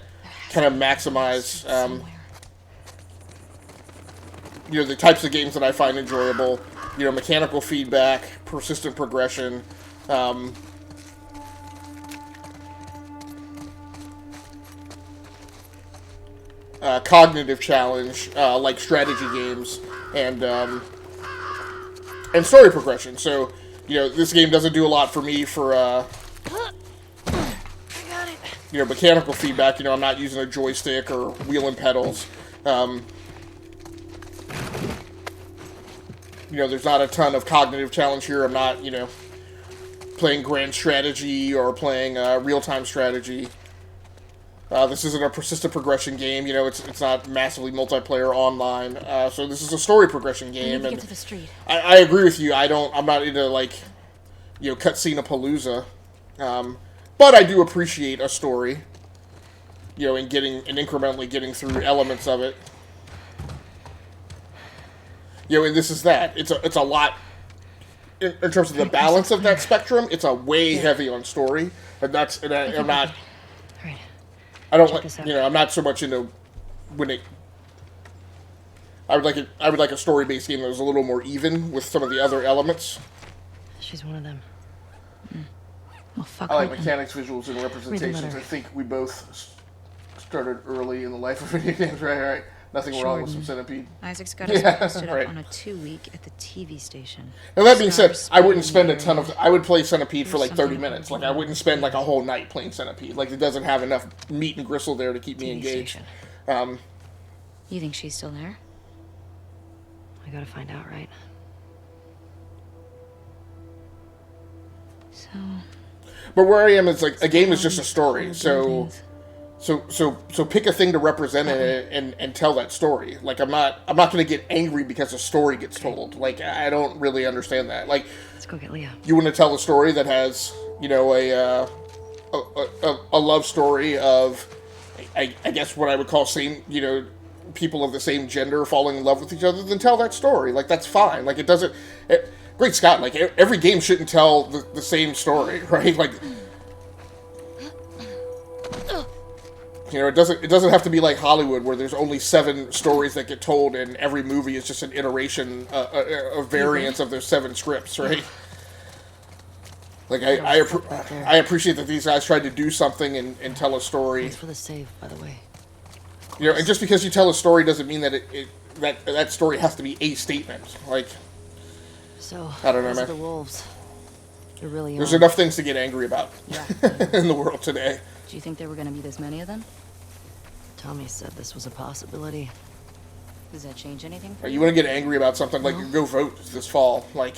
Speaker 1: kind of maximize, the types of games that I find enjoyable. Mechanical feedback, persistent progression, cognitive challenge, like strategy games, and story progression. So, this game doesn't do a lot for me for, mechanical feedback. I'm not using a joystick or wheel and pedals. There's not a ton of cognitive challenge here. I'm not, playing grand strategy or playing real-time strategy. This isn't a persistent progression game. It's not massively multiplayer online. So this is a story progression game.
Speaker 2: We need to get to the street.
Speaker 1: I agree with you. I'm not into cutscene-a-palooza. But I do appreciate a story. And incrementally getting through elements of it. And this is that. It's a lot. In terms of the balance of that spectrum, it's a way heavy on story, and I'm not. I don't like. I'm not so much into when it. I would like a story-based game that was a little more even with some of the other elements.
Speaker 2: She's one of them.
Speaker 3: Well, fuck.
Speaker 1: I like mechanics, visuals, and representations. I think we both started early in the life of video games, right? Nothing wrong with some Centipede.
Speaker 3: Isaac's got us posted
Speaker 1: right.
Speaker 3: up on a 2-week at the TV station.
Speaker 1: Now that being said, I wouldn't spend a ton of. I would play Centipede for like 30 minutes. Like I wouldn't spend like a whole night playing Centipede. Like it doesn't have enough meat and gristle there to keep me engaged.
Speaker 3: You think she's still there?
Speaker 2: I gotta find out, right?
Speaker 3: So.
Speaker 1: But where I am is like a game is just a story. So pick a thing to represent it and tell that story. Like I'm not going to get angry because a story gets told. Like I don't really understand that. Like
Speaker 2: let's go get Leah.
Speaker 1: You want to tell a story that has a love story of I guess what I would call same people of the same gender falling in love with each other. Then tell that story. Like that's fine. Like it doesn't. Great Scott! Like every game shouldn't tell the same story, right? Like. It doesn't have to be like Hollywood where there's only 7 stories that get told and every movie is just an iteration, a variance of those 7 scripts, right? Like I appreciate that these guys tried to do something and tell a story.
Speaker 2: Thanks for the save, by the way.
Speaker 1: And just because you tell a story doesn't mean that that story has to be a statement. Like,
Speaker 2: so
Speaker 1: I don't know, man.
Speaker 2: The wolves. You're really
Speaker 1: There's enough things to get angry about in the world today.
Speaker 2: Do you think there were going to be this many of them? Tommy said this was a possibility.
Speaker 3: Does that change anything for you?
Speaker 1: You want to get angry about something, like, go vote this fall. Like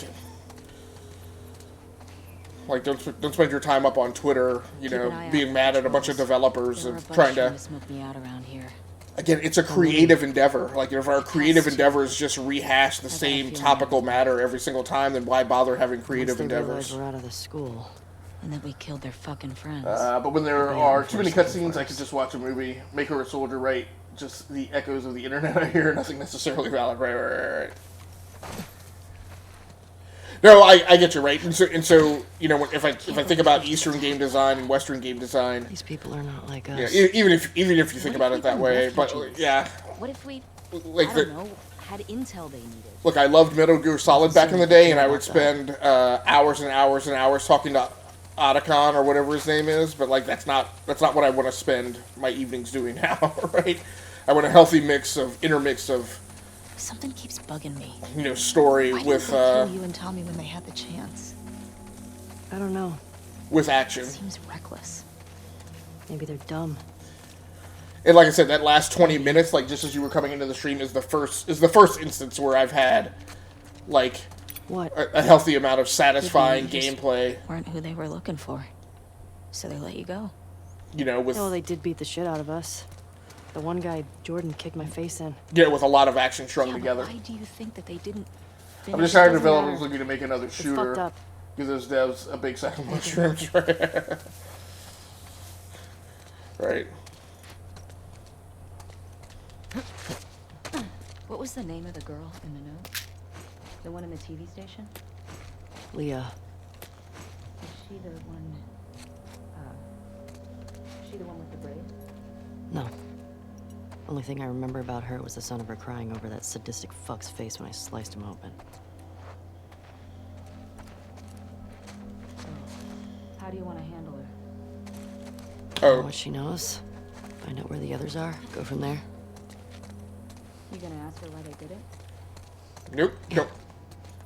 Speaker 1: don't spend your time up on Twitter, being mad at a bunch of developers and trying to
Speaker 3: smoke me out around here.
Speaker 1: Again, it's a creative endeavor. Like, if our creative endeavors just rehash the same topical matter every single time, then why bother having creative endeavors?
Speaker 2: We're out of the school.
Speaker 3: And that we killed their fucking friends.
Speaker 1: But when there are too many cutscenes, I could just watch a movie, make her a soldier, right? Just the echoes of the internet I hear, nothing necessarily valid, right. No, I get you, right? And so you know, if I think about Eastern game design and Western game design,
Speaker 2: These people are not like us.
Speaker 1: yeah, even if you think about it that way, but yeah,
Speaker 2: What if we,
Speaker 1: like
Speaker 2: I don't know, had intel they needed?
Speaker 1: look, I loved Metal Gear Solid back in the day, and I would spend hours and hours and hours talking to Otacon or whatever his name is, but like that's not what I want to spend my evenings doing now, right? I want a healthy intermix of
Speaker 3: Something keeps bugging me.
Speaker 1: you know, story
Speaker 3: Why
Speaker 1: with
Speaker 3: didn't they kill you and Tommy when they had the chance?
Speaker 2: I don't know.
Speaker 1: with action.
Speaker 3: It seems reckless.
Speaker 2: Maybe they're dumb.
Speaker 1: And like I said, that last 20 minutes, like just as you were coming into the stream, is the first instance where I've had like
Speaker 2: What?
Speaker 1: a healthy amount of satisfying
Speaker 3: Maybe you just
Speaker 1: gameplay.
Speaker 3: Weren't who they were looking for, so they let you go.
Speaker 1: You know, with
Speaker 2: Oh, they did beat the shit out of us. The one guy, Jordan, kicked my face in.
Speaker 1: with a lot of action strung
Speaker 3: Yeah, but
Speaker 1: together.
Speaker 3: why do you think that they didn't
Speaker 1: I'm
Speaker 3: finish?
Speaker 1: just tired of
Speaker 2: doesn't
Speaker 1: developers
Speaker 2: matter.
Speaker 1: looking to make another
Speaker 2: It's
Speaker 1: shooter.
Speaker 2: fucked up.
Speaker 1: Give those devs a big sack of mushrooms, right? Right.
Speaker 3: What was the name of the girl in the note? The one in the TV station?
Speaker 2: Leah.
Speaker 3: Is she the one? She the one with the braid?
Speaker 2: No. Only thing I remember about her was the sound of her crying over that sadistic fuck's face when I sliced him open.
Speaker 3: So, how do you want to handle her?
Speaker 1: Oh,
Speaker 2: What she knows. Find out where the others are. Go from there.
Speaker 3: You gonna ask her why they did it?
Speaker 1: nope.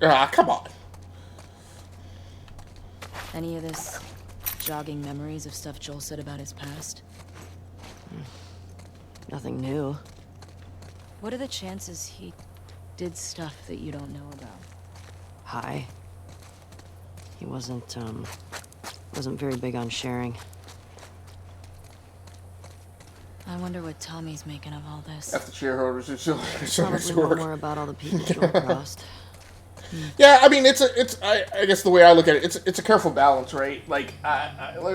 Speaker 1: Ah, come on.
Speaker 3: Any of this jogging memories of stuff Joel said about his past?
Speaker 2: Nothing new.
Speaker 3: What are the chances he did stuff that you don't know about?
Speaker 2: High. He wasn't very big on sharing.
Speaker 3: I wonder what Tommy's making of all this.
Speaker 1: That's the shareholders who still makes
Speaker 2: Probably
Speaker 1: work.
Speaker 2: more about all the people Joel crossed.
Speaker 1: Yeah, I mean, I guess the way I look at it, it's a careful balance, right? Like,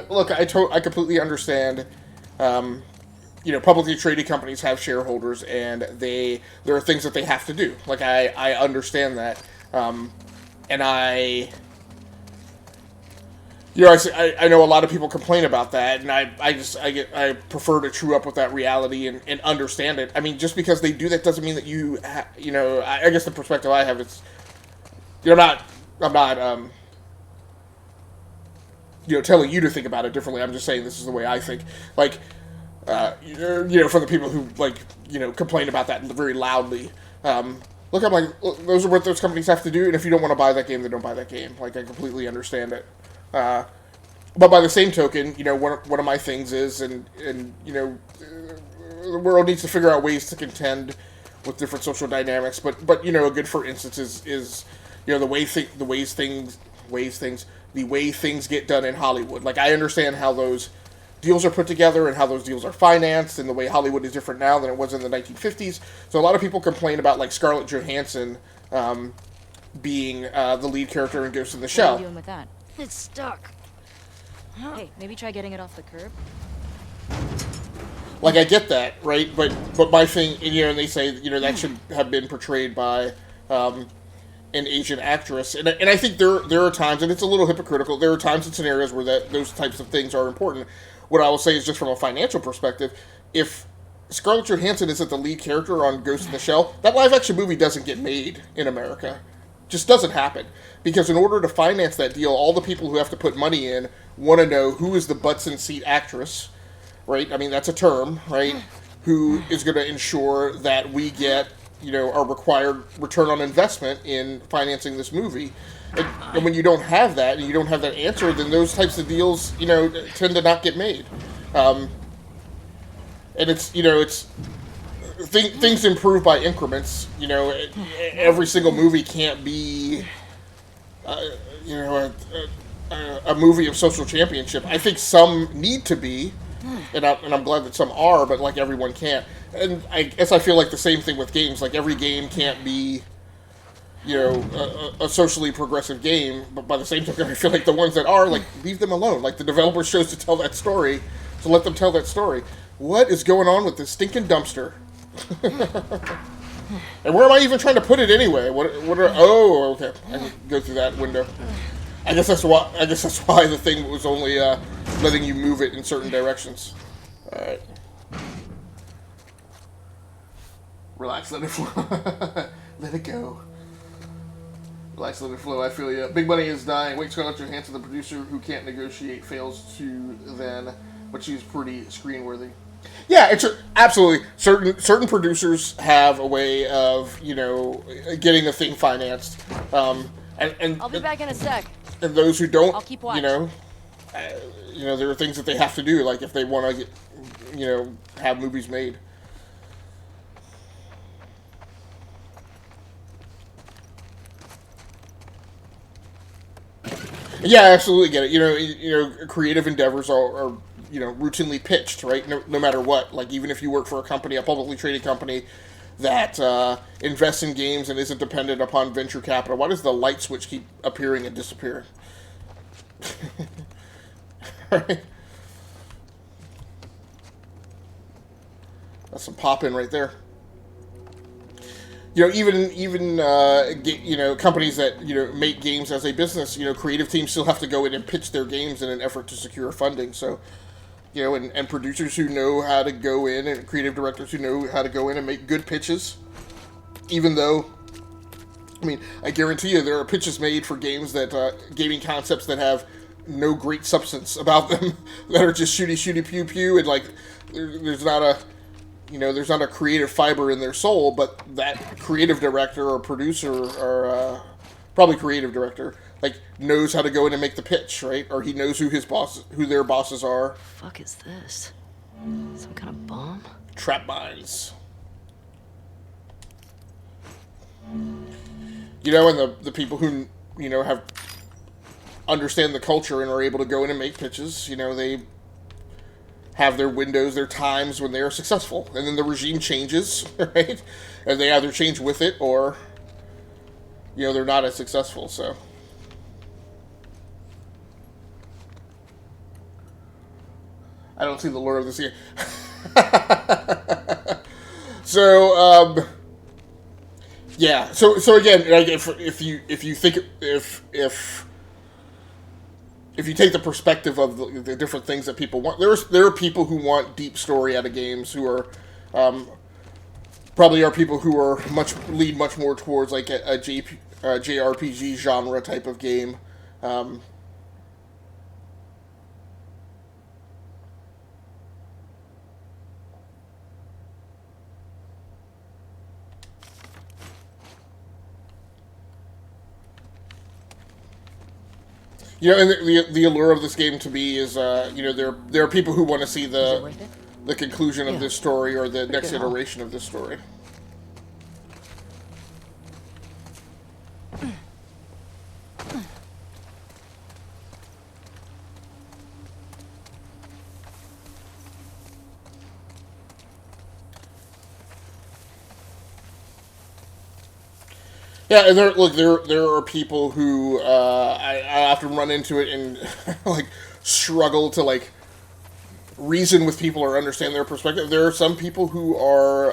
Speaker 1: look, I completely understand. You know, publicly traded companies have shareholders, and there are things that they have to do. Like, I understand that, and you know, I know a lot of people complain about that, and I prefer to true up with that reality and understand it. I mean, just because they do that doesn't mean that you know, I guess the perspective I have is, I'm not you know, telling you to think about it differently. I'm just saying this is the way I think. Like, you know, for the people who, like, you know, complain about that very loudly, look, I'm like, look, those are what those companies have to do, and if you don't want to buy that game, then don't buy that game. Like, I completely understand it. But by the same token, you know, one of my things is, and you know, the world needs to figure out ways to contend with different social dynamics. But you know, a good for instance is you know, the way things get done in Hollywood. Like, I understand how those deals are put together and how those deals are financed, and the way Hollywood is different now than it was in the 1950s. So a lot of people complain about, like, Scarlett Johansson being the lead character in Ghost in the
Speaker 3: What are
Speaker 1: Shell.
Speaker 3: you doing with that?
Speaker 2: It's stuck.
Speaker 3: Hey, maybe try getting it off the curb.
Speaker 1: Like, I get that, right? But my thing, you know, and they say, you know, that should have been portrayed by an Asian actress, and I think there are times, and it's a little hypocritical. There are times and scenarios where those types of things are important. What I will say is, just from a financial perspective, if Scarlett Johansson isn't the lead character on Ghost in the Shell, that live action movie doesn't get made in America. Just doesn't happen. Because in order to finance that deal, all the people who have to put money in want to know who is the butts in seat actress, right? I mean, that's a term, right? Who is going to ensure that we get, you know, our required return on investment in financing this movie. And when you don't have that, and you don't have that answer, then those types of deals, you know, tend to not get made. And it's, you know, it's... Things improve by increments. You know, every single movie can't be, you know, a movie of social championship. I think some need to be, and I'm glad that some are, but like everyone can't. And I guess I feel like the same thing with games. Like every game can't be, you know, a socially progressive game. But by the same token, I feel like the ones that are, like, leave them alone. Like, the developers chose to tell that story, so let them tell that story. What is going on with this stinking dumpster? And where am I even trying to put it anyway? What are... Oh, okay. I can go through that window. I guess that's why the thing was only letting you move it in certain directions. All right. Relax, let it flow. Let it go. Relax, let it flow. I feel you. Big Money is dying. Wait, Scarlett Johansson, the producer who can't negotiate, fails to then, but she's pretty screen-worthy. Yeah, it's absolutely. Certain producers have a way of, you know, getting the thing financed. And
Speaker 2: I'll be back in a sec.
Speaker 1: And those who don't,
Speaker 2: I'll keep watch.
Speaker 1: you know, there are things that they have to do, like if they want to get, you know, have movies made. Yeah, I absolutely get it. You know, creative endeavors are you know, routinely pitched, right? No matter what. Like, even if you work for a company, a publicly traded company that invests in games and isn't dependent upon venture capital, why does the light switch keep appearing and disappearing? Right? That's some pop-in right there. You know, even you know, companies that, you know, make games as a business, you know, creative teams still have to go in and pitch their games in an effort to secure funding. So, you know, and producers who know how to go in, and creative directors who know how to go in and make good pitches, even though, I mean, I guarantee you there are pitches made for games that, gaming concepts that have no great substance about them, that are just shooty-shooty, pew-pew, and, like, there's not a... You know, there's not a creative fiber in their soul, but that creative director or producer, or probably creative director, like, knows how to go in and make the pitch, right? Or he knows who their bosses are.
Speaker 2: Fuck is this? Some kind of bomb?
Speaker 1: Trap mines. You know, and the people who, you know, understand the culture and are able to go in and make pitches, you know, they have their windows, their times when they are successful. And then the regime changes, right? And they either change with it or, you know, they're not as successful, so. I don't see the lure of this game. So, yeah. So again, like, if you take the perspective of the different things that people want, there are people who want deep story out of games, who are probably are people who are lead much more towards like a JRPG genre type of game. You know, and the allure of this game to me is, you know, there are people who want to see the conclusion of this story, or the next iteration of this story. Yeah, and there are people who I often run into it and like struggle to like reason with people or understand their perspective. There are some people who are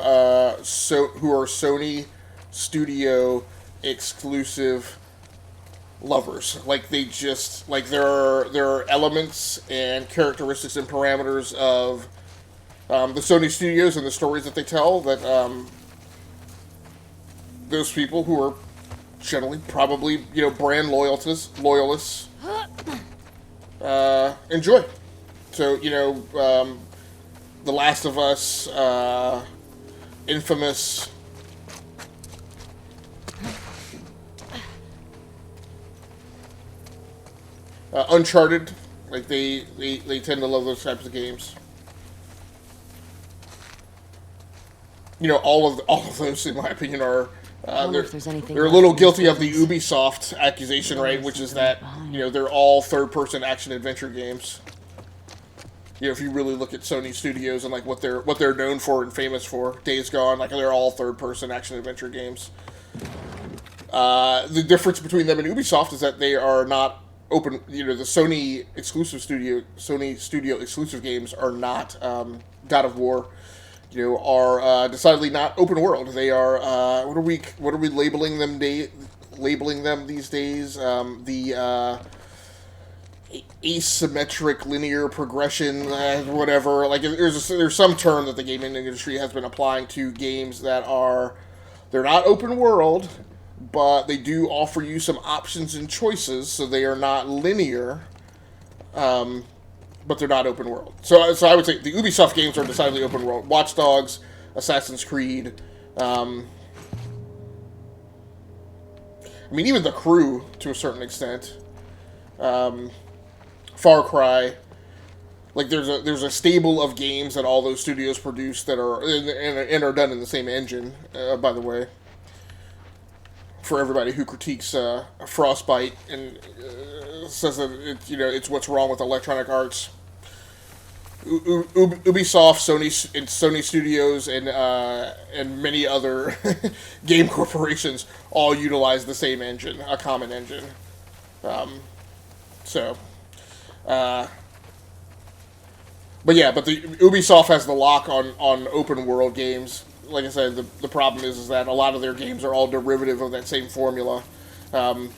Speaker 1: Sony Studio exclusive lovers. Like, they just like there are elements and characteristics and parameters of the Sony Studios and the stories that they tell that those people who are generally probably, you know, brand loyalists enjoy. So, you know, The Last of Us, Infamous, Uncharted, like they tend to love those types of games. You know, all of those, in my opinion, are they're a little guilty of the Ubisoft accusation, right? Which is that, you know, they're all third-person action-adventure games. You know, if you really look at Sony Studios and like what they're known for and famous for, Days Gone, like they're all third-person action-adventure games. The difference between them and Ubisoft is that they are not open. You know, the Sony Studio exclusive games are not God of War are decidedly not open world. They are what are we labeling them these days? The asymmetric linear progression, whatever. Like there's some term that the gaming industry has been applying to games that they're not open world, but they do offer you some options and choices, so they are not linear. But they're not open world. So I would say the Ubisoft games are decidedly open world. Watch Dogs, Assassin's Creed. I mean, even The Crew, to a certain extent. Far Cry. Like, there's a stable of games that all those studios produce that are and are done in the same engine, by the way. For everybody who critiques Frostbite and says that it's what's wrong with Electronic Arts. Ubisoft, Sony Studios, and many other game corporations all utilize the same engine, a common engine. But the Ubisoft has the lock on open world games. Like I said, the problem is that a lot of their games are all derivative of that same formula. Sony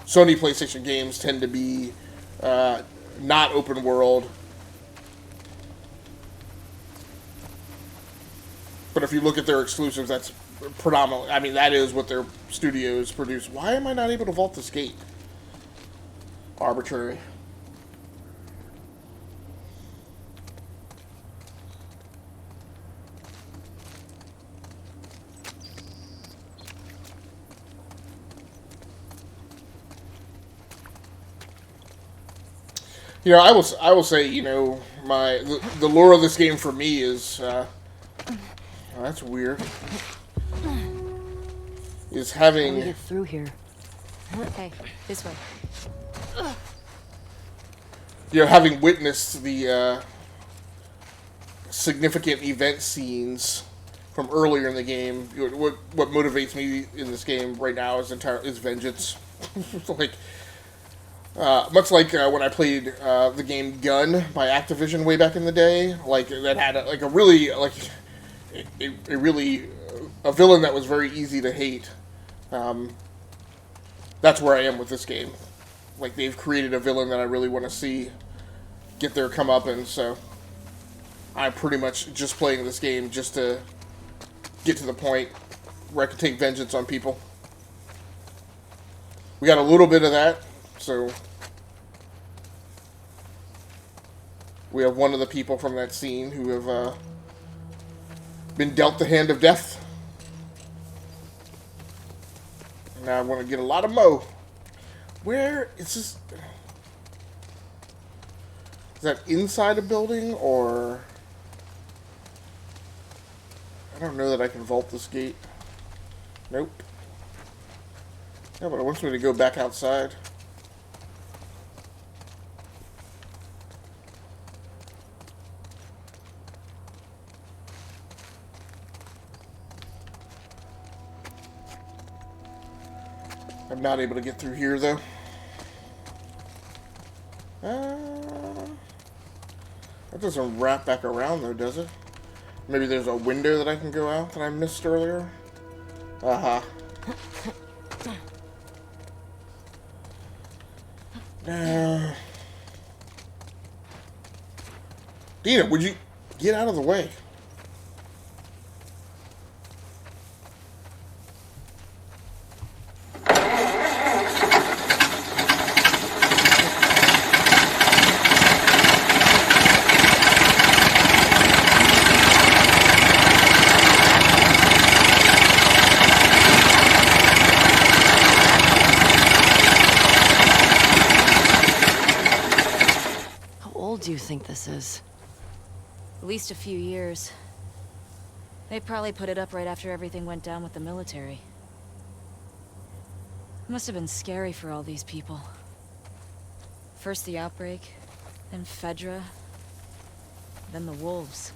Speaker 1: PlayStation games tend to be not open world. But if you look at their exclusives, that's predominantly... I mean, that is what their studios produce. Why am I not able to vault this gate? Arbitrary. I will say, the lure of this game for me is... that's weird. Is having...
Speaker 2: How do we get through here?
Speaker 3: Hey, this way.
Speaker 1: Having witnessed the significant event scenes from earlier in the game, what motivates me in this game right now is vengeance. Like, much like when I played the game Gun by Activision way back in the day, like that had a villain that was very easy to hate. That's where I am with this game. Like, they've created a villain that I really want to see get their comeuppance, so I'm pretty much just playing this game just to get to the point where I can take vengeance on people. We got a little bit of that, so we have one of the people from that scene who have been dealt the hand of death. Now I want to get a lot of Mo. Where is this? Is that inside a building, or... I don't know that I can vault this gate. Nope. Yeah, but it wants me to go back outside. I'm not able to get through here, though. That doesn't wrap back around, though, does it? Maybe there's a window that I can go out that I missed earlier? Uh-huh. Dina, would you get out of the way?
Speaker 2: Do you think this is?
Speaker 3: At least a few years. They probably put it up right after everything went down with the military. It must have been scary for all these people. First the outbreak, then Fedra, then the wolves.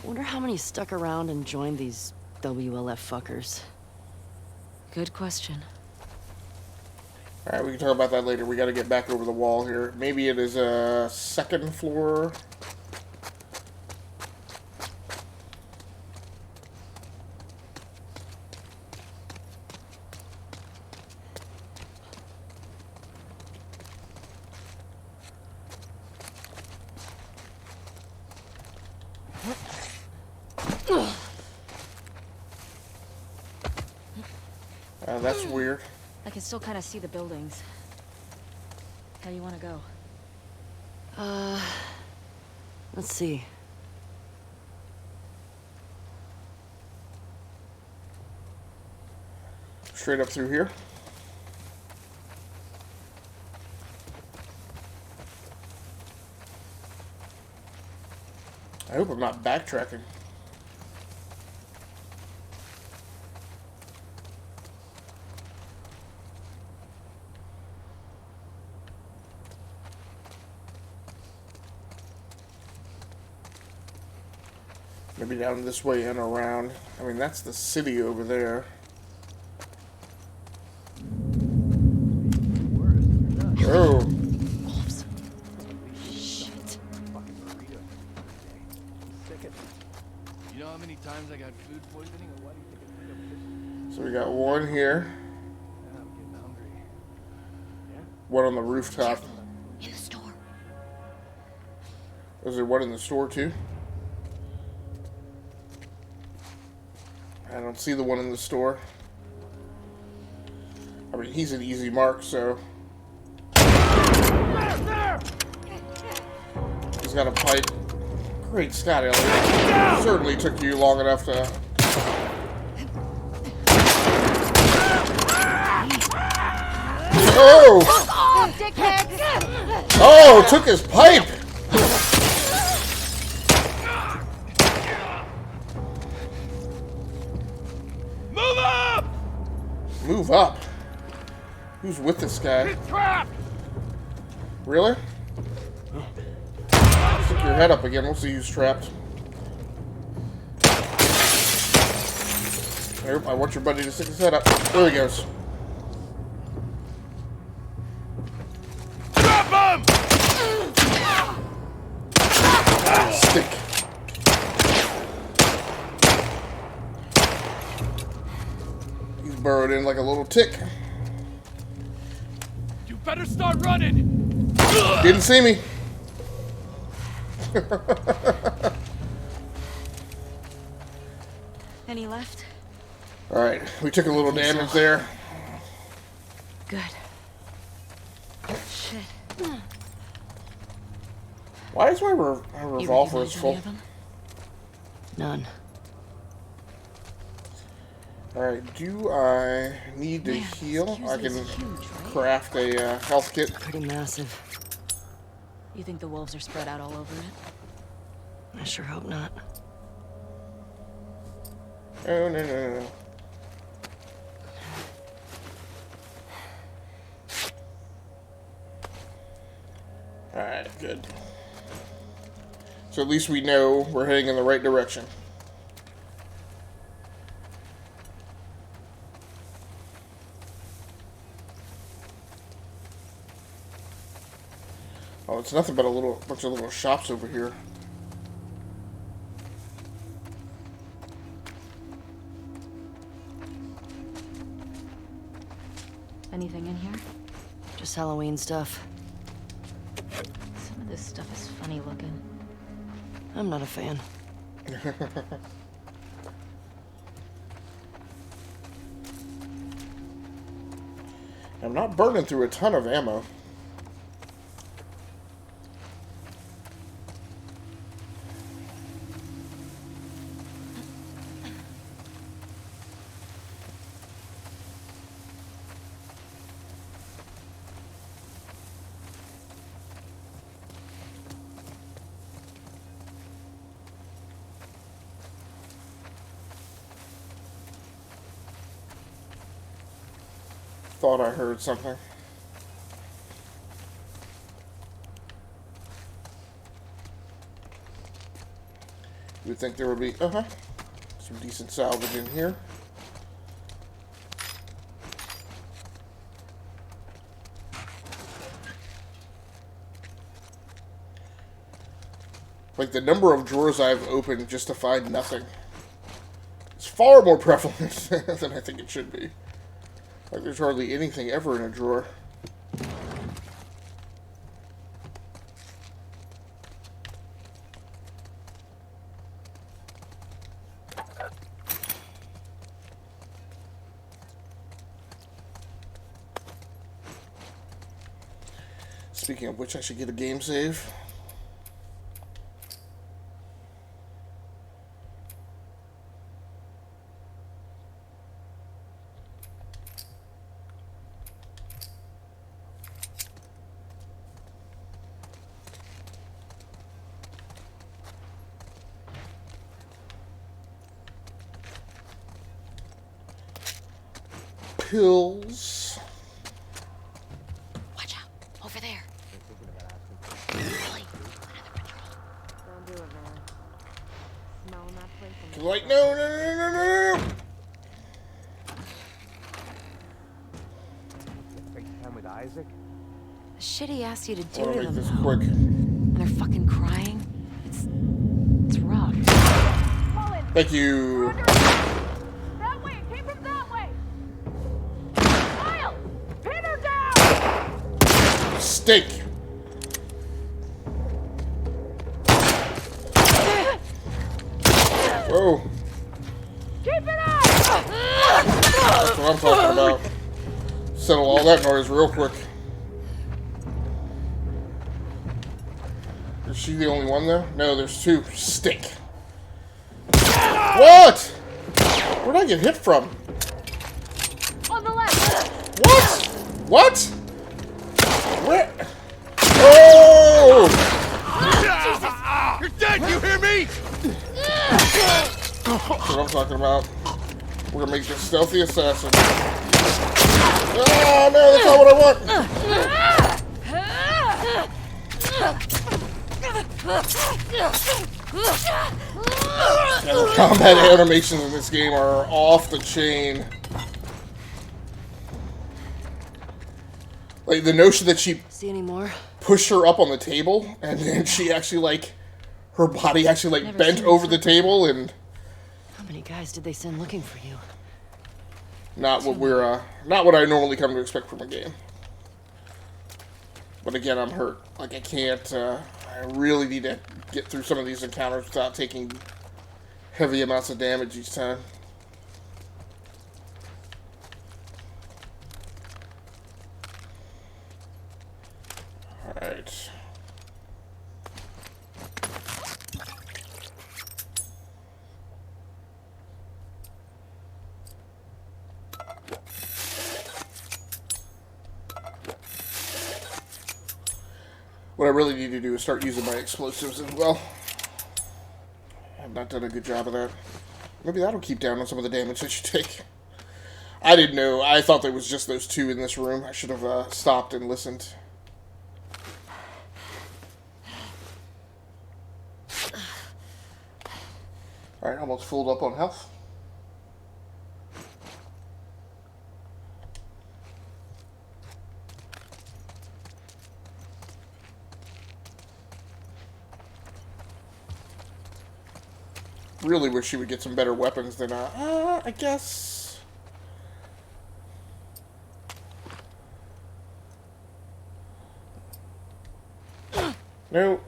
Speaker 2: Wonder how many stuck around and joined these WLF fuckers.
Speaker 3: Good question.
Speaker 1: Alright, we can talk about that later. We gotta get back over the wall here. Maybe it is a second floor. that's weird.
Speaker 3: I can still kind of see the buildings. How do you want to go?
Speaker 2: Let's see.
Speaker 1: Straight up through here. I hope I'm not backtracking. Maybe down this way and around. I mean, that's the city over there. Oh.
Speaker 3: Wolves. Shit.
Speaker 10: You know how many times I got food poisoning, or why do you think I picked up?
Speaker 1: So we got one here.
Speaker 10: Yeah, I'm getting hungry.
Speaker 1: One on the rooftop.
Speaker 3: In the store.
Speaker 1: Was there one in the store too? I don't see the one in the store. I mean, he's an easy mark, so. He's got a pipe. Great Scott, Elliot. Certainly took you long enough to. Oh!
Speaker 9: Oh, dickhead!
Speaker 1: Oh, took his pipe!
Speaker 10: Move up!
Speaker 1: Move up? Who's with this guy? Really? Stick your head up again. We'll see who's trapped. Nope, I want your buddy to stick his head up. There he goes.
Speaker 10: Drop him!
Speaker 1: Stick. He's burrowed in like a little tick.
Speaker 10: You better start running!
Speaker 1: Didn't see me.
Speaker 3: Any left?
Speaker 1: Alright, we took a little damage there.
Speaker 3: Good. Shit.
Speaker 1: Why is my
Speaker 3: You
Speaker 1: revolver
Speaker 3: recognize
Speaker 1: full?
Speaker 3: any of them?
Speaker 2: None.
Speaker 1: Alright, do I need to
Speaker 3: Man,
Speaker 1: heal?
Speaker 3: this
Speaker 1: I
Speaker 3: fuse
Speaker 1: can
Speaker 3: is huge, right?
Speaker 1: craft a health kit.
Speaker 2: Pretty massive.
Speaker 3: You think the wolves are spread out all over it?
Speaker 2: I sure hope not.
Speaker 1: Oh, no. Alright, good. So at least we know we're heading in the right direction. Oh, it's nothing but a bunch of little shops over here.
Speaker 3: Anything in here?
Speaker 2: Just Halloween stuff.
Speaker 3: Some of this stuff is funny looking.
Speaker 2: I'm not a fan.
Speaker 1: I'm not burning through a ton of ammo. Thought I heard something. You would think there would be, some decent salvage in here. Like the number of drawers I've opened just to find nothing. It's far more prevalent than I think it should be. Like there's hardly anything ever in a drawer. Speaking of which, I should get a game save. Pills.
Speaker 2: Watch out. Over there. Really? Another patrol.
Speaker 9: Don't do it, man. Smelling that place.
Speaker 1: Like, no, no, no, no, no, no.
Speaker 7: FaceTime with Isaac?
Speaker 2: The shit he asked you to
Speaker 1: I
Speaker 2: do
Speaker 1: want
Speaker 2: to
Speaker 1: to make
Speaker 2: them,
Speaker 1: this
Speaker 2: though.
Speaker 1: quick.
Speaker 2: And they're fucking crying. It's rough.
Speaker 9: Colin,
Speaker 1: Thank you.
Speaker 9: that way. It came from that way. Miles, pin her down.
Speaker 1: Stink. Whoa.
Speaker 9: Keep it up.
Speaker 1: That's what I'm talking about. Settle all that noise real quick. Is she the only one there? No, there's two. Stink. What? Where'd I get hit from?
Speaker 9: On the left.
Speaker 1: What? What? Where? Oh!
Speaker 10: You're dead! You hear me?
Speaker 1: That's what I'm talking about. We're gonna make this stealthy assassin. Oh no, that's not what I want! Yeah, the combat animations in this game are off the chain. Like, the notion that she
Speaker 2: See any more?
Speaker 1: pushed her up on the table, and then she actually, like, her body actually, like,
Speaker 2: Never
Speaker 1: bent
Speaker 2: seen
Speaker 1: over
Speaker 2: this
Speaker 1: the table, and
Speaker 2: How many guys did they send looking for you?
Speaker 1: not what I normally come to expect from a game. But again, I'm hurt. Like, I can't, I really need to get through some of these encounters without taking heavy amounts of damage each time. Alright. What I really need to do is start using my explosives as well. I've not done a good job of that. Maybe that'll keep down on some of the damage that you take. I didn't know. I thought there was just those two in this room. I should have stopped and listened. Alright, almost filled up on health. Really wish she would get some better weapons than, I guess. No.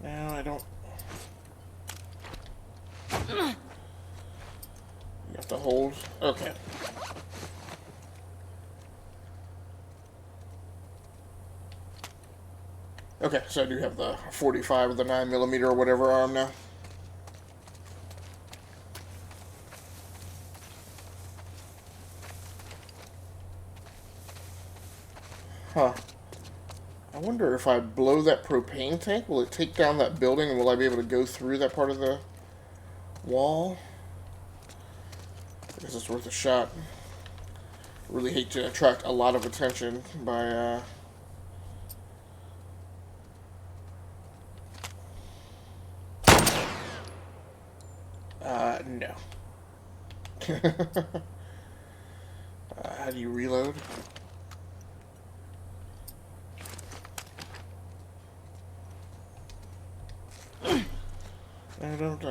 Speaker 1: No, I don't. You have to hold. Okay. Okay, so I do have the 45 or the 9mm or whatever arm now. Huh. I wonder if I blow that propane tank, will it take down that building and will I be able to go through that part of the wall? I guess it's worth a shot. I really hate to attract a lot of attention by, no. How do you reload? I don't,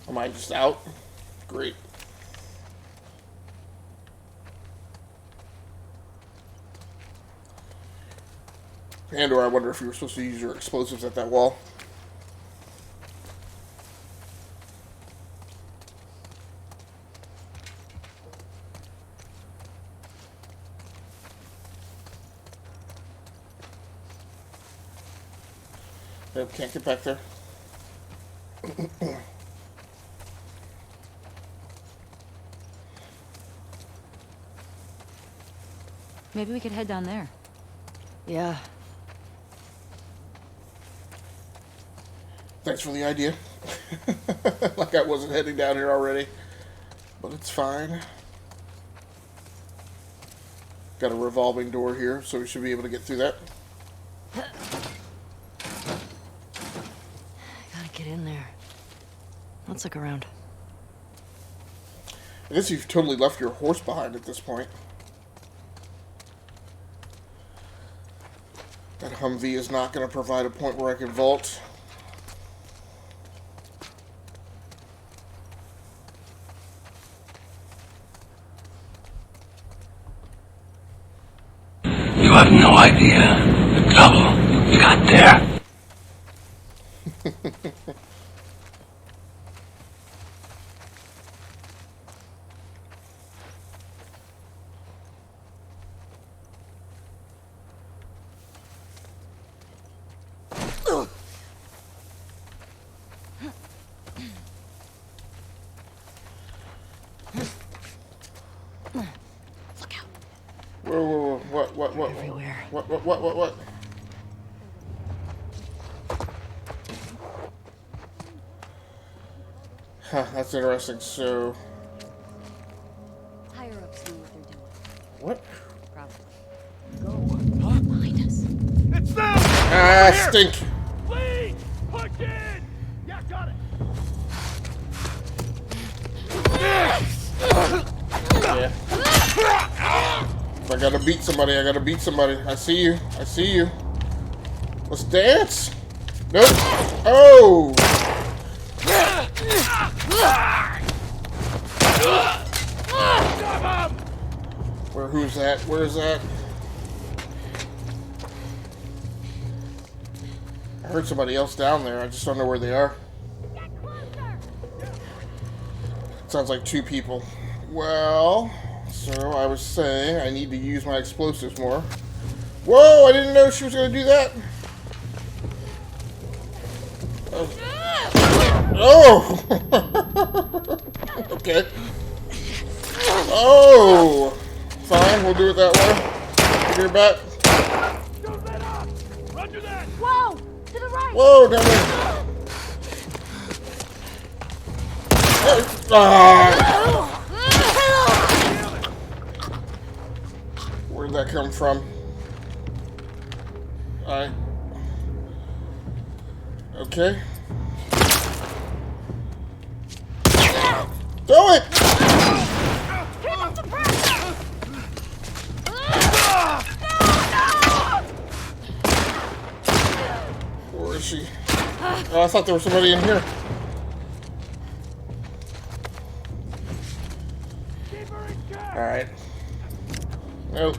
Speaker 1: Am I just out? Great. And or I wonder if you were supposed to use your explosives at that wall. Nope, can't get back there.
Speaker 3: Maybe we could head down there.
Speaker 2: Yeah.
Speaker 1: Thanks for the idea. Like I wasn't heading down here already. But it's fine. Got a revolving door here, so we should be able to get through that.
Speaker 2: Gotta get in there. Let's look around.
Speaker 1: I guess you've totally left your horse behind at this point. That Humvee is not going to provide a point where I can vault.
Speaker 5: You have no idea the trouble you got there.
Speaker 1: Whoa, what?
Speaker 2: Everywhere.
Speaker 1: What? Huh, that's interesting, so...
Speaker 2: Higher ups know what they're doing.
Speaker 1: What?
Speaker 2: Probably. Behind us.
Speaker 10: It's them!
Speaker 1: Ah, stink!
Speaker 10: Lead! Push in! Yeah, got it!
Speaker 1: Yeah. If I gotta beat somebody, I gotta beat somebody. I see you. Let's dance! Nope! Oh! Who's that? Where is that? I heard somebody else down there. I just don't know where they are. Sounds like two people. Well, so I was saying I need to use my explosives more. Whoa, I didn't know she was going to do that. Oh! Okay. Oh! Fine, we'll do it that way. Get her back.
Speaker 10: Don't let up! Roger that!
Speaker 9: Whoa! To the right!
Speaker 1: Whoa, down there. Ah! Where'd that come from? Alright. Okay. Throw it!
Speaker 9: Keep up the pressure!
Speaker 1: Where is she? Oh, I thought there was somebody in here. Alright. Nope.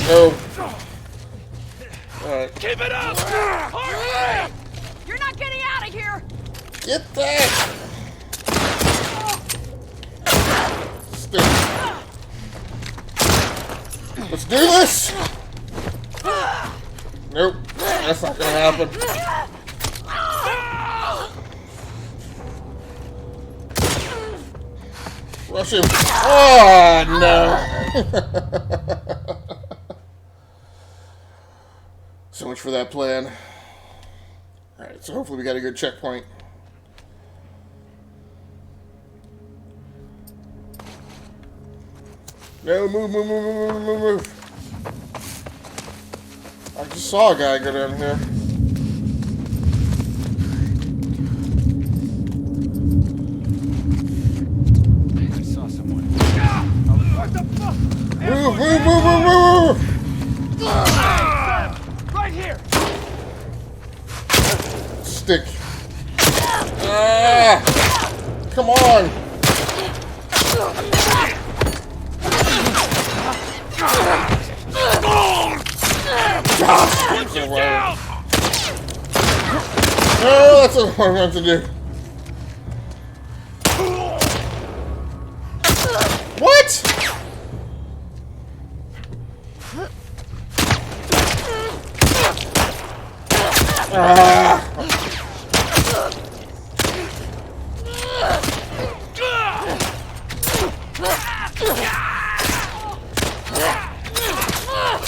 Speaker 1: Nope. Alright.
Speaker 10: Keep it up! Hurry!
Speaker 9: You're not getting out of here!
Speaker 1: Get that! Stick. Let's do this! Nope. That's not gonna happen. Rush him. Oh, no. So much for that plan. Alright, so hopefully we got a good checkpoint. No, move. I just saw a guy go down here.
Speaker 7: I saw someone.
Speaker 10: What the fuck?
Speaker 1: Move!
Speaker 10: Right here!
Speaker 1: Stick. Ah! Come on!
Speaker 10: Down!
Speaker 1: No, that's what I meant to do. What?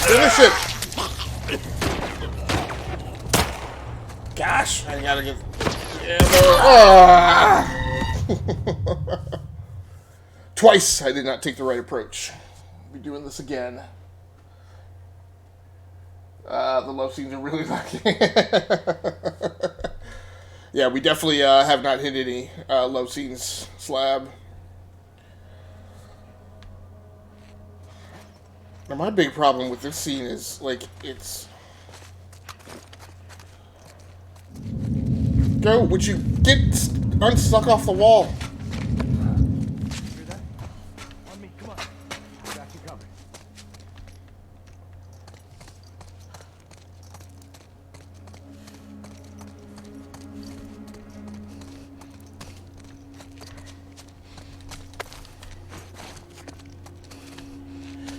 Speaker 1: Finish it! Gosh, I gotta get ammo. Twice I did not take the right approach. I'll be doing this again. The love scenes are really lucky. Yeah, we definitely have not hit any love scenes, Slab. Now, my big problem with this scene is, like, it's... Go, would you get unstuck off the wall?
Speaker 7: Hear that? On me, come on. Got you covered.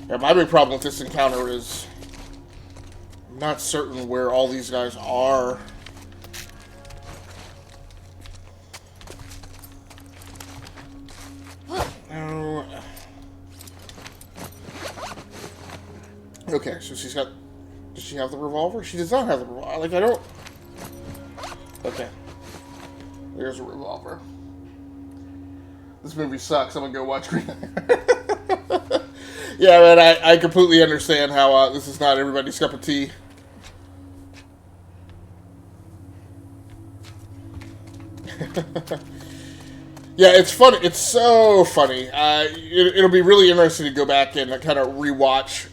Speaker 1: Yeah, my big problem with this encounter is I'm not certain where all these guys are. No. Okay, so she's got... Does she have the revolver? She does not have the revolver. Like, I don't... Okay. There's a revolver. This movie sucks. I'm gonna go watch Green. Yeah, man, I completely understand how this is not everybody's cup of tea. Yeah, it's funny. It's so funny. It'll be really interesting to go back and kind of rewatch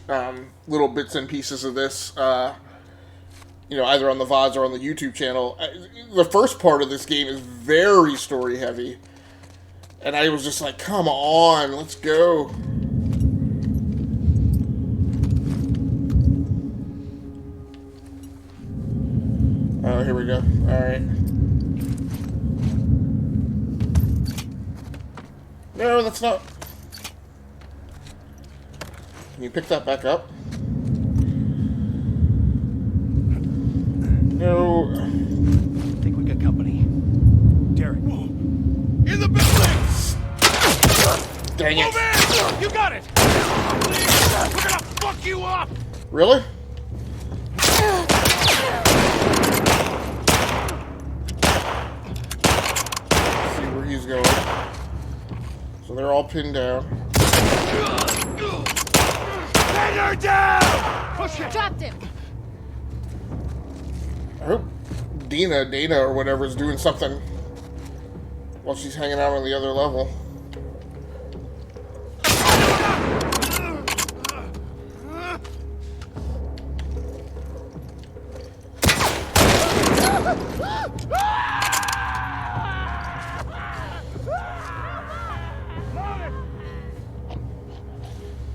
Speaker 1: little bits and pieces of this, you know, either on the VODs or on the YouTube channel. The first part of this game is very story heavy. And I was just like, come on, let's go. Oh, here we go. Alright. No, that's not... Can you pick that back up? No.
Speaker 7: I think we got company. Derek.
Speaker 10: In the building!
Speaker 1: Dang it.
Speaker 10: Move in! You got it! We're gonna fuck you up!
Speaker 1: Really? Let's see where he's going. So they're all pinned down.
Speaker 10: Pin her down! Push it!
Speaker 9: Dropped him.
Speaker 1: I hope Dana or whatever is doing something while she's hanging out on the other level.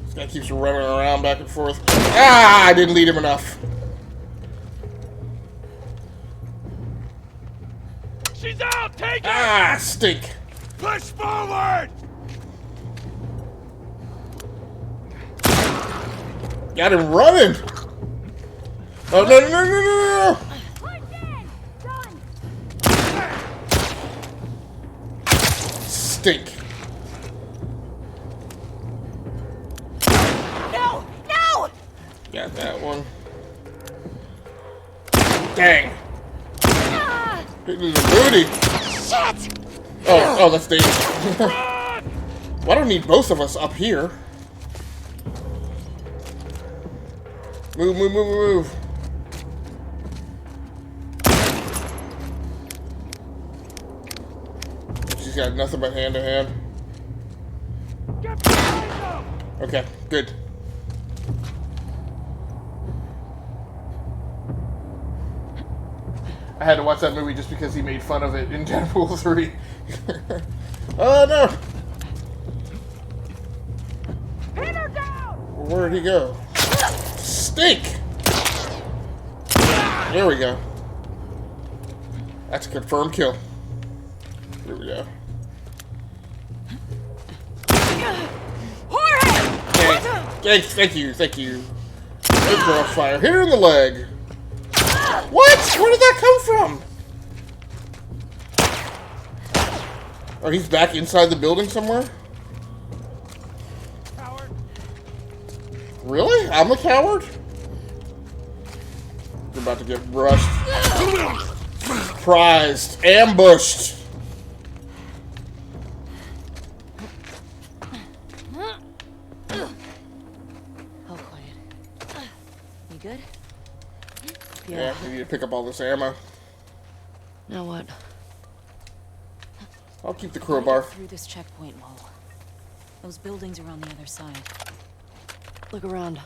Speaker 1: This guy keeps running around back and forth. Ah, I didn't lead him enough.
Speaker 10: She's out! Take her!
Speaker 1: Ah, stink.
Speaker 10: Push forward!
Speaker 1: Got him running. Oh, no. Stink.
Speaker 9: No! No!
Speaker 1: Got that one. Dang. Hit me in the booty.
Speaker 9: Shit!
Speaker 1: Oh, that's dangerous. Well, I don't need both of us up here. Move. She's got nothing but hand to hand. Okay, good. I had to watch that movie just because he made fun of it in Deadpool 3. Oh no!
Speaker 9: Pin her down!
Speaker 1: Where'd he go? Stink! There we go. That's a confirmed kill. Here we go.
Speaker 9: Jorge!
Speaker 1: Thank you. Good crossfire. Hit her in the leg. What? Where did that come from? Oh, he's back inside the building somewhere?
Speaker 8: Coward.
Speaker 1: Really? I'm a coward? You're about to get brushed. Surprised. Ambushed.
Speaker 2: All quiet. You good?
Speaker 1: Yeah, we need to pick up all this ammo.
Speaker 2: Now what?
Speaker 1: I'll keep the
Speaker 2: Gotta
Speaker 1: crowbar.
Speaker 2: get through this checkpoint wall. Those buildings are on the other side. Look around.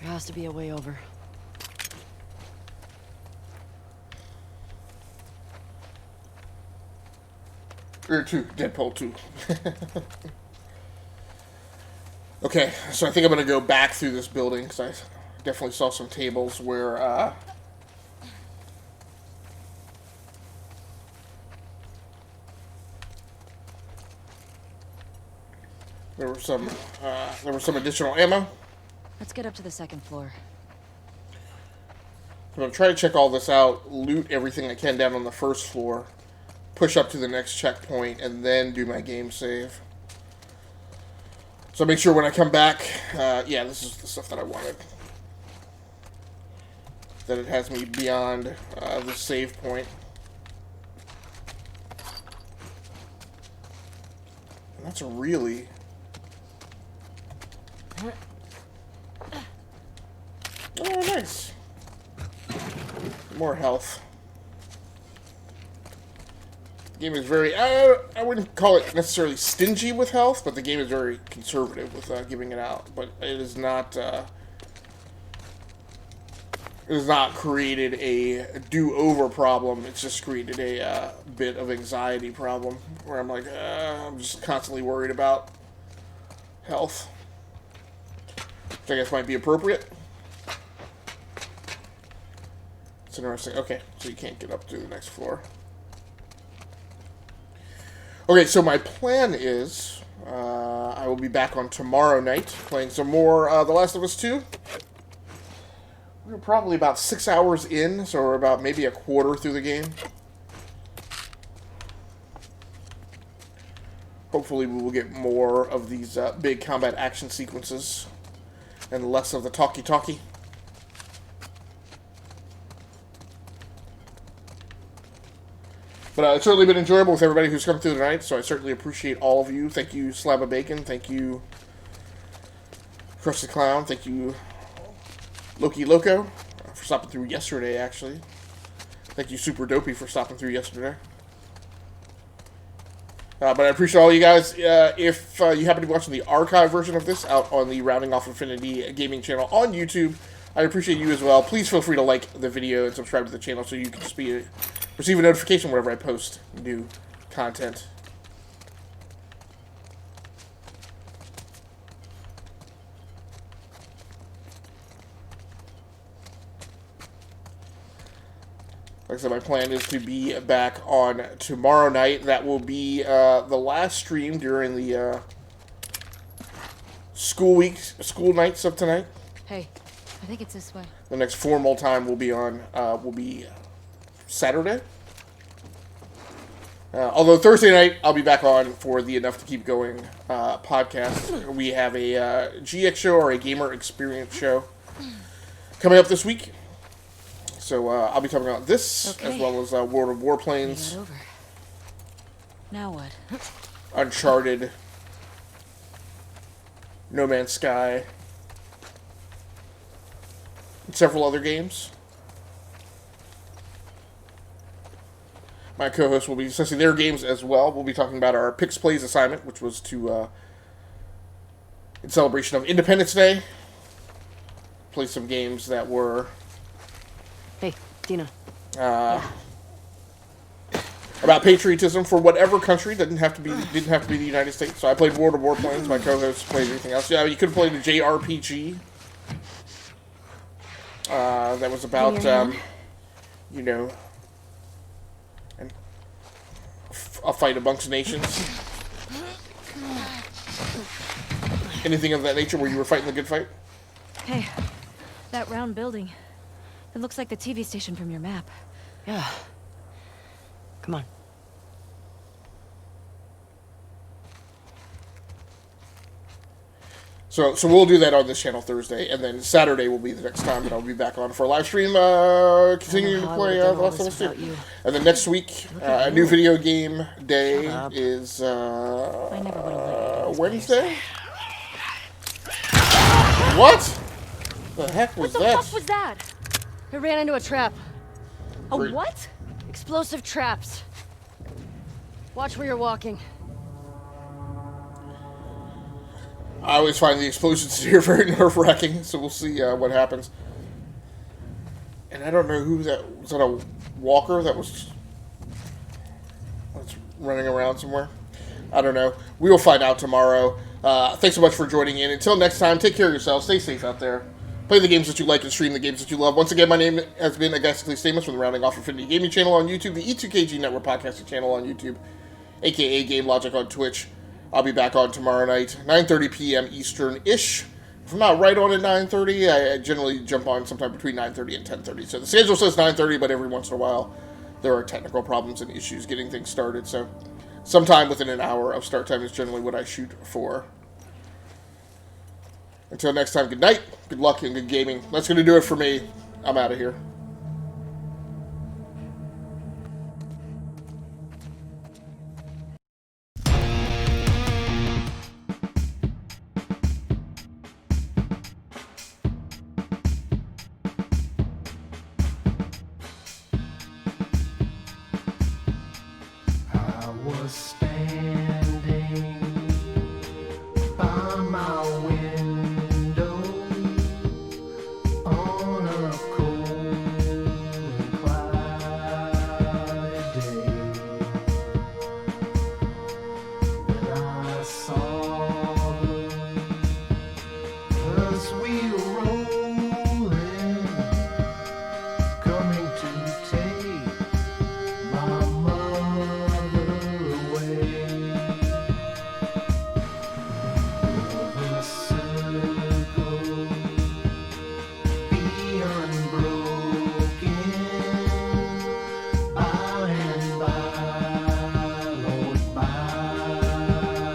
Speaker 2: There has to be a way over.
Speaker 1: Or 2. Deadpool 2. Okay, so I think I'm going to go back through this building, because I definitely saw some tables where, there was some additional ammo.
Speaker 2: Let's get up to the second floor.
Speaker 1: I'm going to try to check all this out, loot everything I can down on the first floor, push up to the next checkpoint, and then do my game save. So make sure when I come back, yeah, this is the stuff that I wanted. That it has me beyond the save point. And that's really... Oh, nice. More health. The game is very... I wouldn't call it necessarily stingy with health, but the game is very conservative with giving it out. But it is not... it has not created a do-over problem. It's just created a bit of anxiety problem, where I'm like, I'm just constantly worried about health. Which I guess might be appropriate. It's interesting. Okay, so you can't get up to the next floor. Okay, so my plan is, I will be back on tomorrow night, playing some more The Last of Us 2. We're probably about 6 hours in, so we're about maybe a quarter through the game. Hopefully we will get more of these big combat action sequences, and less of the talkie-talkie. But it's certainly been enjoyable with everybody who's come through tonight, so I certainly appreciate all of you. Thank you, Slab of Bacon. Thank you, Krusty Clown. Thank you, Loki Loco, for stopping through yesterday, actually. Thank you, Super Dopey, for stopping through yesterday. But I appreciate all you guys. If you happen to be watching the archive version of this out on the Rounding Off Infinity gaming channel on YouTube, I appreciate you as well. Please feel free to like the video and subscribe to the channel so you can just receive a notification whenever I post new content. Like I said, my plan is to be back on tomorrow night. That will be the last stream during the school nights of tonight.
Speaker 3: Hey, I think it's this way.
Speaker 1: The next formal time will be on Saturday. Although Thursday night I'll be back on for the Enough to Keep Going podcast. We have a GX show, or a gamer experience show, coming up this week. So I'll be talking about this, as well as World of Warplanes,
Speaker 2: Now what?
Speaker 1: Uncharted, No Man's Sky, and several other games. My co-hosts will be discussing their games as well. We'll be talking about our Picks Plays assignment, which was to, in celebration of Independence Day, play some games that were...
Speaker 2: Hey, Dina.
Speaker 1: About patriotism for whatever country. Didn't have to be the United States. So I played World of Warplanes. My co-hosts played everything else. Yeah, you could have played a JRPG. That was about, you know, a fight amongst nations. Anything of that nature where you were fighting the good fight?
Speaker 3: Hey, that round building. It looks like the TV station from your map.
Speaker 2: Yeah. Come on.
Speaker 1: So we'll do that on this channel Thursday, and then Saturday will be the next time that I'll be back on for a live stream, continuing to play The Last of Us 2. And then next week, a new video game day is Wednesday. What? The heck was that?
Speaker 2: What the fuck was that? I ran into a trap.
Speaker 3: A
Speaker 1: Great.
Speaker 3: what?
Speaker 2: Explosive traps. Watch where you're walking.
Speaker 1: I always find the explosions here very nerve-wracking, so we'll see what happens. And I don't know who that was. That a walker that was running around somewhere? I don't know. We will find out tomorrow. Thanks so much for joining in. Until next time, take care of yourselves. Stay safe out there. Play the games that you like and stream the games that you love. Once again, my name has been Augustus Stamus from the Rounding Off Infinity Gaming channel on YouTube, the E2KG Network podcasting channel on YouTube, aka Game Logic on Twitch. I'll be back on tomorrow night, 9:30 p.m. Eastern-ish. If I'm not right on at 9:30, I generally jump on sometime between 9:30 and 10:30. So the schedule says 9:30, but every once in a while there are technical problems and issues getting things started. So sometime within an hour of start time is generally what I shoot for. Until next time, good night, good luck, and good gaming. That's going to do it for me. I'm out of here.
Speaker 11: I was standing by my window on a cold and cloudy day, and I saw the wheel rolling, coming to take my mother away. The circle be unbroken by and by, Lord, by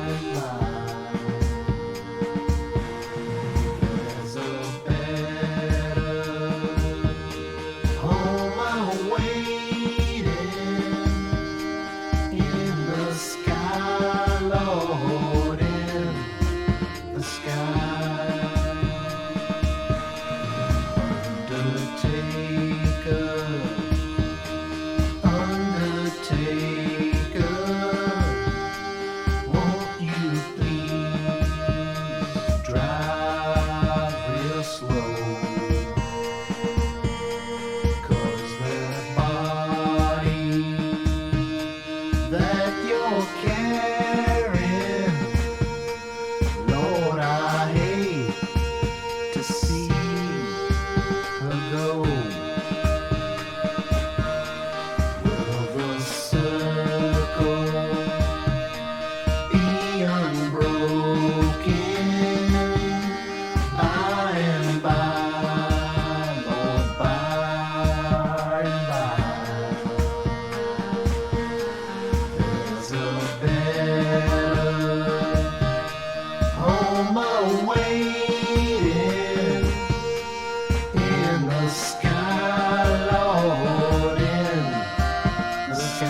Speaker 11: and by. There's a better home awaiting in the sky, Lord, in the sky. Undertaker, won't you please drive real slow? 'Cause that body that you're carrying, Lord, I hate to see her go. Will the circle be unbroken by and by, Lord, by and by? There's a better home awaiting in the sky, Lord, in the sky.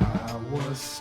Speaker 11: I was